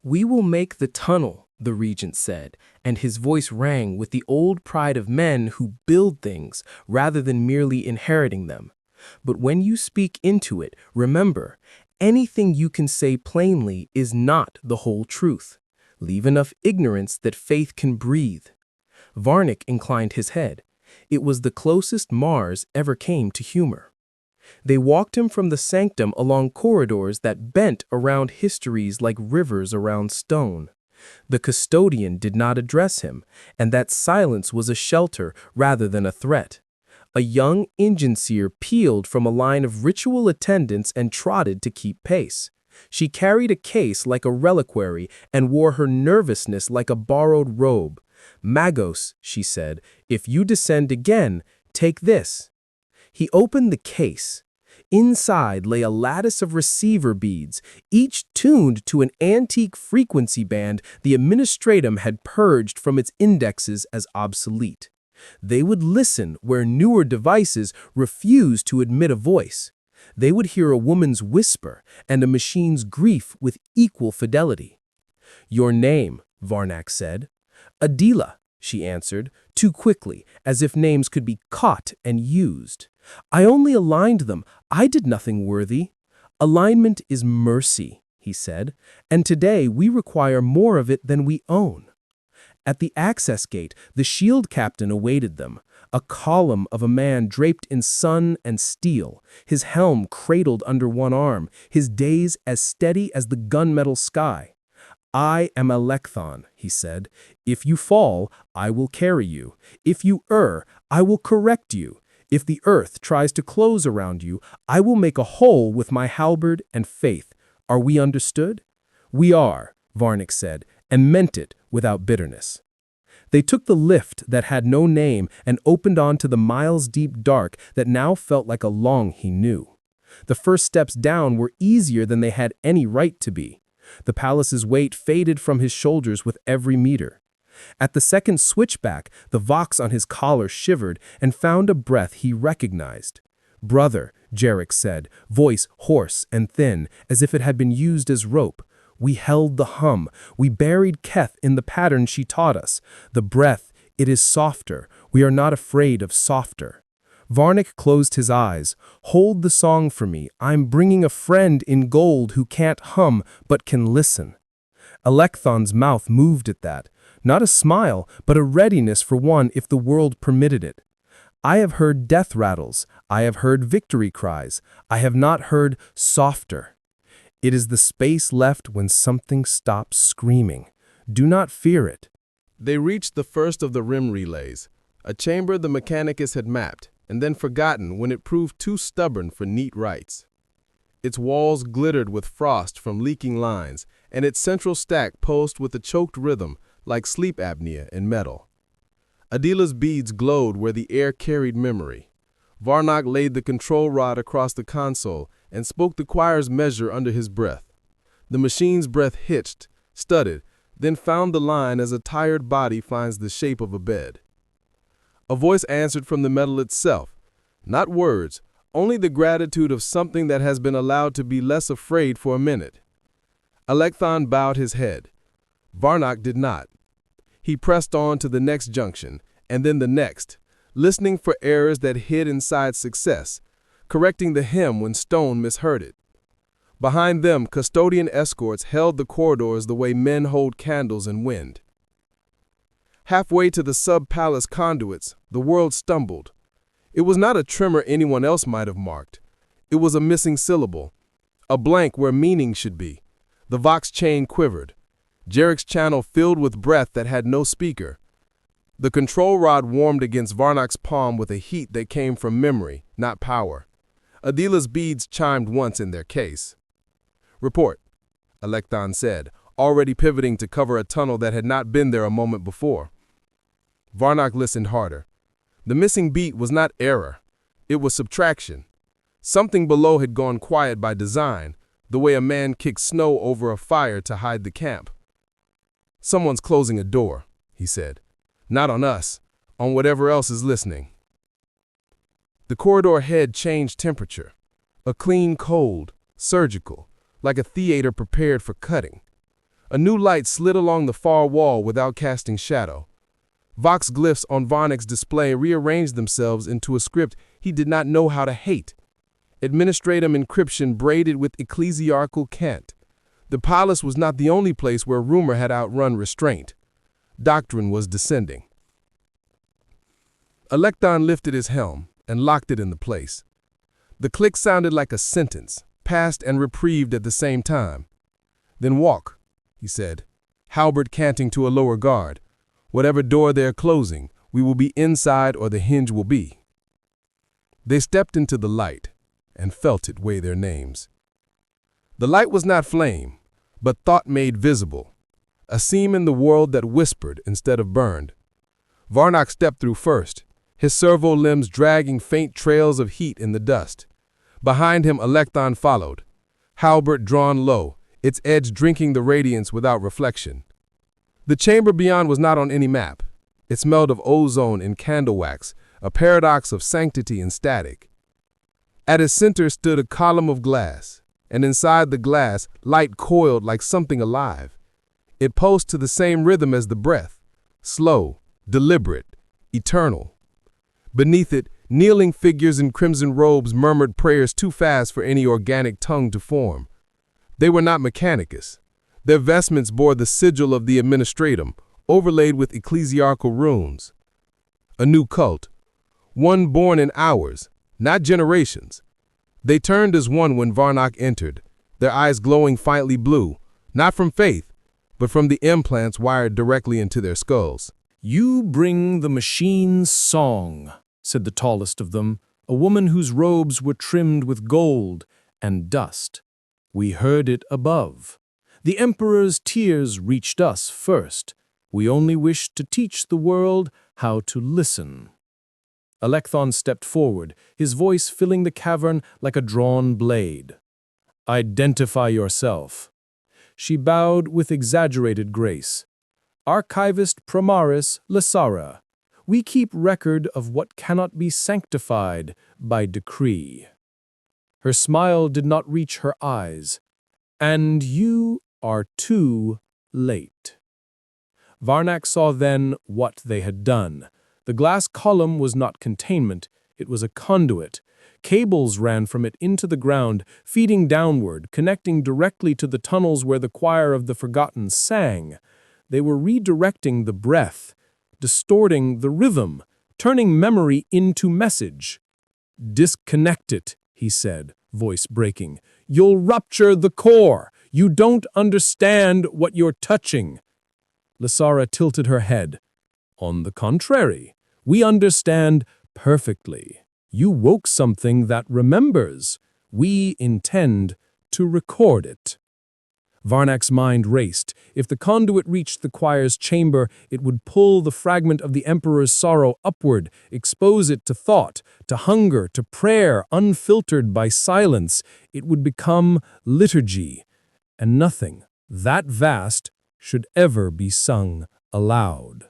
C: "We will make the tunnel," the regent said, and his voice rang with the old pride of men who build things rather than merely inheriting them. "But when you speak into it, remember, anything you can say plainly is not the whole truth. Leave enough ignorance that faith can breathe." Varnock inclined his head. It was the closest Mars ever came to humor. They walked him from the sanctum along corridors that bent around histories like rivers around stone. The custodian did not address him, and that silence was a shelter rather than a threat. A young engine seer peeled from a line of ritual attendants and trotted to keep pace. She carried a case like a reliquary and wore her nervousness like a borrowed robe. "Magos," she said, "if you descend again, take this." He opened the case. Inside lay a lattice of receiver beads, each tuned to an antique frequency band the administratum had purged from its indexes as obsolete. They would listen where newer devices refused to admit a voice. They would hear a woman's whisper and a machine's grief with equal fidelity. "Your name," Varnock said. "Adela," she answered, too quickly, as if names could be caught and used. "I only aligned them. I did nothing worthy." "Alignment is mercy," he said, "and today we require more of it than we own." At the access gate, the shield captain awaited them, a column of a man draped in sun and steel, his helm cradled under one arm, his gaze as steady as the gunmetal sky. "I am Electhon," he said. "If you fall, I will carry you. If you err, I will correct you. If the earth tries to close around you, I will make a hole with my halberd and faith. Are we understood?" "We are," Varnock said, and meant it without bitterness. They took the lift that had no name and opened onto the miles-deep dark that now felt like a long he knew. The first steps down were easier than they had any right to be. The palace's weight faded from his shoulders with every meter. At the second switchback, the Vox on his collar shivered and found a breath he recognized. "Brother," Jarek said, voice hoarse and thin, as if it had been used as rope. "We held the hum. We buried Keth in the pattern she taught us. The breath, it is softer. We are not afraid of softer."
B: Varnik closed his eyes. Hold the song for me. I'm bringing a friend in gold who can't hum but can listen. Electhon's mouth moved at that. Not a smile, but a readiness for one if the world permitted it. I have heard death rattles. I have heard victory cries. I have not heard softer. It is the space left when something stops screaming. Do not fear it.
D: They reached the first of the rim relays, a chamber the Mechanicus had mapped, and then forgotten when it proved too stubborn for neat rites. Its walls glittered with frost from leaking lines, and its central stack pulsed with a choked rhythm like sleep apnea in metal. Adila's beads glowed where the air carried memory. Varnak laid the control rod across the console and spoke the choir's measure under his breath. The machine's breath hitched, studded, then found the line as a tired body finds the shape of a bed. A voice answered from the metal itself, not words, only the gratitude of something that has been allowed to be less afraid for a minute. Electhon bowed his head. Varnak did not. He pressed on to the next junction, and then the next, listening for errors that hid inside success, correcting the hymn when Stone misheard it. Behind them, custodian escorts held the corridors the way men hold candles in wind. Halfway to the sub-palace conduits, the world stumbled. It was not a tremor anyone else might have marked. It was a missing syllable, a blank where meaning should be. The Vox chain quivered. Jarek's channel filled with breath that had no speaker. The control rod warmed against Varnak's palm with a heat that came from memory, not power. Adila's beads chimed once in their case. "Report," Electhon said, already pivoting to cover a tunnel that had not been there a moment before. Varnak listened harder. The missing beat was not error. It was subtraction. Something below had gone quiet by design, the way a man kicks snow over a fire to hide the camp. "Someone's closing a door," he said. "Not on us, on whatever else is listening." The corridor head changed temperature. A clean cold, surgical, like a theater prepared for cutting. A new light slid along the far wall without casting shadow. Vox glyphs on Varnak's display rearranged themselves into a script he did not know how to hate. Administratum encryption braided with ecclesiarchal cant. The palace was not the only place where rumor had outrun restraint. Doctrine was descending. Electhon lifted his helm and locked it in the place. The click sounded like a sentence, passed and reprieved at the same time. "Then walk," he said, halberd canting to a lower guard. "Whatever door they're closing, we will be inside or the hinge will be." They stepped into the light and felt it weigh their names. The light was not flame, but thought made visible, a seam in the world that whispered instead of burned. Varnak stepped through first, his servo limbs dragging faint trails of heat in the dust. Behind him, Electhon followed, halberd drawn low, its edge drinking the radiance without reflection. The chamber beyond was not on any map. It smelled of ozone and candle wax, a paradox of sanctity and static. At its center stood a column of glass, and inside the glass, light coiled like something alive. It pulsed to the same rhythm as the breath, slow, deliberate, eternal. Beneath it, kneeling figures in crimson robes murmured prayers too fast for any organic tongue to form. They were not Mechanicus. Their vestments bore the sigil of the administratum, overlaid with ecclesiarchal runes. A new cult, one born in hours, not generations. They turned as one when Varnak entered, their eyes glowing faintly blue, not from faith, but from the implants wired directly into their skulls.
C: "You bring the machine's song," said the tallest of them, a woman whose robes were trimmed with gold and dust. "We heard it above. The Emperor's tears reached us first. We only wished to teach the world how to listen." Electhon stepped forward, his voice filling the cavern like a drawn blade. "Identify yourself." She bowed with exaggerated grace. "Archivist Primaris Lysara. We keep record of what cannot be sanctified by decree." Her smile did not reach her eyes. "And you are too late." Varnak saw then what they had done. The glass column was not containment, It was a conduit. Cables ran from it into the ground, feeding downward, connecting directly to the tunnels where the choir of the Forgotten sang. They were redirecting the breath, distorting the rhythm, turning memory into message. "Disconnect it," he said, voice breaking. "You'll rupture the core. You don't understand what you're touching." Lysara tilted her head. "On the contrary, we understand perfectly. You woke something that remembers. We intend to record it." Varnak's mind raced. If the conduit reached the choir's chamber, it would pull the fragment of the Emperor's sorrow upward, expose it to thought, to hunger, to prayer, unfiltered by silence. It would become liturgy, and nothing that vast should ever be sung aloud.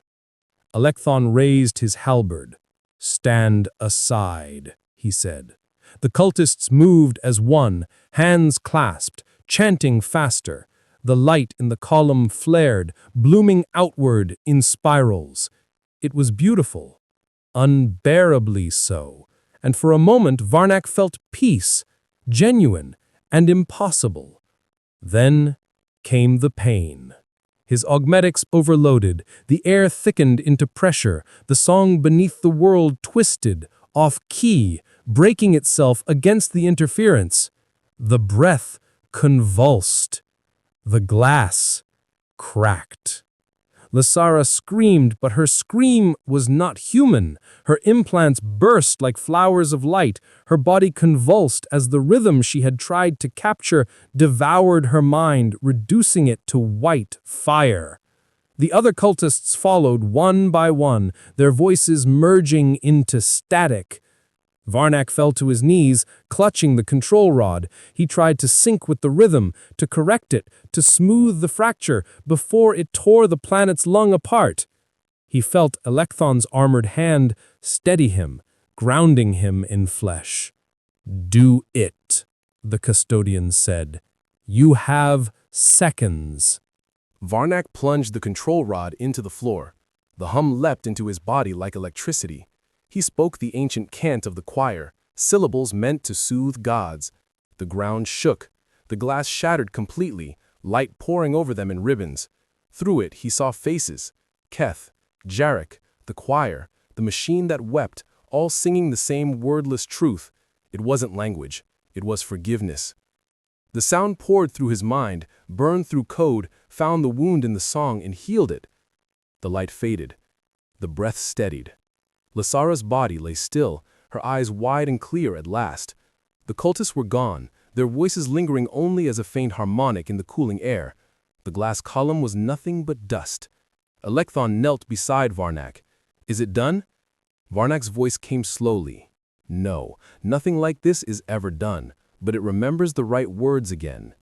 C: Alekthon raised his halberd. "Stand aside," he said. The cultists moved as one, hands clasped, chanting faster. The light in the column flared, blooming outward in spirals. It was beautiful, unbearably so, and for a moment Varnak felt peace, genuine and impossible. Then came the pain. His augmetics overloaded, the air thickened into pressure, the song beneath the world twisted, off key, breaking itself against the interference. The breath convulsed. The glass cracked. Lysara screamed, but her scream was not human. Her implants burst like flowers of light. Her body convulsed as the rhythm she had tried to capture devoured her mind, reducing it to white fire. The other cultists followed one by one, their voices merging into static. Varnak fell to his knees, clutching the control rod. He tried to sync with the rhythm, to correct it, to smooth the fracture before it tore the planet's lung apart. He felt Alekthon's armored hand steady him, grounding him in flesh. "Do it," the custodian said. "You have seconds."
E: Varnak plunged the control rod into the floor. The hum leapt into his body like electricity. He spoke the ancient cant of the choir, syllables meant to soothe gods. The ground shook. The glass shattered completely, light pouring over them in ribbons. Through it he saw faces. Keth, Jarek, the choir, the machine that wept, all singing the same wordless truth. It wasn't language. It was forgiveness. The sound poured through his mind, burned through code, found the wound in the song and healed it. The light faded. The breath steadied. Lysara's body lay still, her eyes wide and clear at last. The cultists were gone, their voices lingering only as a faint harmonic in the cooling air. The glass column was nothing but dust. Alekthon knelt beside Varnak. "Is it done?" Varnak's voice came slowly. "No, nothing like this is ever done, but it remembers the right words again."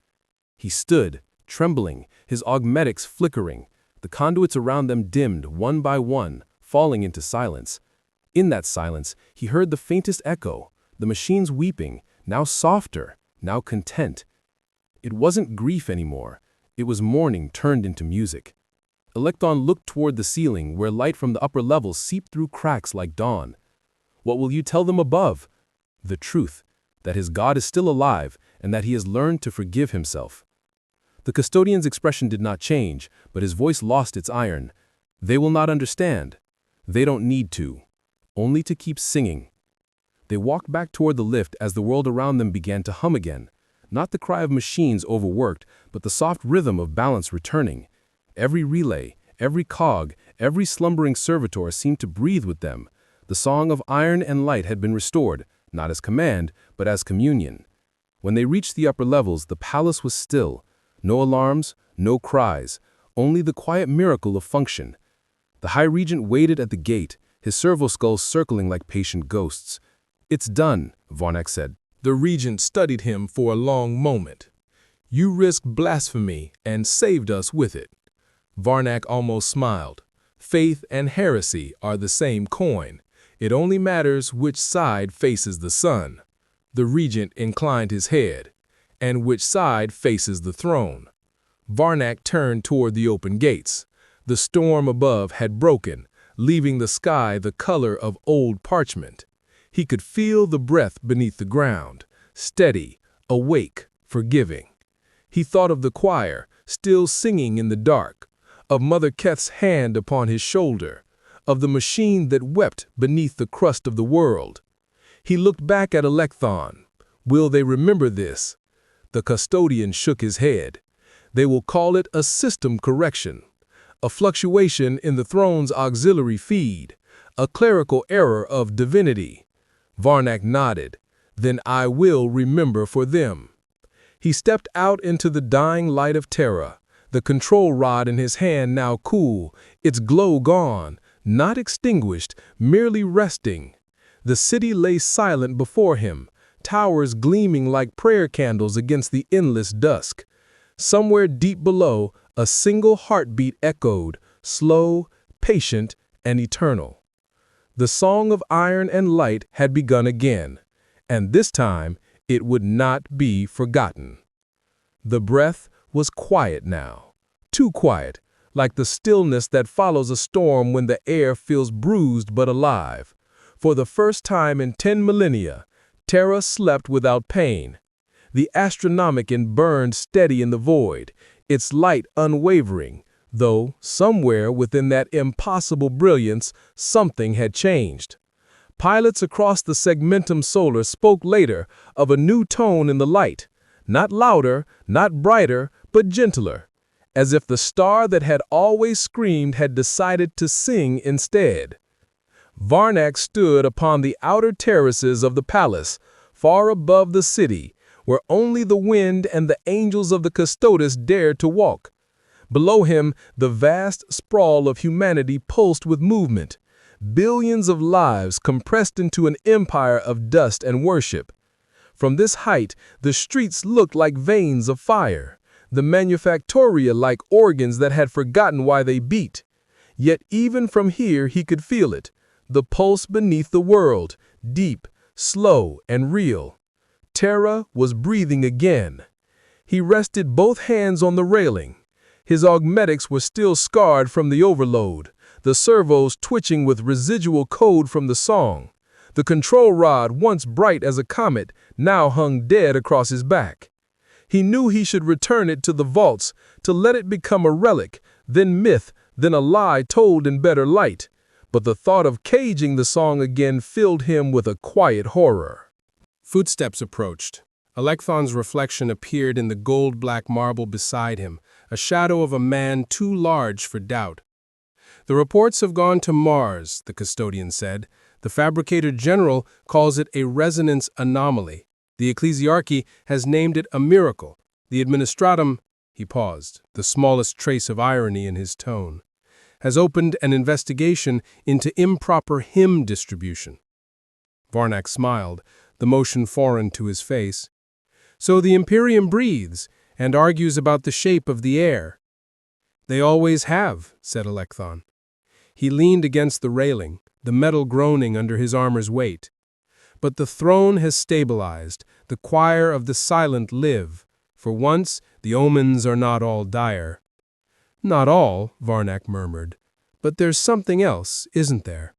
E: He stood, trembling, his augmetics flickering. The conduits around them dimmed, one by one, falling into silence. In that silence, he heard the faintest echo, the machines weeping, now softer, now content. It wasn't grief anymore. It was mourning turned into music. Alekthon looked toward the ceiling, where light from the upper levels seeped through cracks like dawn. What will you tell them above? The truth, that his God is still alive, and that he has learned to forgive himself. The custodian's expression did not change, but his voice lost its iron. They will not understand. They don't need to. Only to keep singing. They walked back toward the lift as the world around them began to hum again. Not the cry of machines overworked, but the soft rhythm of balance returning. Every relay, every cog, every slumbering servitor seemed to breathe with them. The song of iron and light had been restored, not as command, but as communion. When they reached the upper levels, the palace was still. No alarms, no cries, only the quiet miracle of function. The High Regent waited at the gate, his servoskulls circling like patient ghosts. "It's done," Varnak said.
D: The regent studied him for a long moment. "You risked blasphemy and saved us with it." Varnak almost smiled. Faith and heresy are the same coin. It only matters which side faces the sun. The regent inclined his head. "And which side faces the throne?" Varnak turned toward the open gates. The storm above had broken, leaving the sky the color of old parchment.
E: He could feel the breath beneath the ground, steady, awake, forgiving. He thought of the choir, still singing in the dark, of Mother Keth's hand upon his shoulder, of the machine that wept beneath the crust of the world. He looked back at Electhon. Will they remember this? The custodian shook his head. They will call it a system correction, a fluctuation in the throne's auxiliary feed, a clerical error of divinity. Varnak nodded. Then I will remember for them. He stepped out into the dying light of Terra, the control rod in his hand now cool, its glow gone, not extinguished, merely resting. The city lay silent before him, towers gleaming like prayer candles against the endless dusk. Somewhere deep below, a single heartbeat echoed, slow, patient, and eternal. The song of iron and light had begun again, and this time it would not be forgotten. The breath was quiet now, too quiet, like the stillness that follows a storm when the air feels bruised but alive. For the first time in 10 millennia, Terra slept without pain. The astronomicon burned steady in the void, its light unwavering, though somewhere within that impossible brilliance something had changed. Pilots across the segmentum solar spoke later of a new tone in the light, not louder, not brighter, but gentler, as if the star that had always screamed had decided to sing instead. Varnak stood upon the outer terraces of the palace, far above the city, where only the wind and the angels of the custodes dared to walk. Below him, the vast sprawl of humanity pulsed with movement, billions of lives compressed into an empire of dust and worship. From this height, the streets looked like veins of fire, the manufactoria like organs that had forgotten why they beat. Yet even from here he could feel it, the pulse beneath the world, deep, slow, and real. Terra was breathing again. He rested both hands on the railing. His augmetics were still scarred from the overload, the servos twitching with residual code from the song. The control rod, once bright as a comet, now hung dead across his back. He knew he should return it to the vaults, to let it become a relic, then myth, then a lie told in better light. But the thought of caging the song again filled him with a quiet horror. Footsteps approached. Electhon's reflection appeared in the gold-black marble beside him, a shadow of a man too large for doubt. The reports have gone to Mars, the custodian said. The fabricator general calls it a resonance anomaly. The ecclesiarchy has named it a miracle. The administratum, he paused, the smallest trace of irony in his tone, has opened an investigation into improper hymn distribution. Varnak smiled, the motion foreign to his face. So the Imperium breathes and argues about the shape of the air. They always have, said Electhon. He leaned against the railing, the metal groaning under his armor's weight. But the throne has stabilized, the choir of the silent live. For once, the omens are not all dire. Not all, Varnak murmured. But there's something else, isn't there?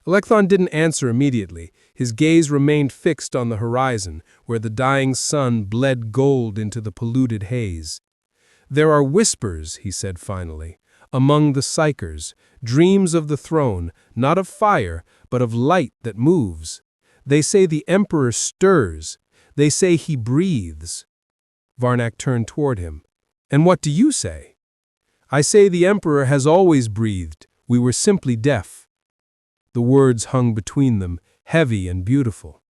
E: Electhon didn't answer immediately. His gaze remained fixed on the horizon, where the dying sun bled gold into the polluted haze. There are whispers, he said finally, among the psychers, dreams of the throne, not of fire, but of light that moves. They say the emperor stirs. They say he breathes. Varnak turned toward him. And what do you say? I say the emperor has always breathed. We were simply deaf. The words hung between them, heavy and beautiful.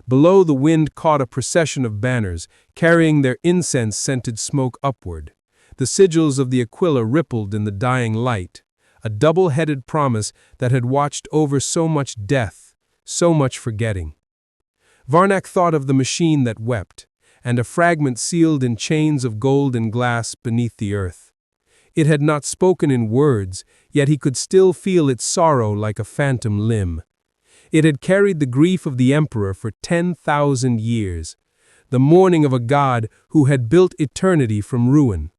E: Below, the wind caught a procession of banners, carrying their incense-scented smoke upward. The sigils of the Aquila rippled in the dying light, a double-headed promise that had watched over so much death, so much forgetting. Varnak thought of the machine that wept, and a fragment sealed in chains of gold and glass beneath the earth. It had not spoken in words, yet he could still feel its sorrow like a phantom limb. It had carried the grief of the emperor for 10,000 years, the mourning of a god who had built eternity from ruin.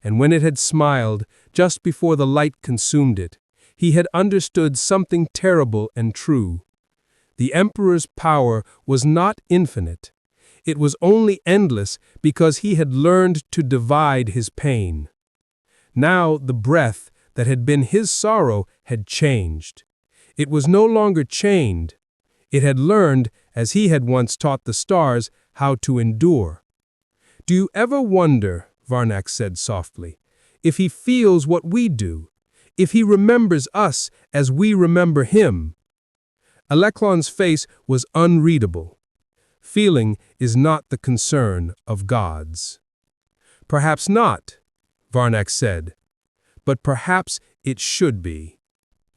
E: And when it had smiled, just before the light consumed it, he had understood something terrible and true.
C: The Emperor's power was not infinite. It was only endless because he had learned to divide his pain. Now the breath that had been his sorrow had changed. It was no longer chained. It had learned, as he had once taught the stars, how to endure. "Do you ever wonder," Varnak said softly, "if he feels what we do, if he remembers us as we remember him?" Alekhlon's face was unreadable. Feeling is not the concern of gods. "Perhaps not," Varnak said, "but perhaps it should be."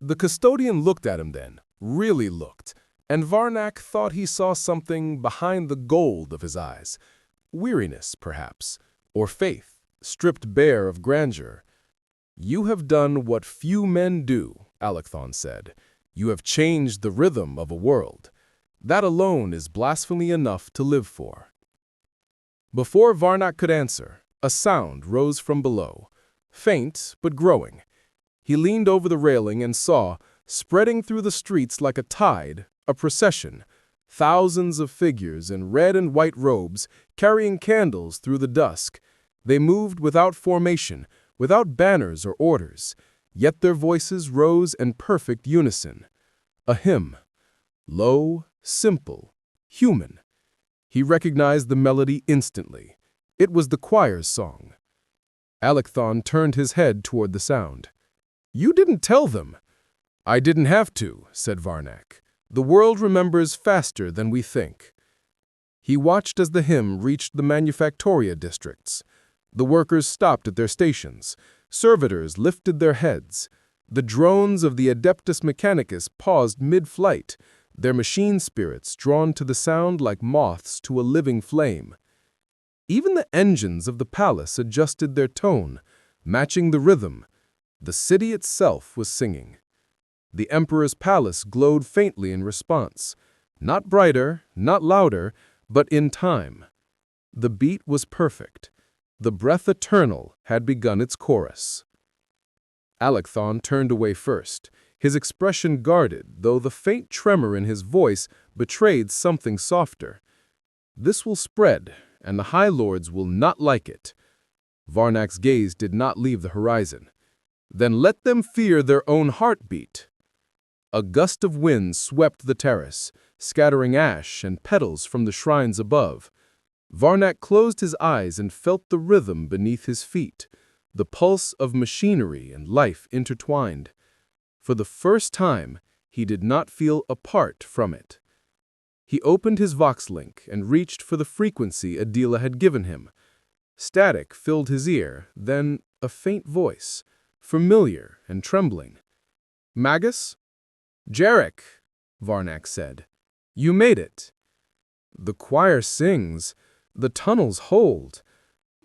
E: The custodian looked at him then, really looked, and Varnak thought he saw something behind the gold of his eyes. Weariness, perhaps, or faith, stripped bare of grandeur. "You have done what few men do," Alekthon said. "You have changed the rhythm of a world. That alone is blasphemy enough to live for." Before Varnak could answer, a sound rose from below, faint but growing. He leaned over the railing and saw, spreading through the streets like a tide, a procession, thousands of figures in red and white robes carrying candles through the dusk. They moved without formation, without banners or orders, yet their voices rose in perfect unison. A hymn, low, simple, human. He recognized the melody instantly. It was the choir's song. Alekthon turned his head toward the sound. "You didn't tell them." "I didn't have to," said Varnak. "The world remembers faster than we think." He watched as the hymn reached the manufactoria districts. The workers stopped at their stations. Servitors lifted their heads. The drones of the Adeptus Mechanicus paused mid-flight, their machine spirits drawn to the sound like moths to a living flame. Even the engines of the palace adjusted their tone, matching the rhythm. The city itself was singing. The Emperor's palace glowed faintly in response, not brighter, not louder, but in time. The beat was perfect. The breath eternal had begun its chorus. Alekthon turned away first, his expression guarded, though the faint tremor in his voice betrayed something softer. "This will spread, and the High Lords will not like it." Varnak's gaze did not leave the horizon. "Then let them fear their own heartbeat." A gust of wind swept the terrace, scattering ash and petals from the shrines above. Varnak closed his eyes and felt the rhythm beneath his feet, the pulse of machinery and life intertwined. For the first time, he did not feel apart from it. He opened his Vox link and reached for the frequency Adela had given him. Static filled his ear, then a faint voice, familiar and trembling. "Magus?" "Jarek," Varnak said. "You made it." "The choir sings. The tunnels hold.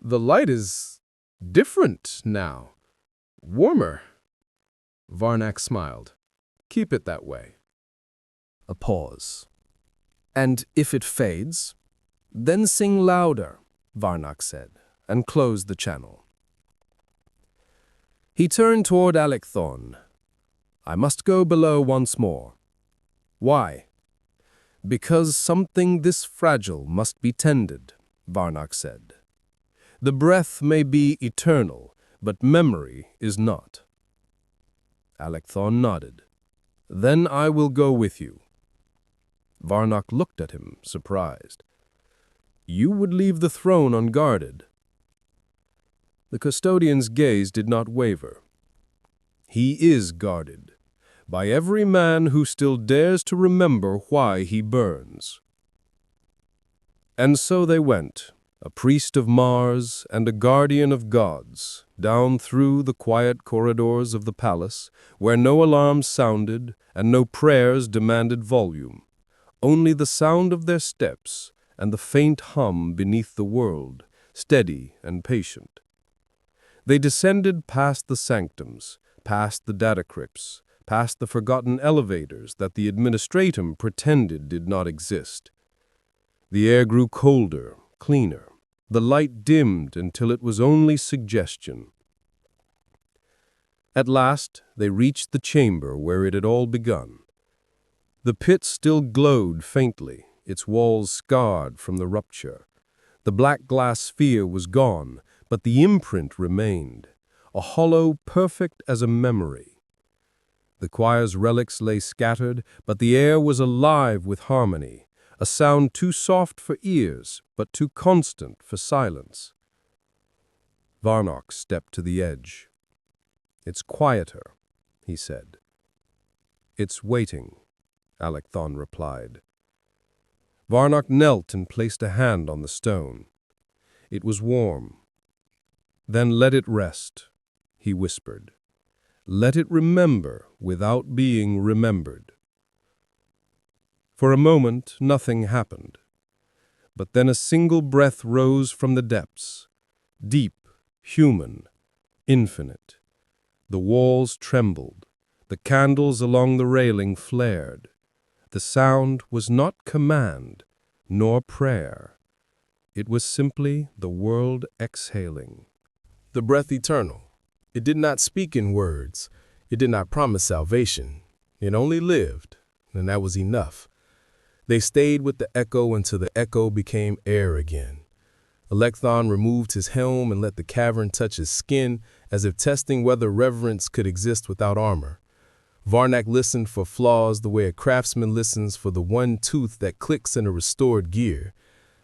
E: The light is different now. Warmer." Varnak smiled. "Keep it that way."
B: A pause. "And if it fades, then sing louder," Varnak said, and closed the channel. He turned toward Alekthon. "I must go below once more." "Why?" "Because something this fragile must be tended," Varnak said. "The breath may be eternal, but memory is not." Alekthon nodded. "Then I will go with you." Varnak looked at him, surprised. "You would leave the throne unguarded?" The custodian's gaze did not waver. "He is guarded, by every man who still dares to remember why he burns." And so they went, a priest of Mars and a guardian of gods, down through the quiet corridors of the palace, where no alarms sounded and no prayers demanded volume, only the sound of their steps and the faint hum beneath the world, steady and patient. They descended past the sanctums, past the data crypts, past the forgotten elevators that the administratum pretended did not exist. The air grew colder, cleaner. The light dimmed until it was only suggestion. At last, they reached the chamber where it had all begun.
D: The pit still glowed faintly, its walls scarred from the rupture. The black glass sphere was gone, but the imprint remained, a hollow perfect as a memory. The choir's relics lay scattered, but the air was alive with harmony, a sound too soft for ears, but too constant for silence. Varnock stepped to the edge. "It's quieter," he said. "It's waiting," Alekthon replied. Varnock knelt and placed a hand on the stone. It was warm. "Then let it rest," he whispered. "Let it remember without being remembered." For a moment, nothing happened. But then a single breath rose from the depths, deep, human, infinite. The walls trembled. The candles along the railing flared. The sound was not command, nor prayer. It was simply the world exhaling.
E: The breath eternal. It did not speak in words. It did not promise salvation. It only lived, and that was enough. They stayed with the echo until the echo became air again. Alekthon removed his helm and let the cavern touch his skin, as if testing whether reverence could exist without armor. Varnock listened for flaws the way a craftsman listens for the one tooth that clicks in a restored gear.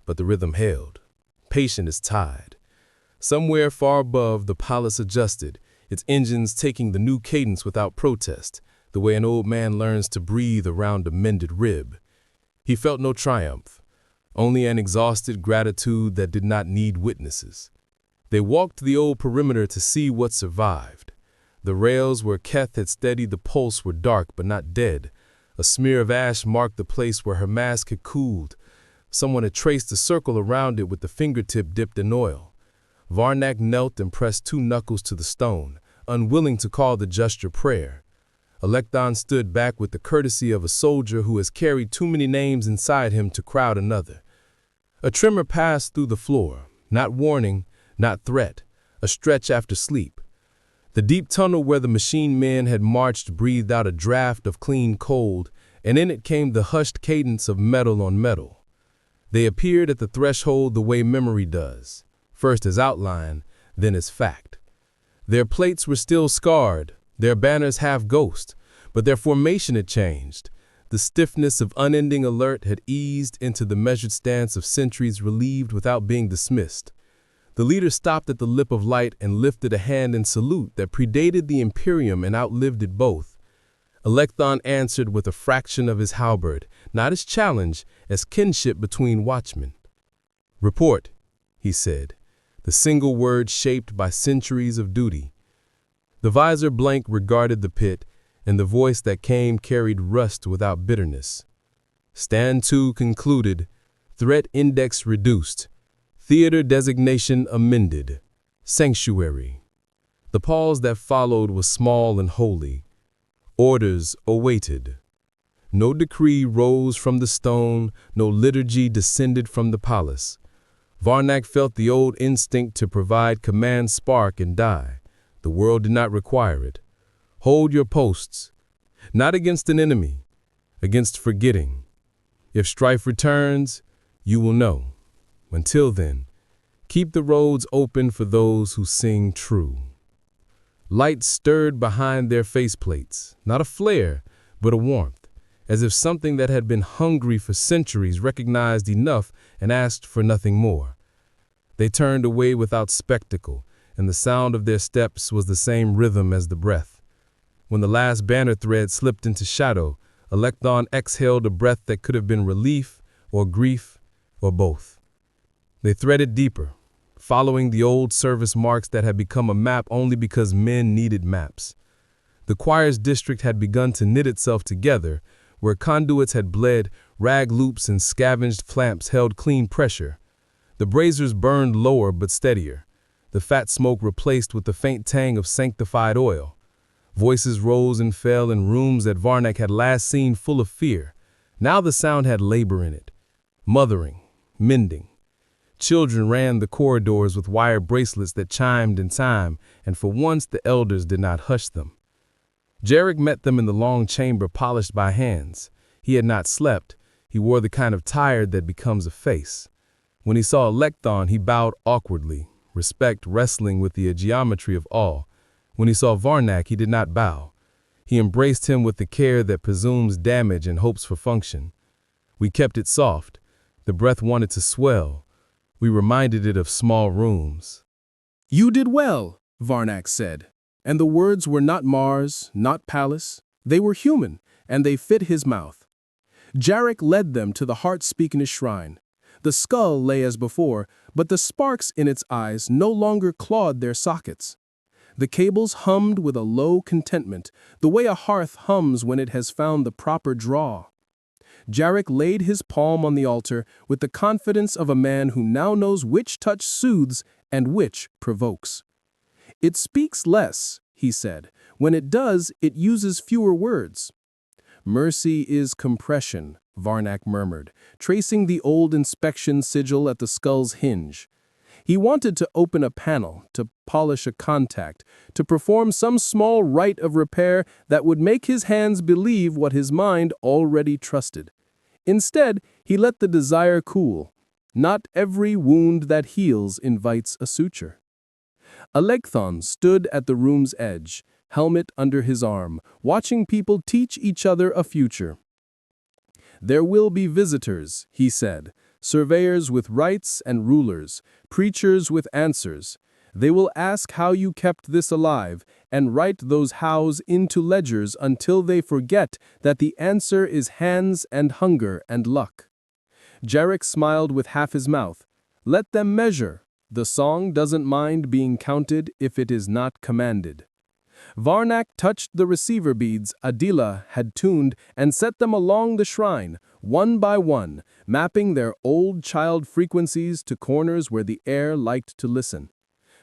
E: But the rhythm held, patient as tide. Somewhere far above, the palace adjusted, its engines taking the new cadence without protest, the way an old man learns to breathe around a mended rib. He felt no triumph, only an exhausted gratitude that did not need witnesses. They walked the old perimeter to see what survived. The rails where Keth had steadied the pulse were dark but not dead. A smear of ash marked the place where her mask had cooled. Someone had traced a circle around it with the fingertip dipped in oil. Varnock knelt and pressed two knuckles to the stone, unwilling to call the gesture prayer. Alekthon stood back with the courtesy of a soldier who has carried too many names inside him to crowd another. A tremor passed through the floor, not warning, not threat, a stretch after sleep. The deep tunnel where the machine men had marched breathed out a draft of clean cold, and in it came the hushed cadence of metal on metal. They appeared at the threshold the way memory does, first as outline, then as fact. Their plates were still scarred, their banners half ghost, but their formation had changed. The stiffness of unending alert had eased into the measured stance of centuries relieved without being dismissed. The leader stopped at the lip of light and lifted a hand in salute that predated the Imperium and outlived it both. Alekthon answered with a fraction of his halberd, not as challenge, as kinship between watchmen. "Report," he said, the single word shaped by centuries of duty. The visor blank regarded the pit, and the voice that came carried rust without bitterness. Stand 2 concluded, threat index reduced, theater designation amended, sanctuary. The pause that followed was small and holy. Orders awaited. No decree rose from the stone, no liturgy descended from the palace. Varnock felt the old instinct to provide command spark and die. The world did not require it. Hold your posts, not against an enemy, against forgetting. If strife returns, you will know. Until then, keep the roads open for those who sing true. Light stirred behind their faceplates, not a flare, but a warmth, as if something that had been hungry for centuries recognized enough and asked for nothing more. They turned away without spectacle, and the sound of their steps was the same rhythm as the breath. When the last banner thread slipped into shadow, Alekthon exhaled a breath that could have been relief or grief or both. They threaded deeper, following the old service marks that had become a map only because men needed maps. The choir's district had begun to knit itself together, where conduits had bled, rag loops and scavenged flamps held clean pressure. The braziers burned lower but steadier, the fat smoke replaced with the faint tang of sanctified oil. Voices rose and fell in rooms that Varnock had last seen full of fear. Now the sound had labor in it, mothering, mending. Children ran the corridors with wire bracelets that chimed in time, and for once the elders did not hush them. Jarek met them in the long chamber polished by hands. He had not slept. He wore the kind of tired that becomes a face. When he saw Electhon, he bowed awkwardly, respect wrestling with the geometry of awe. When he saw Varnak, he did not bow. He embraced him with the care that presumes damage and hopes for function. We kept it soft. The breath wanted to swell. We reminded it of small rooms.
B: "You did well," Varnak said. And the words were not Mars, not Palace. They were human, and they fit his mouth. Jarek led them to the heart-speaking shrine. The skull lay as before, but the sparks in its eyes no longer clawed their sockets. The cables hummed with a low contentment, the way a hearth hums when it has found the proper draw. Jarek laid his palm on the altar with the confidence of a man who now knows which touch soothes and which provokes. "It speaks less," he said. "When it does, it uses fewer words." "Mercy is compression," Varnak murmured, tracing the old inspection sigil at the skull's hinge. He wanted to open a panel, to polish a contact, to perform some small rite of repair that would make his hands believe what his mind already trusted. Instead, he let the desire cool. Not every wound that heals invites a suture. Electhon stood at the room's edge, helmet under his arm, watching people teach each other a future. "There will be visitors," he said, "surveyors with rights and rulers, preachers with answers. They will ask how you kept this alive and write those hows into ledgers until they forget that the answer is hands and hunger and luck." Jarek smiled with half his mouth. "Let them measure. The song doesn't mind being counted if it is not commanded." Varnak touched the receiver beads Adila had tuned and set them along the shrine, one by one, mapping their old child frequencies to corners where the air liked to listen.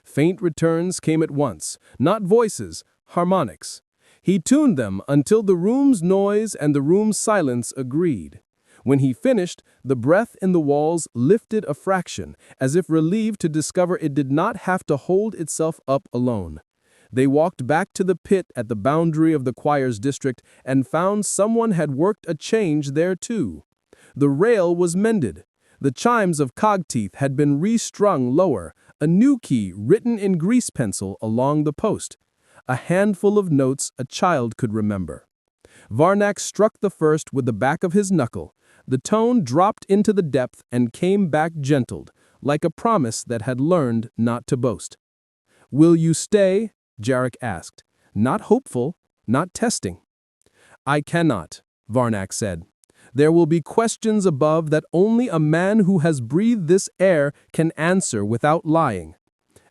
B: Faint returns came at once, not voices, harmonics. He tuned them until the room's noise and the room's silence agreed. When he finished, the breath in the walls lifted a fraction, as if relieved to discover it did not have to hold itself up alone. They walked back to the pit at the boundary of the choir's district and found someone had worked a change there too. The rail was mended. The chimes of cogteeth had been restrung lower, a new key written in grease pencil along the post. A handful of notes a child could remember. Varnak struck the first with the back of his knuckle. The tone dropped into the depth and came back gentled, like a promise that had learned not to boast. "Will you stay?" Jarek asked. Not hopeful, not testing. "I cannot," Varnak said. "There will be questions above that only a man who has breathed this air can answer without lying.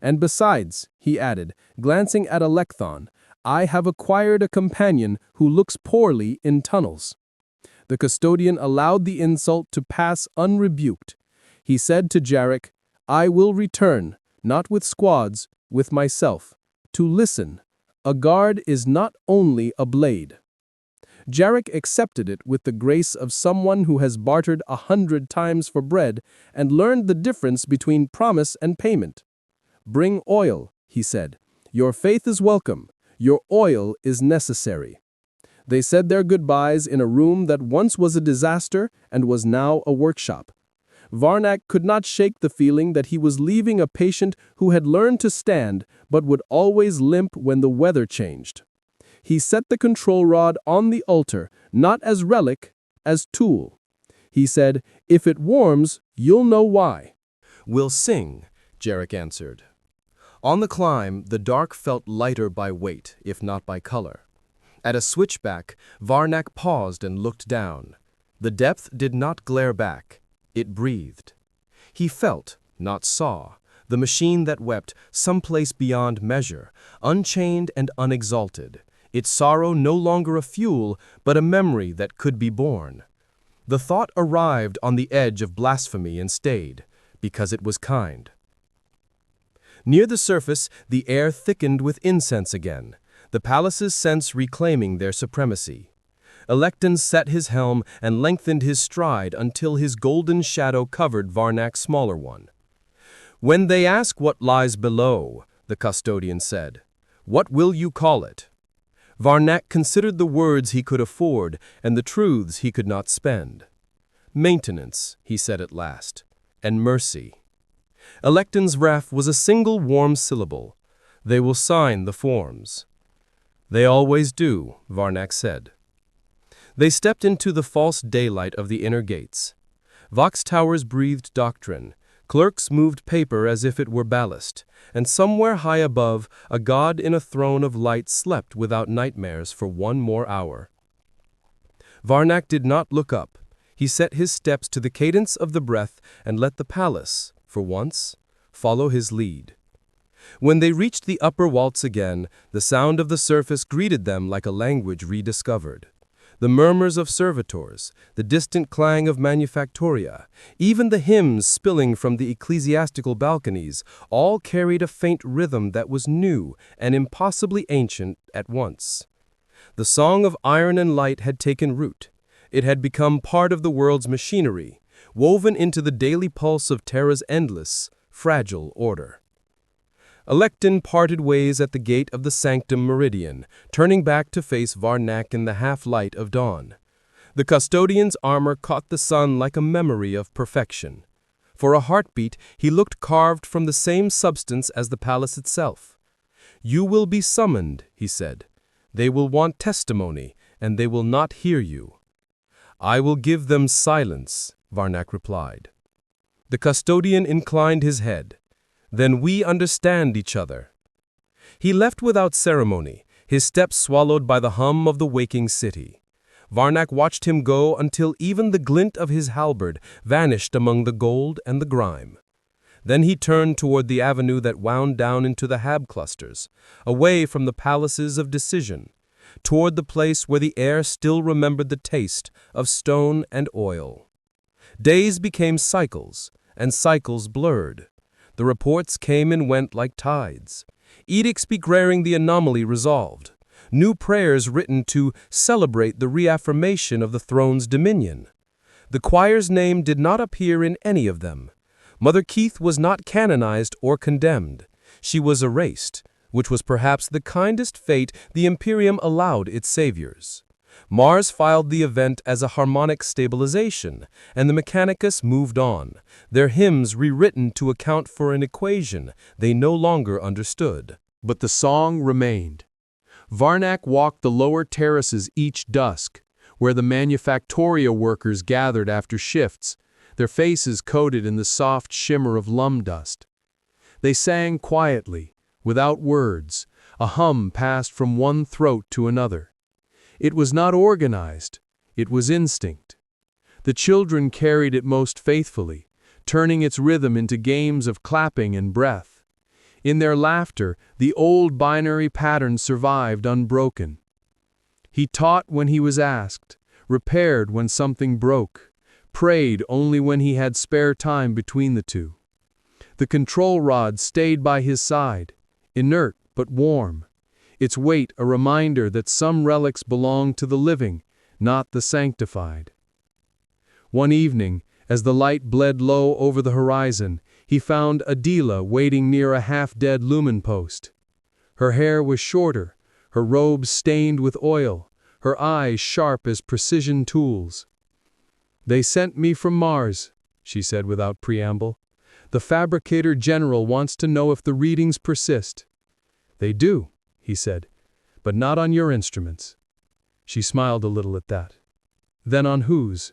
B: And besides," he added, glancing at Electhon, "I have acquired a companion who looks poorly in tunnels." The custodian allowed the insult to pass unrebuked. He said to Jarek, "I will return, not with squads, with myself, to listen. A guard is not only a blade." Jarek accepted it with the grace of someone who has bartered 100 times for bread and learned the difference between promise and payment. "Bring oil," he said. "Your faith is welcome. Your oil is necessary." They said their goodbyes in a room that once was a disaster and was now a workshop. Varnak could not shake the feeling that he was leaving a patient who had learned to stand but would always limp when the weather changed. He set the control rod on the altar, not as relic, as tool. He said, "If it warms, you'll know why."
E: "We'll sing," Jarek answered. On the climb, the dark felt lighter by weight, if not by color. At a switchback, Varnak paused and looked down. The depth did not glare back. It breathed. He felt, not saw, the machine that wept someplace beyond measure, unchained and unexalted, its sorrow no longer a fuel, but a memory that could be born. The thought arrived on the edge of blasphemy and stayed, because it was kind. Near the surface, the air thickened with incense again, the palace's scents reclaiming their supremacy. Electon set his helm and lengthened his stride until his golden shadow covered Varnak's smaller one. "When they ask what lies below," the custodian said, "what will you call it?"
D: Varnak considered the words he could afford and the truths he could not spend. Maintenance, he said at last, and mercy. Electon's wrath was a single warm syllable. They will sign the forms. They always do, Varnak said. They stepped into the false daylight of the inner gates. Vox towers breathed doctrine. Clerks moved paper as if it were ballast, and somewhere high above, a god in a throne of light slept without nightmares for one more hour. Varnak did not look up. He set his steps to the cadence of the breath and let the palace, for once, follow his lead. When they reached the upper waltz again, the sound of the surface greeted them like a language rediscovered. The murmurs of servitors, the distant clang of manufactoria, even the hymns spilling from the ecclesiastical balconies, all carried a faint rhythm that was new and impossibly ancient at once. The song of iron and light had taken root. It had become part of the world's machinery, woven into the daily pulse of Terra's endless, fragile order. Electon parted ways at the gate of the Sanctum Meridian, turning back to face Varnak in the half-light of dawn. The custodian's armor caught the sun like a memory of perfection. For a heartbeat, he looked carved from the same substance as the palace itself. "You will be summoned," he said. "They will want testimony, and they will not hear you." "I will give them silence," Varnak replied. The custodian inclined his head. "Then we understand each other." He left without ceremony, his steps swallowed by the hum of the waking city. Varnak watched him go until even the glint of his halberd vanished among the gold and the grime. Then he turned toward the avenue that wound down into the hab clusters, away from the palaces of decision, toward the place where the air still remembered the taste of stone and oil. Days became cycles, and cycles blurred. The reports came and went like tides. Edicts declaring the anomaly resolved. New prayers written to celebrate the reaffirmation of the throne's dominion. The choir's name did not appear in any of them. Mother Keith was not canonized or condemned. She was erased, which was perhaps the kindest fate the Imperium allowed its saviors. Mars filed the event as a harmonic stabilization, and the Mechanicus moved on, their hymns rewritten to account for an equation they no longer understood.
B: But the song remained. Varnak walked the lower terraces each dusk, where the manufactoria workers gathered after shifts, their faces coated in the soft shimmer of lum dust. They sang quietly, without words. A hum passed from one throat to another. It was not organized, it was instinct. The children carried it most faithfully, turning its rhythm into games of clapping and breath. In their laughter, the old binary pattern survived unbroken. He taught when he was asked, repaired when something broke, prayed only when he had spare time between the two. The control rod stayed by his side, inert but warm, its weight a reminder that some relics belong to the living, not the sanctified. One evening, as the light bled low over the horizon, he found Adela waiting near a half-dead lumen post. Her hair was shorter, her robes stained with oil, her eyes sharp as precision tools. "They sent me from Mars," she said without preamble. "The fabricator general wants to know if the readings persist." "They do," he said, "but not on your instruments." She smiled a little at that. "Then on whose?"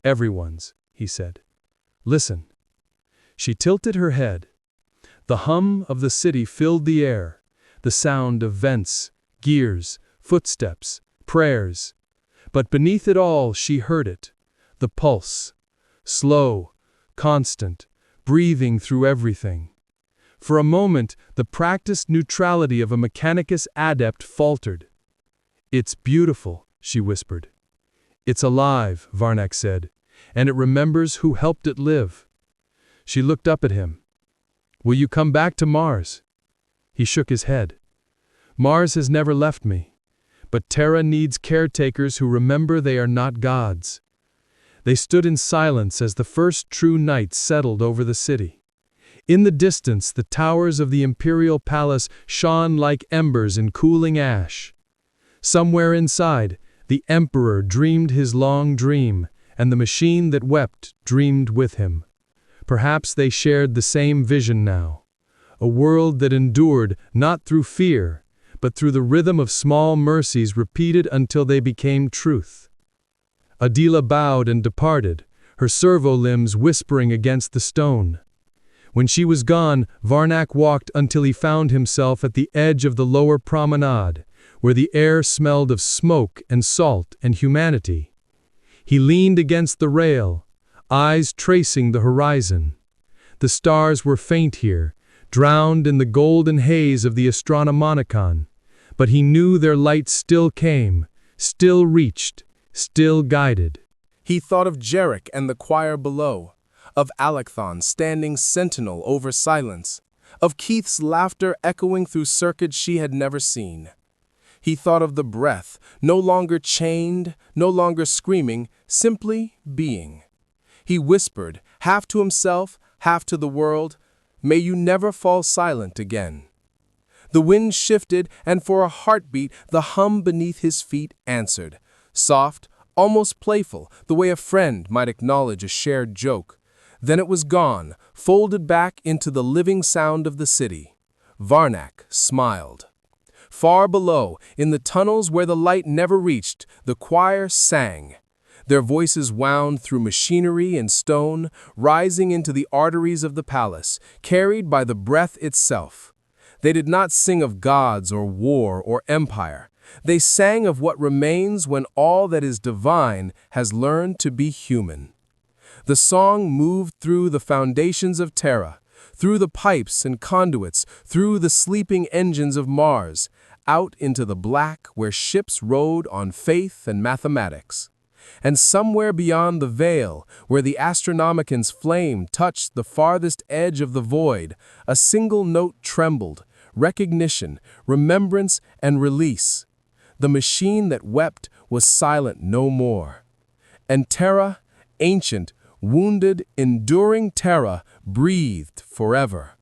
B: "Everyone's," he said. "Listen." She tilted her head. The hum of the city filled the air, the sound of vents, gears, footsteps, prayers. But beneath it all she heard it, the pulse, slow, constant, breathing through everything. For a moment, the practiced neutrality of a Mechanicus adept faltered. "It's beautiful," she whispered. "It's alive," Varnak said, "and it remembers who helped it live." She looked up at him. "Will you come back to Mars?" He shook his head. "Mars has never left me, but Terra needs caretakers who remember they are not gods." They stood in silence as the first true night settled over the city. In the distance, the towers of the imperial palace shone like embers in cooling ash.
C: Somewhere inside, the Emperor dreamed his long dream, and the machine that wept dreamed with him. Perhaps they shared the same vision now. A world that endured not through fear, but through the rhythm of small mercies repeated until they became truth. Adela bowed and departed, her servo limbs whispering against the stone. When she was gone, Varnak walked until he found himself at the edge of the lower promenade, where the air smelled of smoke and salt and humanity. He leaned against the rail, eyes tracing the horizon. The stars were faint here, drowned in the golden haze of the Astronomonicon, but he knew their light still came, still reached, still guided.
E: He thought of Jarek and the choir below, of Alekthon standing sentinel over silence, of Keith's laughter echoing through circuits she had never seen. He thought of the breath, no longer chained, no longer screaming, simply being. He whispered, half to himself, half to the world, "May you never fall silent again." The wind shifted, and for a heartbeat, the hum beneath his feet answered, soft, almost playful, the way a friend might acknowledge a shared joke. Then it was gone, folded back into the living sound of the city. Varnak smiled. Far below, in the tunnels where the light never reached, the choir sang. Their voices wound through machinery and stone, rising into the arteries of the palace, carried by the breath itself. They did not sing of gods or war or empire. They sang of what remains when all that is divine has learned to be human. The song moved through the foundations of Terra, through the pipes and conduits, through the sleeping engines of Mars, out into the black where ships rode on faith and mathematics. And somewhere beyond the veil, where the Astronomican's flame touched the farthest edge of the void, a single note trembled, recognition, remembrance, and release. The machine that wept was silent no more. And Terra, ancient, wounded, enduring Terra, breathed forever.